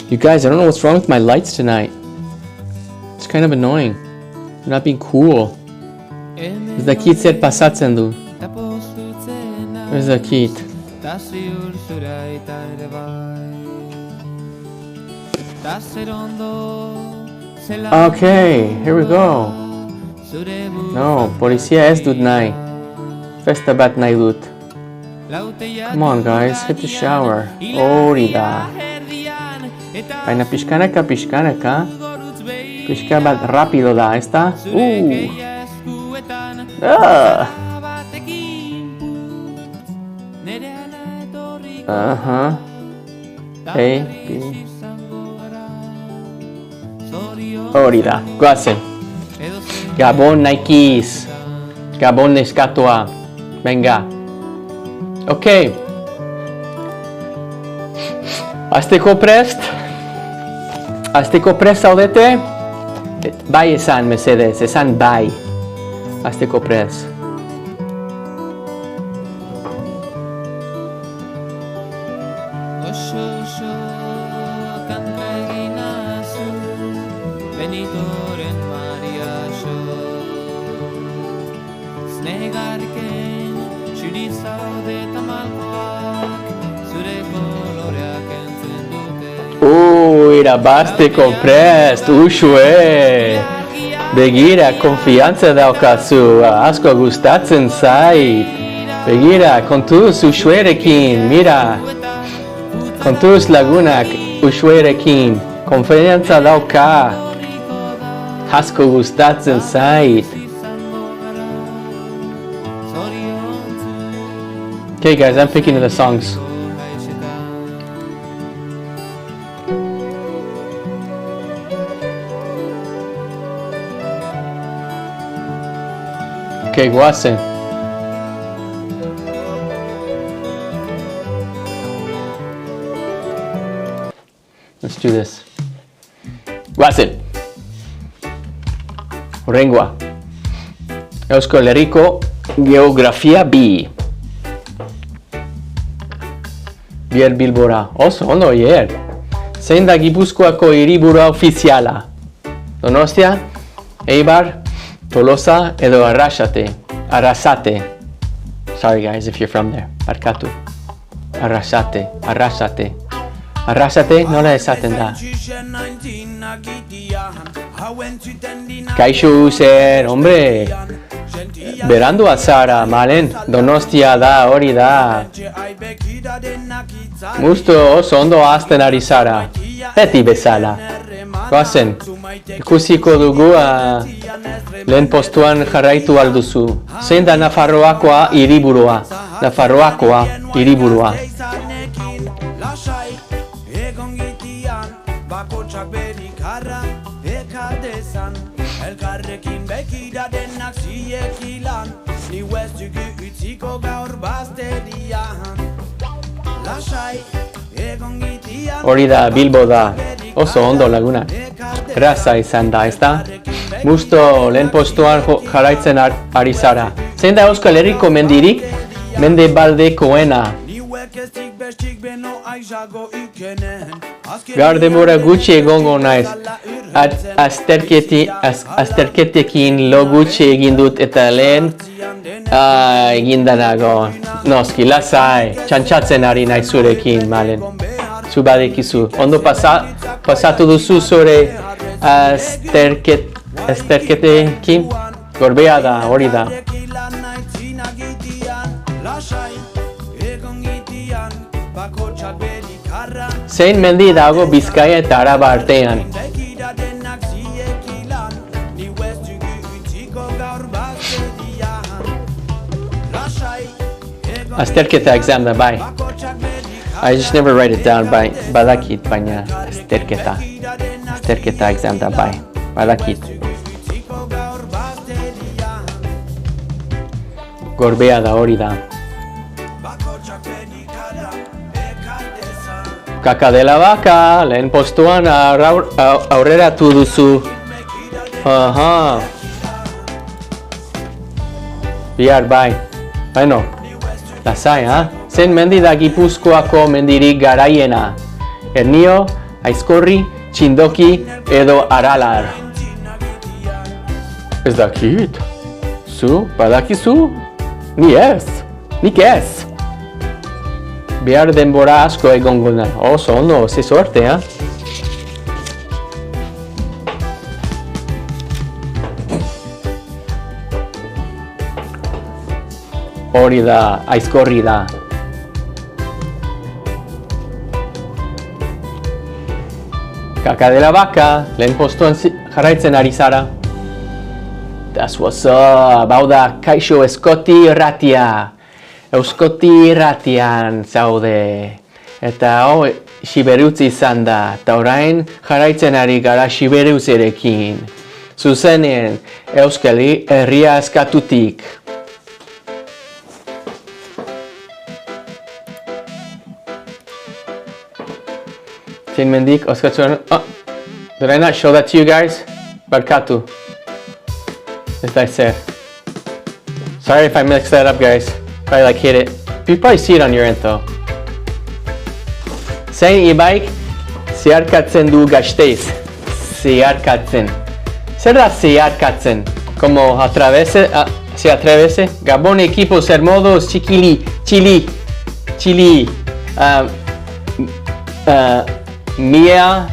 You guys, I don't know what's wrong with my lights tonight. It's kind of annoying. They're not being cool. Ez dakit zer pasatzen du. Ez dakit. Okay, here we go. No, polizia ez dut nahi. Festa bat nahi dut. Come on, guys, hit the shower. Hori da. Baina pixkanaka. Pixka bat rapido da, ezta? A, B. Hori da, goazen. Gabon Nikes. Gabon neskatoa. Venga. Okay. Azteko prest? Azteko prest zaudete? Bai esan, mesedez, esan bai. Azteko prest. Xo kanta eginazu Benitoren Maria xo Znegarken txuri zaude eta malkoak Zure koloreak entzen dute Irabazteko prest, uxue! Begira, konfiantza daukazu, asko gustatzen zait. Begira, kontuz uxuerekin, mira. Kontuz lagunak uxuerekin, konfiantza dauka. Asko gustatzen zait. Okay guys, I'm picking the songs. Okay, guazen. Let's do this. Guazen. Horrengoa. Euskal Herriko Geografia B. Bier Bilbora. Oso, ondo, hier. Zein da Gipuzkoako hiriburua ofiziala? Donostia, Eibar, Tolosa edo Arrasate. Sorry guys if you're from there. Barkatu. Arrasate. Arrasate nola esaten da? Kaixo zer, hombre. Berandua zara, malen. Donostia da, hori da. Musto oso ondo azten ari zara. Beti bezala. Goazen, ikusiko dugu lehen postuan jarraitu alduzu. Zein da Nafarroakoa hiriburua? Nafarroakoa hiriburua. Elkarrekin bekira denak ziekilan Ni huestugu utziko gaur bazterian Lasai egon gitian Hori da, Bilbo da. Oso ondo laguna. Erraza izan da, ezta? Musto lehen postuan jarraitzen ari zara. Zein da Euskal Herriko mendirik? Mende baldekoena. Gaur denbora gutxi egongo naiz. Azterketekin lo gutxi egin dut eta lehen eginda nago. Noski, lasai, txantxatzen ari naiz zurekin, malen. Zu badekizu. Ondo pasatu duzu zure azterketekin? Gorbea da, hori da. Zein mendi dago Bizkaia eta Araba artean? Azterketa exam da, bai. I just never write it down, bai. Badakit, baina azterketa. Azterketa exam da, bai. Badakit. Gorbea da, hori da. Kaka de la vaca, lehen postuan aurreratu duzu. Aha. Bihar, bai. Bueno, lasai, ha? Zen mendi da Gipuzkoako mendirik garaiena. Ernio, Aizkorri, Txindoki edo Aralar. Ez dakit. Zu, badakizu? Ni ez. Nik ez. Behar denbora asko egongo da. Oso ondo, ze sorte, ha? Hori da, Aizkorri da. Kaka de la vaca, lehen postuan jarraitzen ari zara. That's what's up, hau da, kaixo Eskoti irratia. Euskoti irratian zaude. Eta hau, Siberutz izan da. Eta orain jarraitzen ari gara Siberutzerekin. Zuzenean, Euskal Herria eskatutik. Zein mendik, oskatzen. Oh, did I not show that to you guys? Barkatu. Ez da ezer. Sorry if I mixed that up, guys. Probably like hit it. You probably see it on your end though. Zein ibaik zeharkatzen du Gasteiz? Zeharkatzen. Zer da zeharkatzen? Como atravese, se atravese? Gabon equipos hermosos, Chili, mia,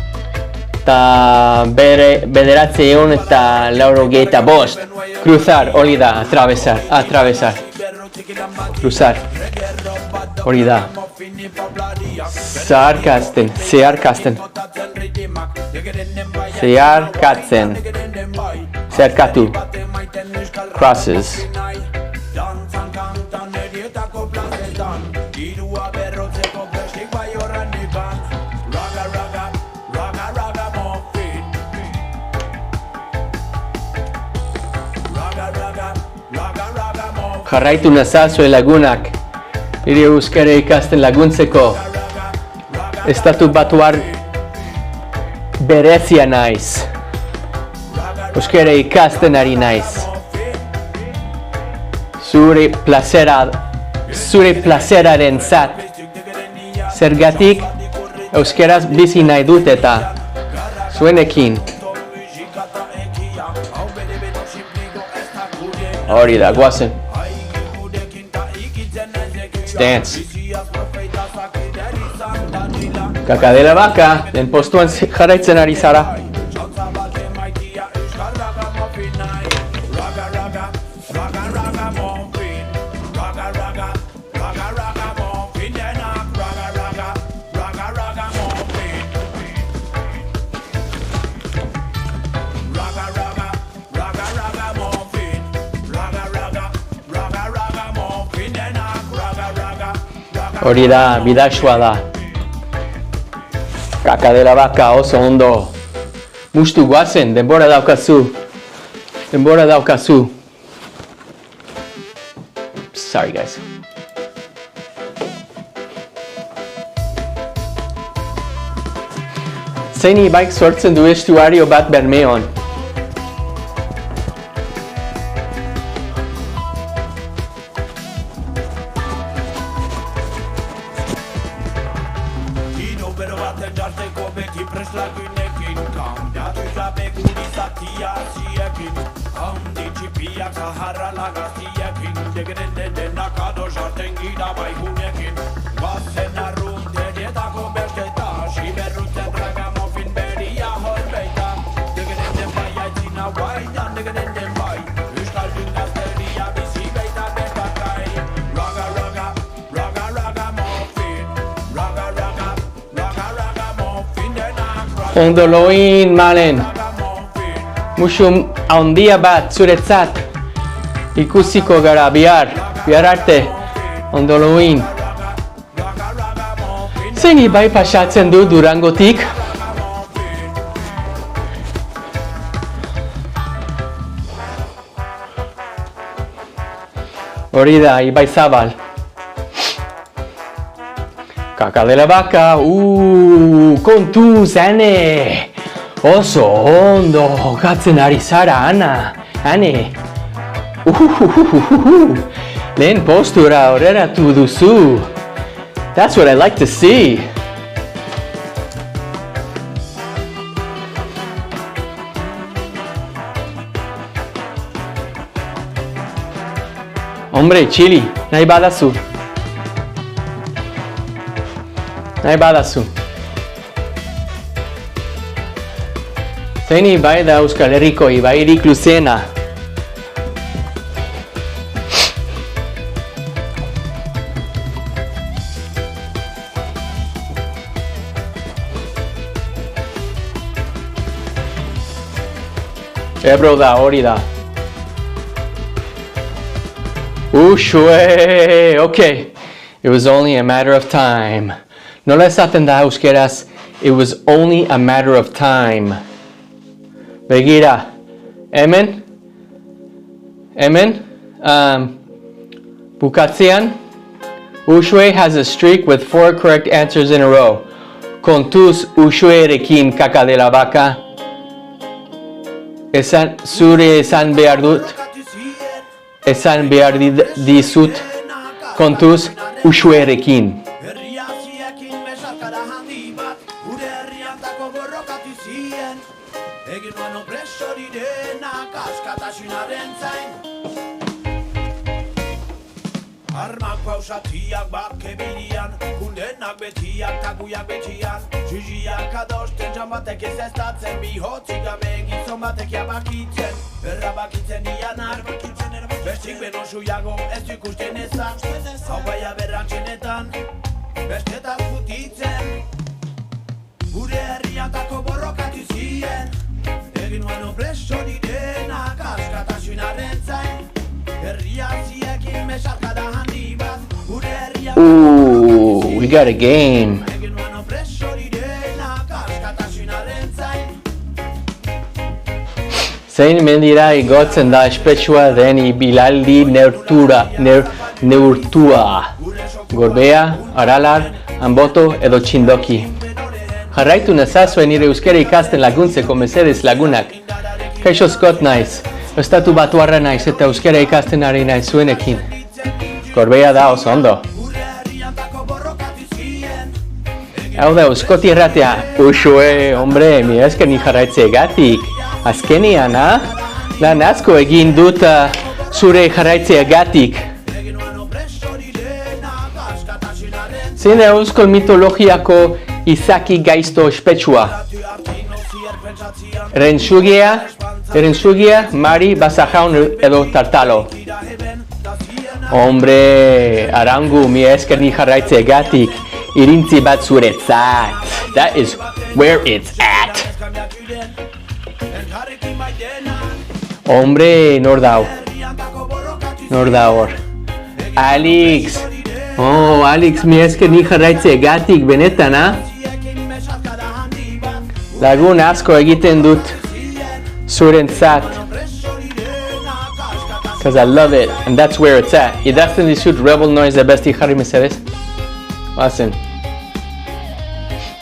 ta bederatzeon eta laurogeita bost. Cruzar, hori da, atravesar. Cruzar, hori da. Zeharkatzen. Zerkatu. Crosses. Jarraitu nazazue lagunak, nire euskara ikasten laguntzeko. Estatu batuar berezia naiz. Euskara ikasten ari naiz. Zure plazeraren zat. Zergatik euskaraz bizi nahi dut eta zuenekin. Hori da, guazen. Dance. Kaka de la vaca, den postuan jarraitzen ari zara. Hori da, bidaxua da. Kaka de la vaca oso ondo. Mustu guazen, denbora daukazu. Sorry guys. Zein ibaik sortzen du estuario bat Bermeon. Ondoloin malen. Musu handia bat zuretzat. Ikusiko gara bihar arte. Ondoloin. Zein ibai pasatzen du Durangotik? Hori da, ibai zabal. Kaka de la vaca, kontuz, ane! Oso ondo, gatzen ari zara, ane! Lehen postura horreratu duzu. That's what I like to see. Hombre, Chili, nahi badazu. Zein ibai da Euskal Herriko ibairik luzeena. Ebro da, hori da. Uxue, okay. It was only a matter of time. Nola esaten da euskeraz, it was only a matter of time. Begira, hemen, bukatzean, Uxue has a streak with 4 correct answers in a row. Kontuz Uxuerekin, kaka de la vaca. Zure esan behar dizut, kontuz Uxuerekin. handi bat, gure herriantako borrokatu zien. Egin nuen opresori denak askatasunaren zain. Armak pausatiak bake birian, kundenak betiak taguiak betian. Jujiak adosten jan batek ez estatzen, bihotzik gabe gizon batek jabakitzen. Berrabakitzen ianak, bestik benosuiago ez du ikusten ezak. Hau baia berrantzenetan, bestetaz gutitzen. Gure herriantako borrokatu zien. Egin nuen opresori denak askatasunaren zain. Herria ziekin mesarkada handi bat, gure herria Ooh, we got a game. egin nuen opresori denak askatasunaren zain. Zein mendira igotzen da espetsua den ibilaldi neurtua. Gorbea, Aralar, Anboto edo Txindoki. Jarraitu nazazue nire euskara ikasten laguntzeko mesedez lagunak. Kaixo Scott naiz, estatu batuarra naiz eta euskara ikasten ari naiz zuenekin. Gorbea da oso ondo. Hau da, Euskoti erratea. Uxue, hombre, mi esker ni jarraitzeagatik. Azkenian, ha? Lan asko egin dut zure jarraitzeagatik. Zein da euskal mitologiako izaki gaizto espetsua? Erentzugia, Mari, Basajaun edo Tartalo. Hombre, Arangu, mi esker ni jarraitzeagatik. Irintzi bat zuretzat. That is where it's at. Hombre, nor da hor. Alex. Oh, Alex, mi esker ni jarraitzeagatik, benetan, ha? Lagun asko egiten dut zurentzat. Because I love it, and that's where it's at. Idazten dizut Rebel Noise besti jarri mesedez. Bazen.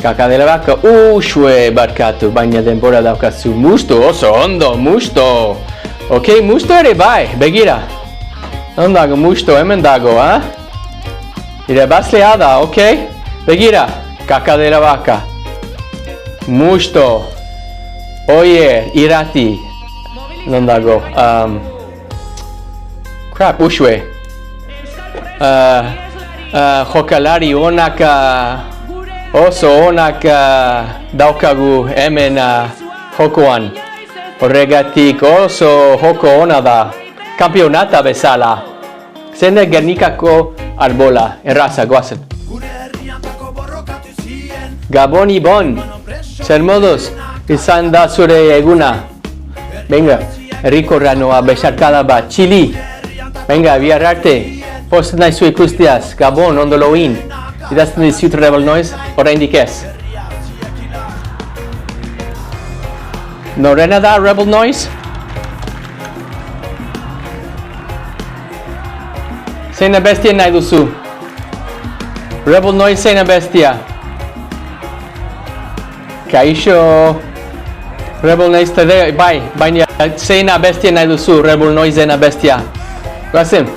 Kaka de la vaca, uxue barkatu, baina denbora daukazu. Musto, oso ondo, musto. Ok, musto ere bai, begira. Non dago musto, hemen dago, ha? Irabazlea da, ok? Begira, kaka de la vaca. Musto. Oier, irati. Non dago. Crap, uxue. Jokalari onak oso onak daukagu hemen jokoan. Horregatik oso joko ona da. Kampionata bezala. Zene Gernikako arbola. Erraza, goazen. Gabon Ibon. Zer moduz, izan da zure eguna. Venga, herrikorra noa besarkada bat. Txili. Venga, bihar arte. Posten naizu ikustiaz, Gabon, ondo loin. Idazten dizut Rebel Noise, oraindik ez. Norena da Rebel Noise? Zein abestia nahi duzu? Rebel Noise zein abestia? Kaixo. Rebel Noise tede, bai, baina zein abestia nahi duzu, Rebel Noise zein abestia. Guazen?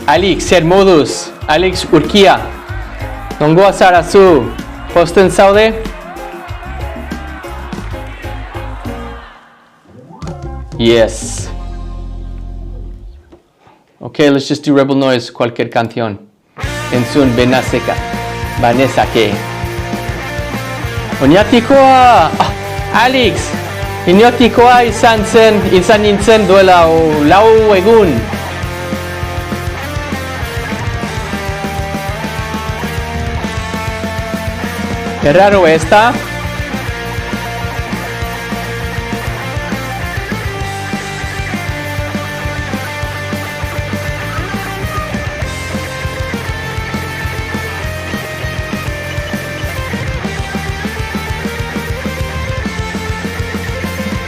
Alex, zer moduz? Alex Urkia. Nongoa zara zu? Posten zaude? Yes. Okay, let's just do Rebel Noise, cualquier canción. Entzun benezake. Oñatikoa! Alex! Oñatikoa izan nintzen duela lau egun. Qué raro esta.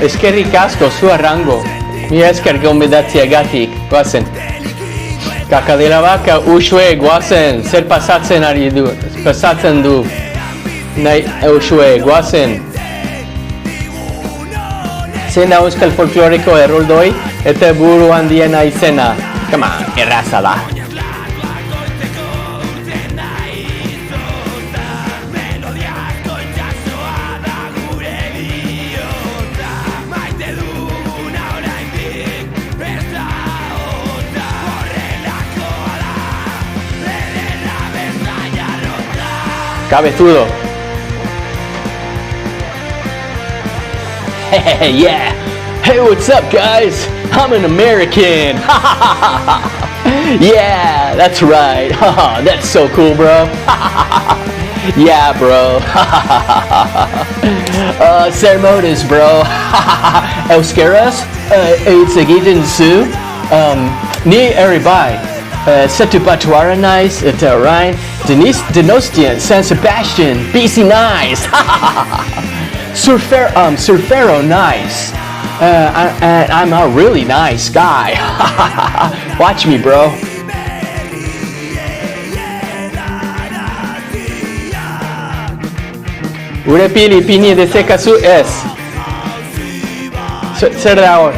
Eskerrik asko zu Arango. Mi esker gonbidatzeagatik. Goazen. Kaka de la vaca, uxue, goazen. Zer pasatzen du. Nahi, uxue, goazen. Zein da euskal folkloriko erroldoi? Eta buru handiena izena. Come on, erraza da. Cabezudo. Hey, yeah. Hey, what's up, guys? I'm an American. Yeah, that's right. That's so cool, bro. Yeah, bro. Ceremonies, bro. Euskeraz, egiten zu. Ni eribai. Setu batuara nice, eta orain. Denostian, San Sebastian, BC nice. Surfero nice. And I'm a really nice guy. Watch me, bro. Urepili pini de sekazu ez. Zer da hor?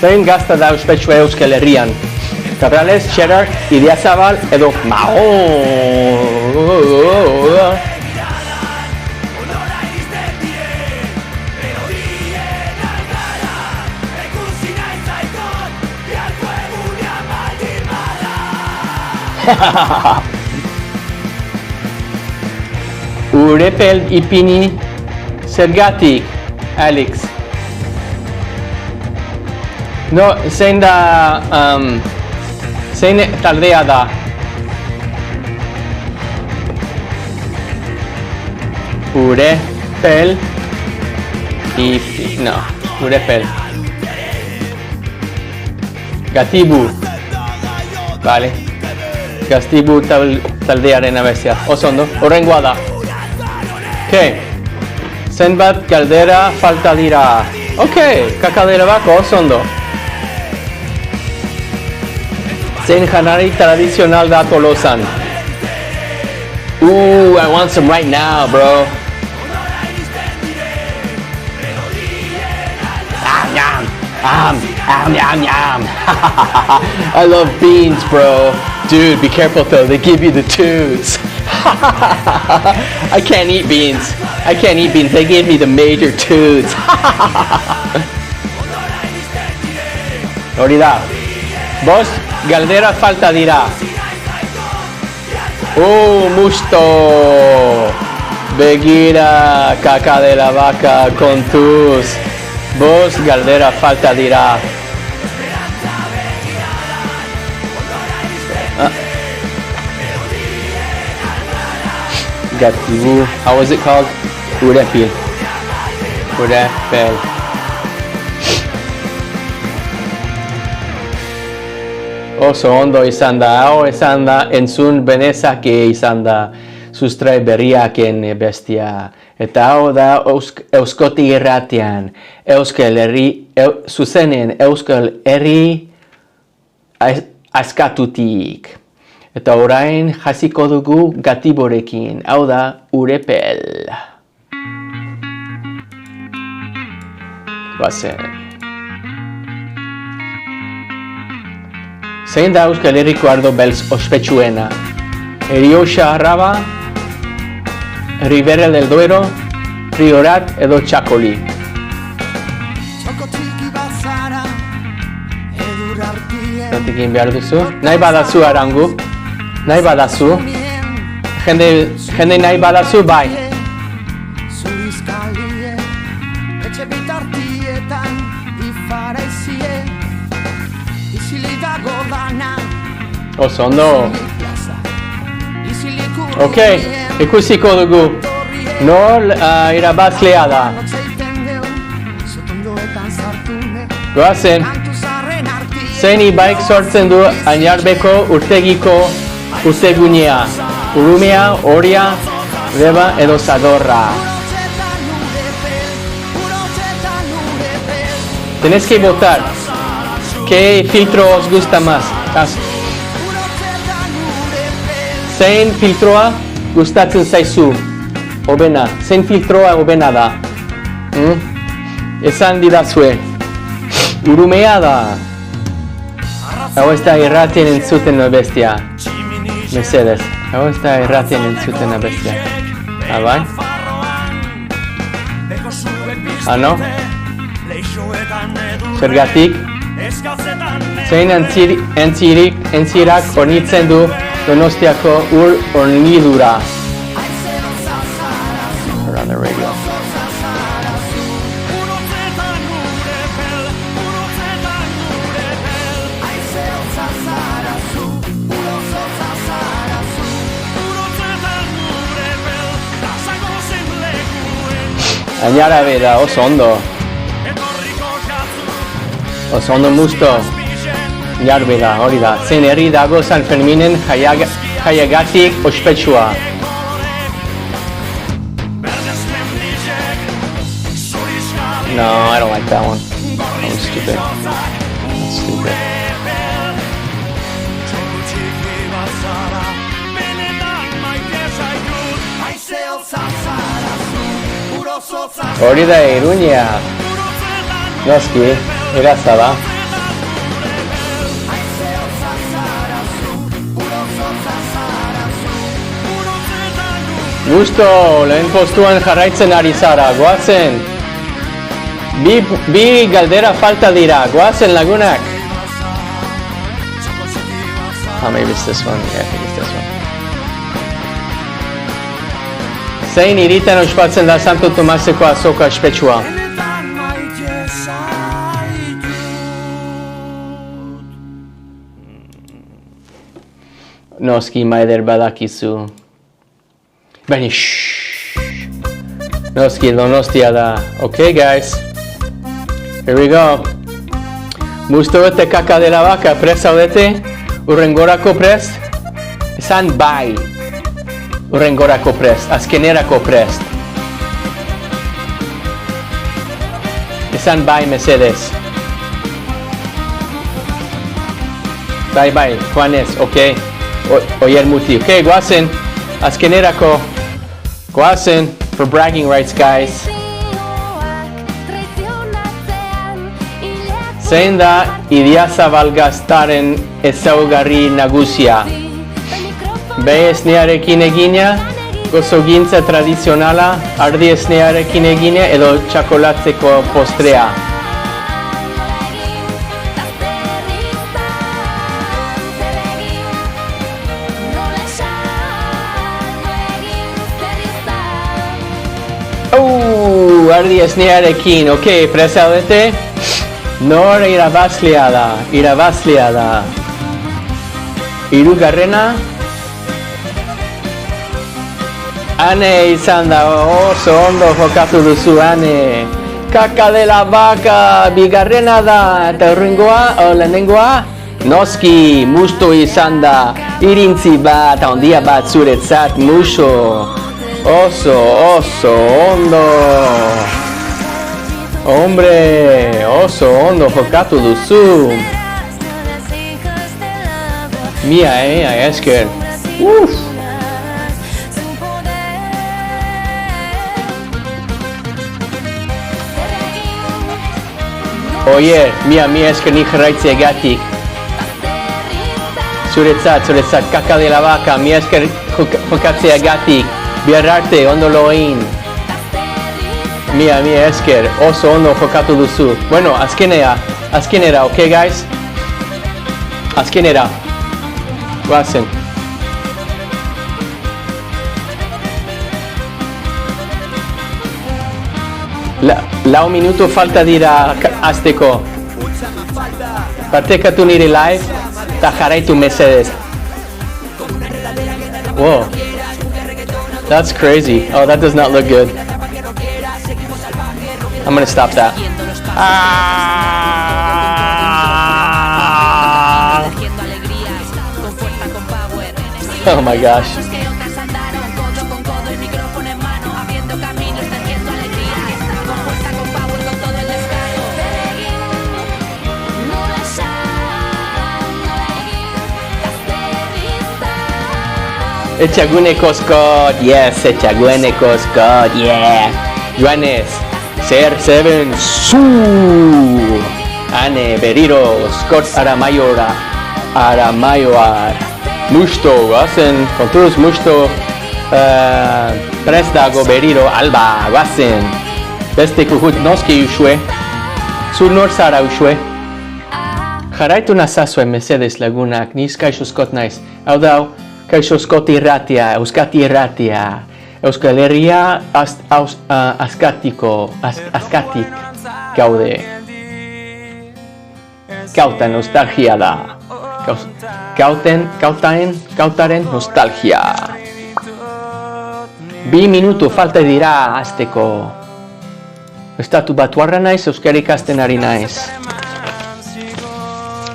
Zein gazta da ospetsua Euskal Herrian? Cabrales, cheddar, Idiazabal edo Mahon. Urepel ipini zergatik, Alex. No, zein da, zein taldea da? Urepel no, Urepel. Gatibu. Vale. Gaztibu taldearen abestia. Oso ondo, horrengoa da. Okay. Zenbat galdera falta dira. Okay, kakadera bako, oso ondo. Zein janari tradizional da Tolosan. Ooh, I want some right now, bro. Yum. I love beans, bro. Dude, be careful though, they give you the toots. I can't eat beans. They gave me the major toots. Hori da. Bost, galdera falta dira. Musto. Begira, caca de la vaca con tus. Bost, galdera falta dira. Gatibu, how was it called? Urepil. Oso ondo izan da, hau izan da, entzun benezake izan da, sustrai berriaken bestia. Eta hau da Euskoti irratian, Euskal Herri, zuzenen Euskal Herri askatutik. Eta orain jasiko dugu Gatiborekin, hau da Urepel. Bazen. Zein da Euskal Herriko ardo beltz ospetsuena? Erioxa Arraba, Ribera del Duero, Priorat edo Txakoli. Zatekin behar duzu. Nahi badazu Arangu. Nahi badazu. Jende nahi badazu, bai. Oso ondo. Ok, ikusiko dugu. Nor irabazlea da. Goazen. Zein ibaik sortzen du Añarbeko urtegiko urtegunea. Urumea, Oria, Deba edo Zadorra. Tenés que votar. ¿Qué filtro os gusta más? Zein filtroa gustatzen zaizu? Obena. Zein filtroa obena da? Esan didazue. Urumea da. Hau ez da irratien entzuten bestia. Mesedez, hau ez da irratien entzuten bestia. Bai? No? Zergatik? Zein entzirak hornitzen du Donostiako ur hornidura. We're on the radio. Añara beda, oso ondo. Oso ondo musto. Añar beda, hori da. Zein herri dago San Ferminen jaiagatik ospetsua. No, I don't like that one. That was stupid. That's stupid. Hori da Iruña. Noski, iraza da. Gusto, lehen postuan jarraitzen ari zara, goazen. Bi galdera falta dira, goazen lagunak. Oh, maybe it's this one. Yeah, I think it's this one. Zein hiritan ospatzen da Santo Tomaseko azoka ospetsua? Noski maider badakizu. Baina Noski Donostia da. Okay guys. Here we go. Musto bete kaka de la vaca, prest zaudete? Urrengorako prest? Esan bai. Urrengorako prest, azkenerako prest. Esan bai, mesedez. Bai, Juanes, ok. Oier muti, ok, goazen. Azkenerako. Goazen, for bragging rights, guys. Zein da Idiazabal gaztaren ezaugarri nagusia? Behe esnearekin egina, gozogintza tradizionala, ardi esnearekin egina edo txokolatzeko postrea. Ardi esnearekin, ok, prest zaudete? Nor irabazlea da. Hirugarrena? Ane izan da, oso ondo jokatu duzu, Ane. Kaka de la vaca, bigarrena da, eta lehenengoa? Noski, musto izan da, irintzi bat, handia bat zuretzat, muso. Oso ondo. Hombre, oso ondo jokatu duzu. Mia, esker. Oie, mia esker ni jarraitzeagatik. Zuretzat, kaka de la vaca, mia esker jokatzeagatik. Bihar arte, ondo loin. Mia esker, oso ondo jokatu duzu. Bueno, azkenera, ok guys? Azkenera. Guazen. Lau minuto falta dira azteko. Partekatu nire live, eta jarraitu mesedez. Whoa. That's crazy. Oh, that does not look good. I'm gonna stop that. Oh my gosh. Etxaguneko Scott, yes, Etxaguneko Scott, yeah. Joanes, CR7, zu! Ane, berriro, Scott Aramaioar. Musto, guazen, kontuz, musto. Prest dago berriro, alba, guazen. Beste kuhut noski usue. Zu nor zara usue. Jarraitu nazazue mesedes lagunak, niz kaixo Scott naiz. Hau dau, kaixo Scott irratia, Euskati irratia. Euskal Herria askatik gaude. Kauta nostalgia da. Kautaren nostalgia. 2 minutu falta dira hasteko. Estatu batuarra naiz, euskara ikasten ari naiz.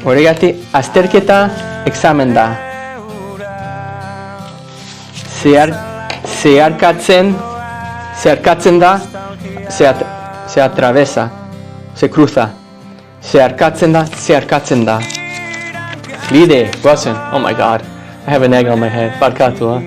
Horregatik, azterketa examen da. Zeharkatzen da, se atravesa, se cruza. Zeharkatzen da. Bide, guazen, oh my god. I have an egg on my head, barkatu, huh?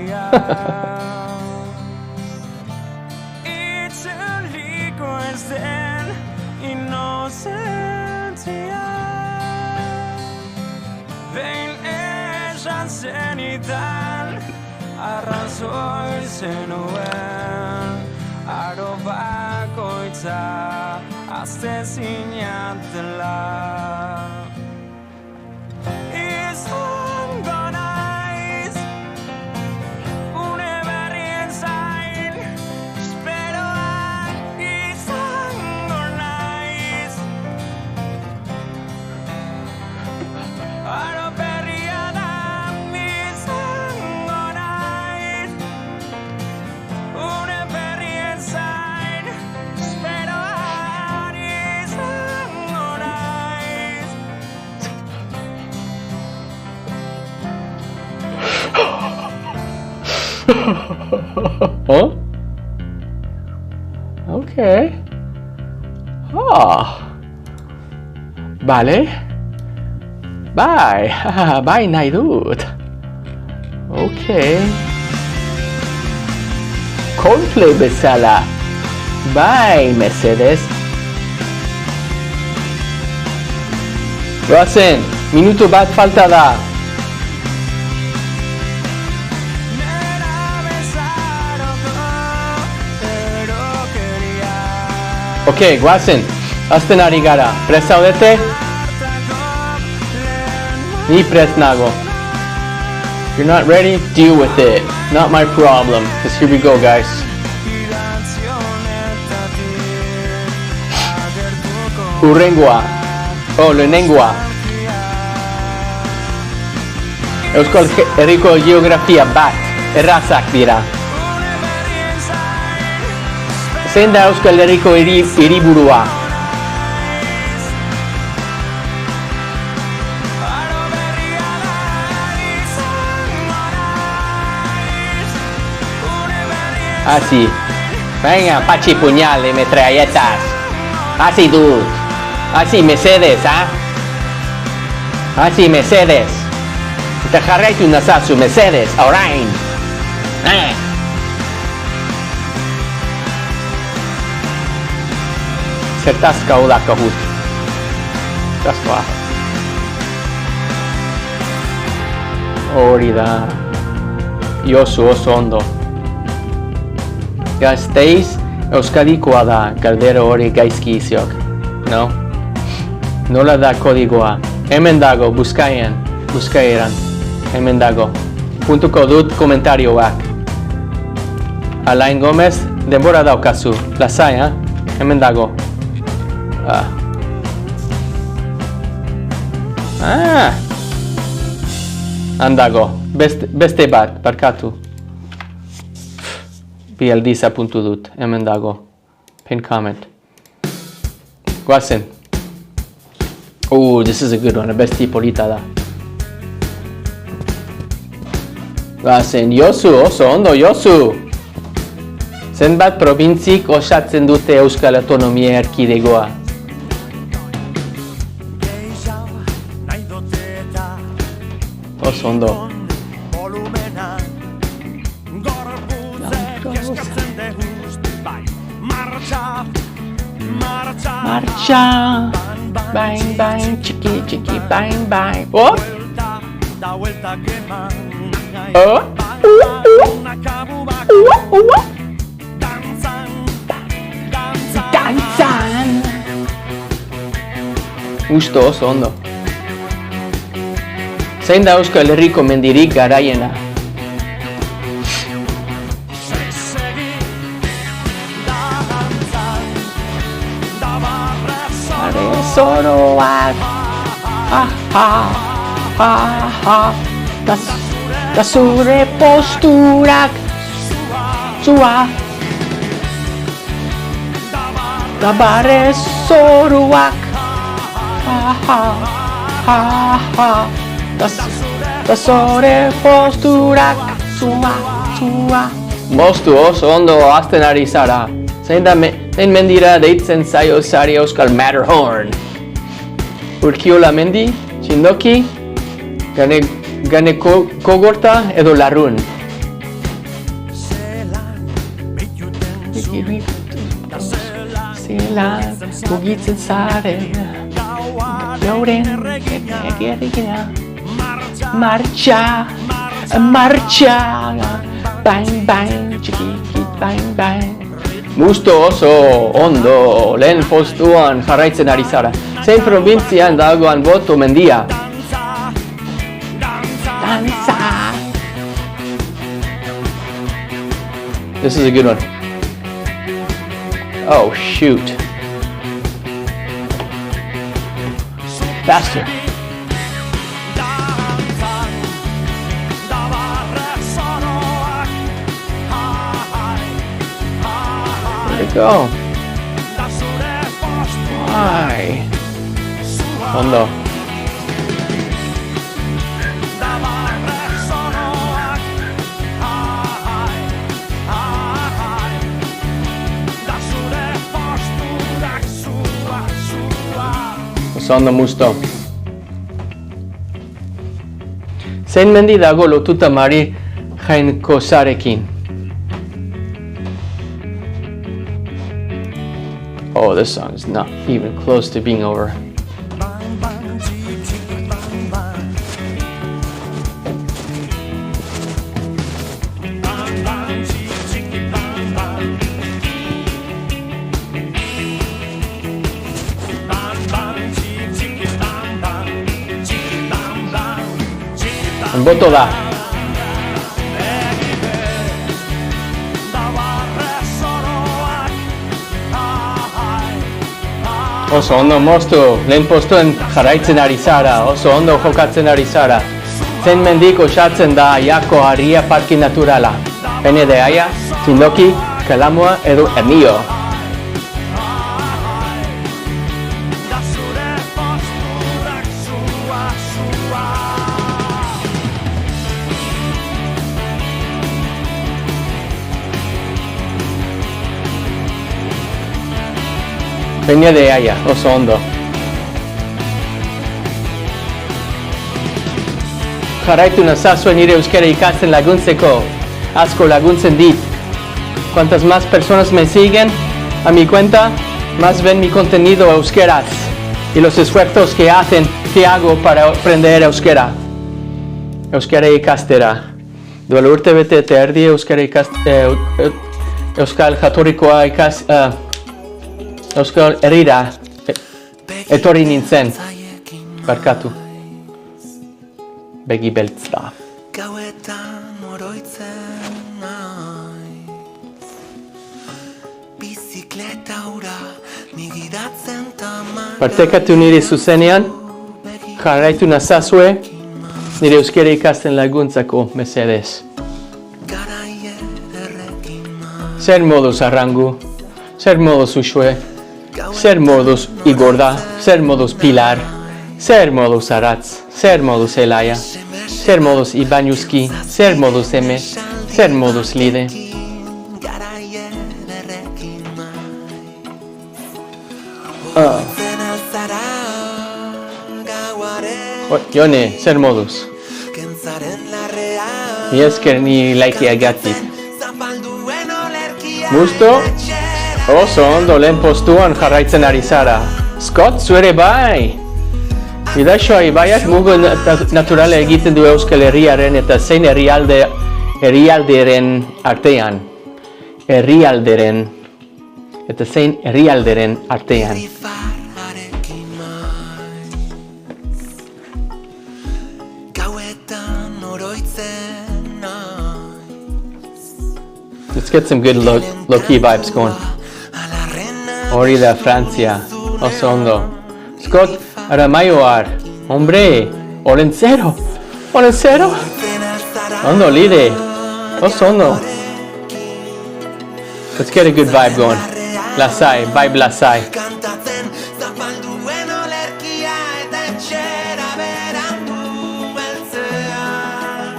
Arrazoi zenuen aro bakoitza azte zinatela izango naiz une berrien zain esperoan izango naiz aro berria da izango naiz une berrien zain esperoan izango naiz. Huh? Okay. Vale. Bye. Bye, naidut. Okay. Coldplay bezala. Bye, Mercedes. Goazen, minutu bat falta da. Okay, guazen, azten ari gara. Prest zaudete? Ni prest nago. You're not ready? Deal with it. Not my problem. Just here we go, guys. Urrengoa. Lehenengoa. Euskal Herriko geografia bat. Errazak dira. Zein da Euskal Herriko hiriburua? Así. Venga, pachi puñal y metralletas. Así, dude. Así, Mercedes, ¿ah? Así, Mercedes. Eta jarraitu nazazu, Mercedes, orain. Zertazka udako hut. Zertazkoa. Hori da. Josu oso ondo. Gazteiz, Euskadikoa da, galdero hori gaizki iziok. No? Nola da kodigoa? Hemen dago, Buskaieran. Hemen dago. Puntuko dut komentarioak. Alain Gomez, denbora daukazu. Lasai, ha? Hemen dago. Handago. Beste bat, barkatu. Bi aldiz apuntu dut, hemen dago. Pin comment. Guazen. This is a good one, besti polita da. Guazen, Josu, oso ondo, Josu! Zenbat probintzik osatzen dute Euskal Autonomia Erkidegoa? Oso ondo. Marcha. Bang, bang, chiqui, chiqui, bang, bang. Oh, Da vuelta que man. oh, Nakabuba. Danzan. Danzan. danzan. Gusto oso ondo. Zein da Euskal Herriko mendirik garaiena? Segi. Danzan. Da barra Zoroak. Ha, ha, ha, ha. Da zure posturak. Zua. Da barre zoruak. Ha, ha, ha, ha. Da zure posturak. Zua, zua. Moztu oso ondo azten ari zara. Zein mendira deitzen zaio zari Euskal Matterhorn. Urkiola mendi, Txindoki, Gane Kogorta edo Larrun. Zelan, mugitzen zaren, gauren egerrigina. Marcha, marcha, bang, bang, txikikit, bang, bang. Gusto oso ondo, lehen postuan jarraitzen ari zara. Zein probintzian dagoan boto mendia? Danza. This is a good one. Oh, shoot. Faster. Where'd it go? Why? Hondo. Ondo musto. Zein mendi dago lotuta Mari Jainkosarekin? Oh, this song is not even close to being over. Boto da. Oso ondo moztu, lehen postuen jarraitzen ari zara, oso ondo jokatzen ari zara. Zein mendik osatzen da Aiako Harria Parki Naturala? Pene de Aia, Txindoki, Kalamua edo Emio. Peña de Aia, oso ondo. Jarraitu nazazue nire euskara ikasten laguntzeko. Asko laguntzen dit. Cuantas más personas me siguen a mi cuenta, más ven mi contenido euskeraz y los esfuerzos que hago para aprender euskera. Euskara ikastera. Duela urte bete eta erdi Euskal Jatorrikoa Euskal Herrira etorri nintzen. Barkatu. Begi beltz da. Gauetan oroitzen naiz, bizikleta hura nigidatzen taman. Partekatu nire zuzenean, jarraitu nazazue, nire euskara ikasten laguntzako mesedez. Zer moduz Arrangu, zer moduz Uxue, zer moduz Igorda, zer moduz Pilar, zer moduz Aratz, zer moduz Elaia, zer moduz Ibañuski, zer moduz Eme, zer moduz Lide. Jone, zer moduz? Ni esker ni laikiagatik. Gusto? Oso ondo, lehen postuan jarraitzen ari zara. Scott, zu ere bai! Bidasoa ibaiak mugo naturala egiten du Euskal Herriaren eta zein herrialderen artean. Herrialderen. Eta zein herrialderen artean. Rifarrarekin maiz Gauetan oroitzen naiz Let's get some good low-key vibes going. Hori da Frantzia, oso ondo. Scott, Aramaioar, hombre, Olentzero. Ondo, lide, oso ondo. Let's get a good vibe going. Lasai, vibe lasai. Kantatzen zapalduen olerkia eta etxera berandu beltzean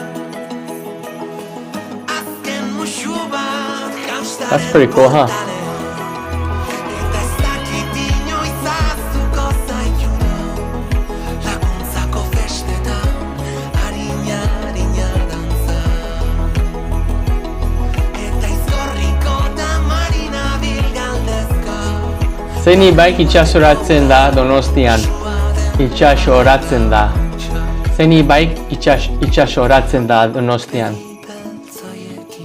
Azken musu bat jaustaren That's pretty cool, huh? Eta ez dakit inoiz ahaztuko zaitudun Laguntzako festetan harina dantza Eta izkorriko da marina bilgaldezko Zein ibaik itxasoratzen da Donostian. Itxasoratzen da. Zein ibaik itxasoratzen da Donostian.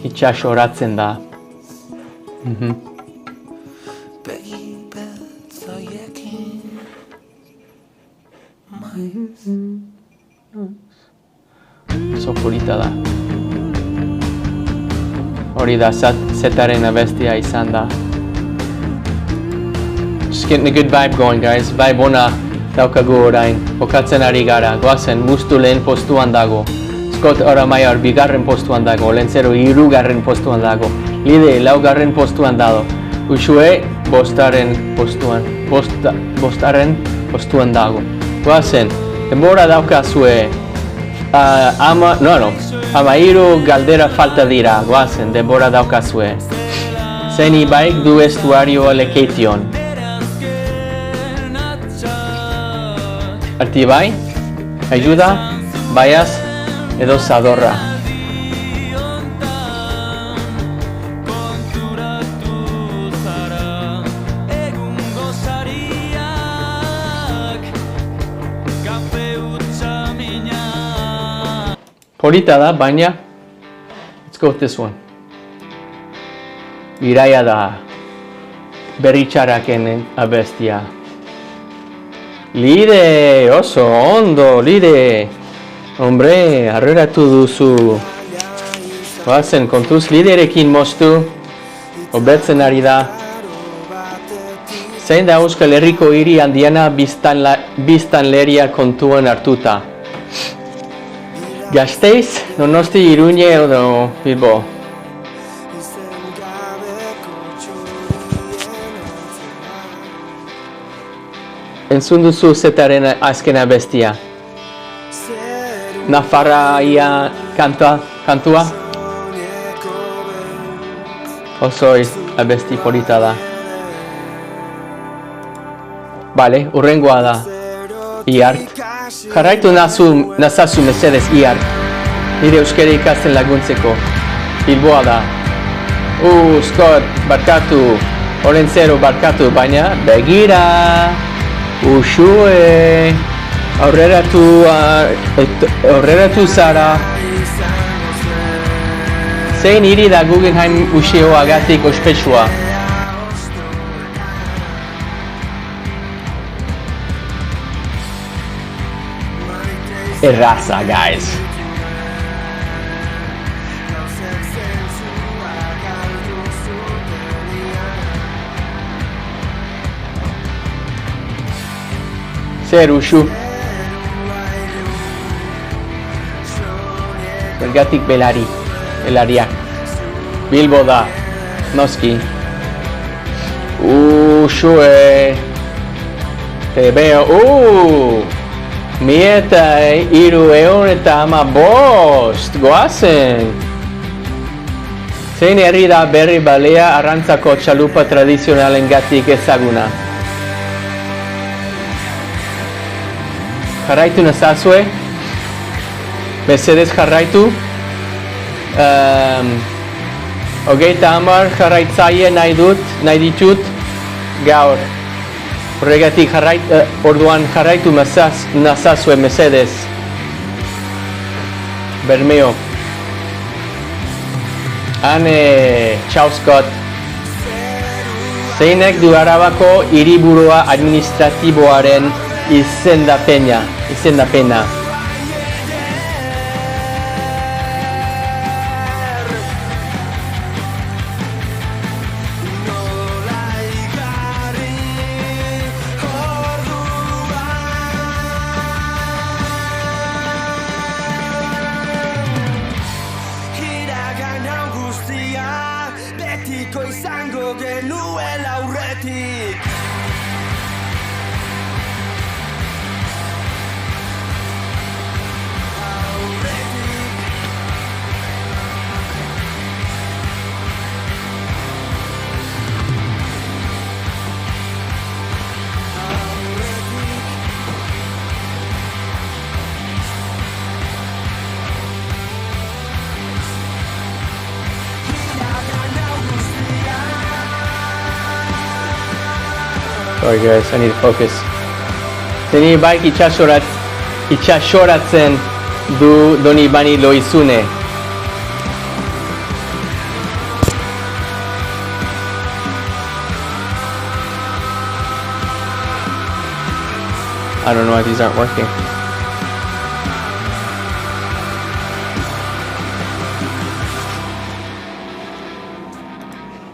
Itxasoratzen da. Begi beltzoiekin Oso polita da. Hori da zetaren abestia izan da. Just getting a good vibe going, guys. Vibe ona daukagu orain. Jokatzen ari gara. Goazen, Mustu lehen postuan dago. Scott Aramaiar bigarren postuan dago. Olentzero hirugarren postuan dago. Lide laugarren postuan dago. Uxue bostaren postuan dago. Goazen, denbora daukazue. Amairu galdera falta dira. Goazen, denbora daukazue. Zein ibaik du estuario lekeition. Artibai, ayuda, baiaz, edo zadorra. Polita da, baina, let's go with this one. Iraia da, berritxaraken abestia. Lide, oso ondo, lide. Hombre, harreratu duzu. Goazen, kontuz liderekin moztu. Hobetzen ari da. Zein da Euskal Herriko hiri handiena biztanleria kontuan hartuta. Gasteiz, Donosti, Iruñe edo Bilbo. Entzun duzu zetaren azken abestia. Nafarraia kantua. Oso abesti polita da. Bale, urrengoa da. Iart. Jarraitu nazazu mesedez Iart. Nire euskara ikasten laguntzeko. Bilboa da. Scott, barkatu. Olentzero barkatu, baina begira. Uxue. Aurreratu zara. Zein hiri da Guggenheim Museoagatik ospetsua. Erraza, guys. Zer usu. Zergatik belariak. Bilbo da, noski. Uxue. Te veo, Mieta, 315, goazen. Zein herri da Berri Balea arrantzako txalupa tradizionalengatik ezaguna. Jarraitu nazazue. Mesedez jarraitu. 30 jarraitzaile nahi dut. nahi ditut gaur. Horregatik orduan jarraitu nazazue mesedez. Bermeo. Ane, ciao Scott. Zeinek du Arabako hiriburua administratiboaren izendapena. Iragan hau guztia betiko izango genuela aurretik. Sorry guys, I need to focus. Zeni baik itxasoratzen du Donibane Lohizune. I don't know why these aren't working.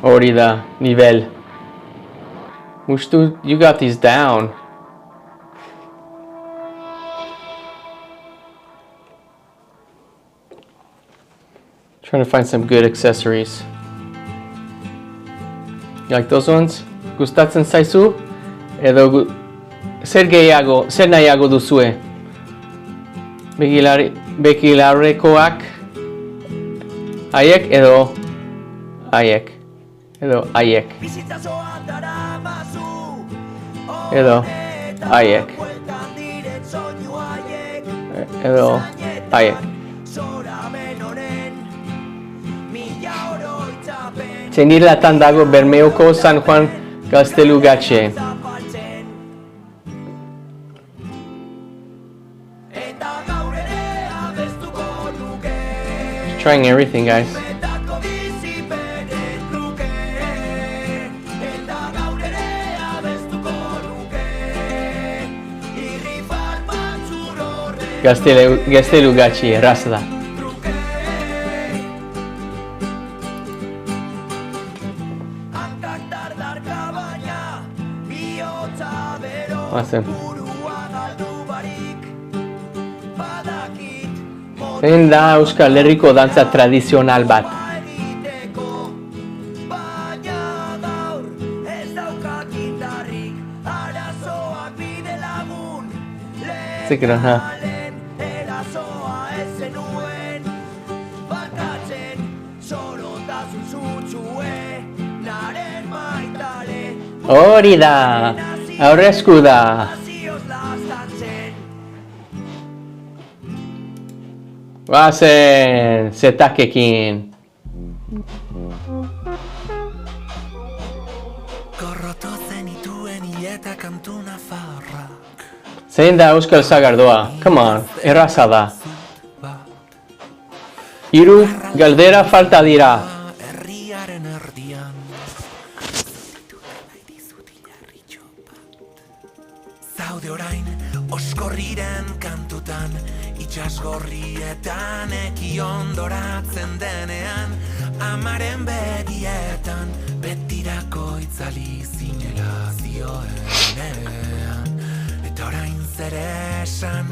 Hori da, nivel. Mushtu, you got these down. Trying to find some good accessories. You like those ones? Gustatzen zaizu? Edo zer nahiago duzue? Begilarrekoak haiek edo haiek? Edo haiek? Edo haiek? Edo haiek? Txenilatan dago Bermeoko San Juan Gaztelugatxe. Trying everything, guys. Gaztelugatxe, erraza da. Awesome. Zein da Euskal Herriko dantza tradizional bat? Zekera, ha? Hori da! Aurrezku da! Bazen! Zetakekin! Gorroto zenituen hileta kantu nafarrak. Zein da Euskal Sagardoa? Come on, erraza da. Hiru galdera falta dira. Herriaren erdian. Zaude orain, oskorriren kantutan, itxasgorrietan eki ondoratzen denean, amaren begietan, betirako itzali zinela zioenean, eta orain zer esan,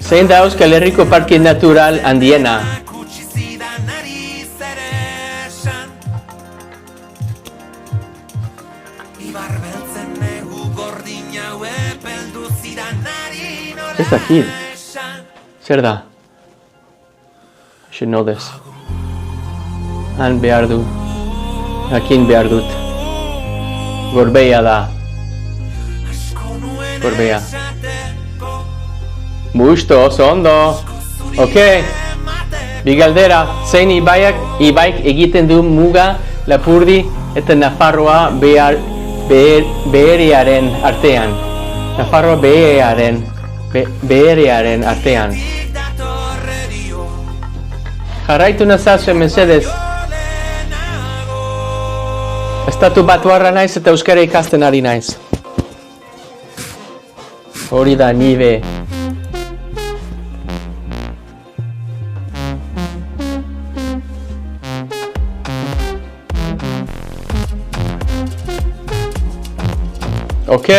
Zein da Euskal Herriko parke natural handiena? Kutsi zidanari zer esan, Ibar beltzen negu gordin haue peldu zidanari nola Ez dakit. esan. Zer da? I should know this. Han behar du. Jakin behar dut. Gorbeia da. Gorbea. Busto, oso ondo. Ok. Bi galdera. Zein ibaik egiten du muga Lapurdi eta Nafarroa beheriaren artean. Nafarroa beheriaren artean. Jarraitu nazazue, mesedez. Estatu batuarra naiz eta euskara ikasten ari naiz. Hori da nibe. Ok.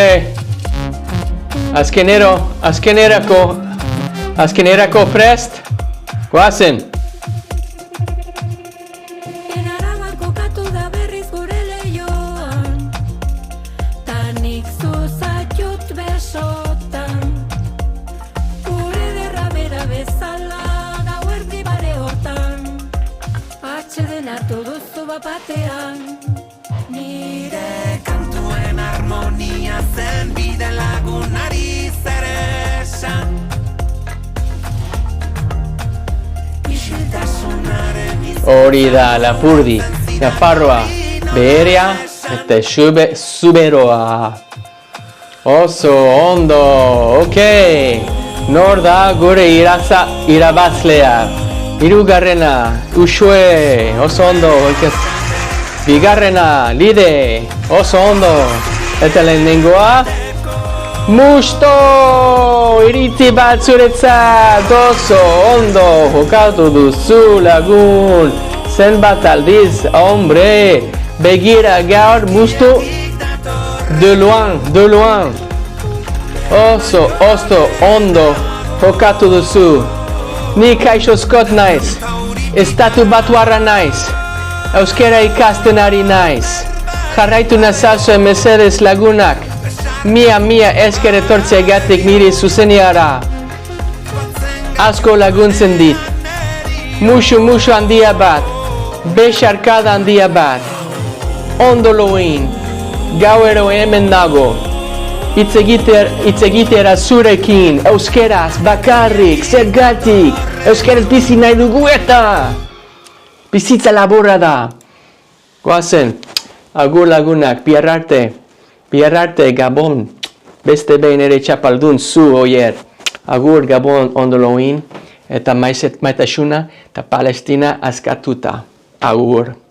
Azkenerako prest. Goazen. Araban kokatu da berriz gure leioan, tanik zuzatut besotan, gure derra bera bezala gauerdi bare hortan, atxeden hartu duzu bapatean. Nire kantuen harmonia zen bide lagunari zer esan. Isiltasunaren Hori da Lapurdi, Nafarroa, beherea eta zuberoa. Oso ondo, ok. Nor da gure irabazlea. Hirugarrena, Uxue, oso ondo. Bigarrena, Lide, oso ondo. Eta lehenengoa, Musto! Iritzi bat zuretzat, oso ondo jokatu duzu lagun. Zenbat aldiz, hombre, begira gaur Musto de loin. Oso ondo jokatu duzu. Ni Kaixo Scott naiz, estatu batuarra naiz, euskera ikasten ari naiz. Jarraitu nazazue mesedez lagunak. Mia esker etortzeagatik niri zuzeniara. Asko laguntzen dit. Musu handia bat. Besarkada handia bat. Ondo loin. Gauero hemen dago. Itzegitera zurekin. Euskeraz, bakarrik, zergatik. Euskeraz bizi nahi dugu eta. Bizitza laborra da. Goazen. Agur lagunak, bihar arte Gabon, beste behin ere txapaldun zu oier. Agur Gabon ondo loin, eta maitasuna eta Palestina askatuta. Agur.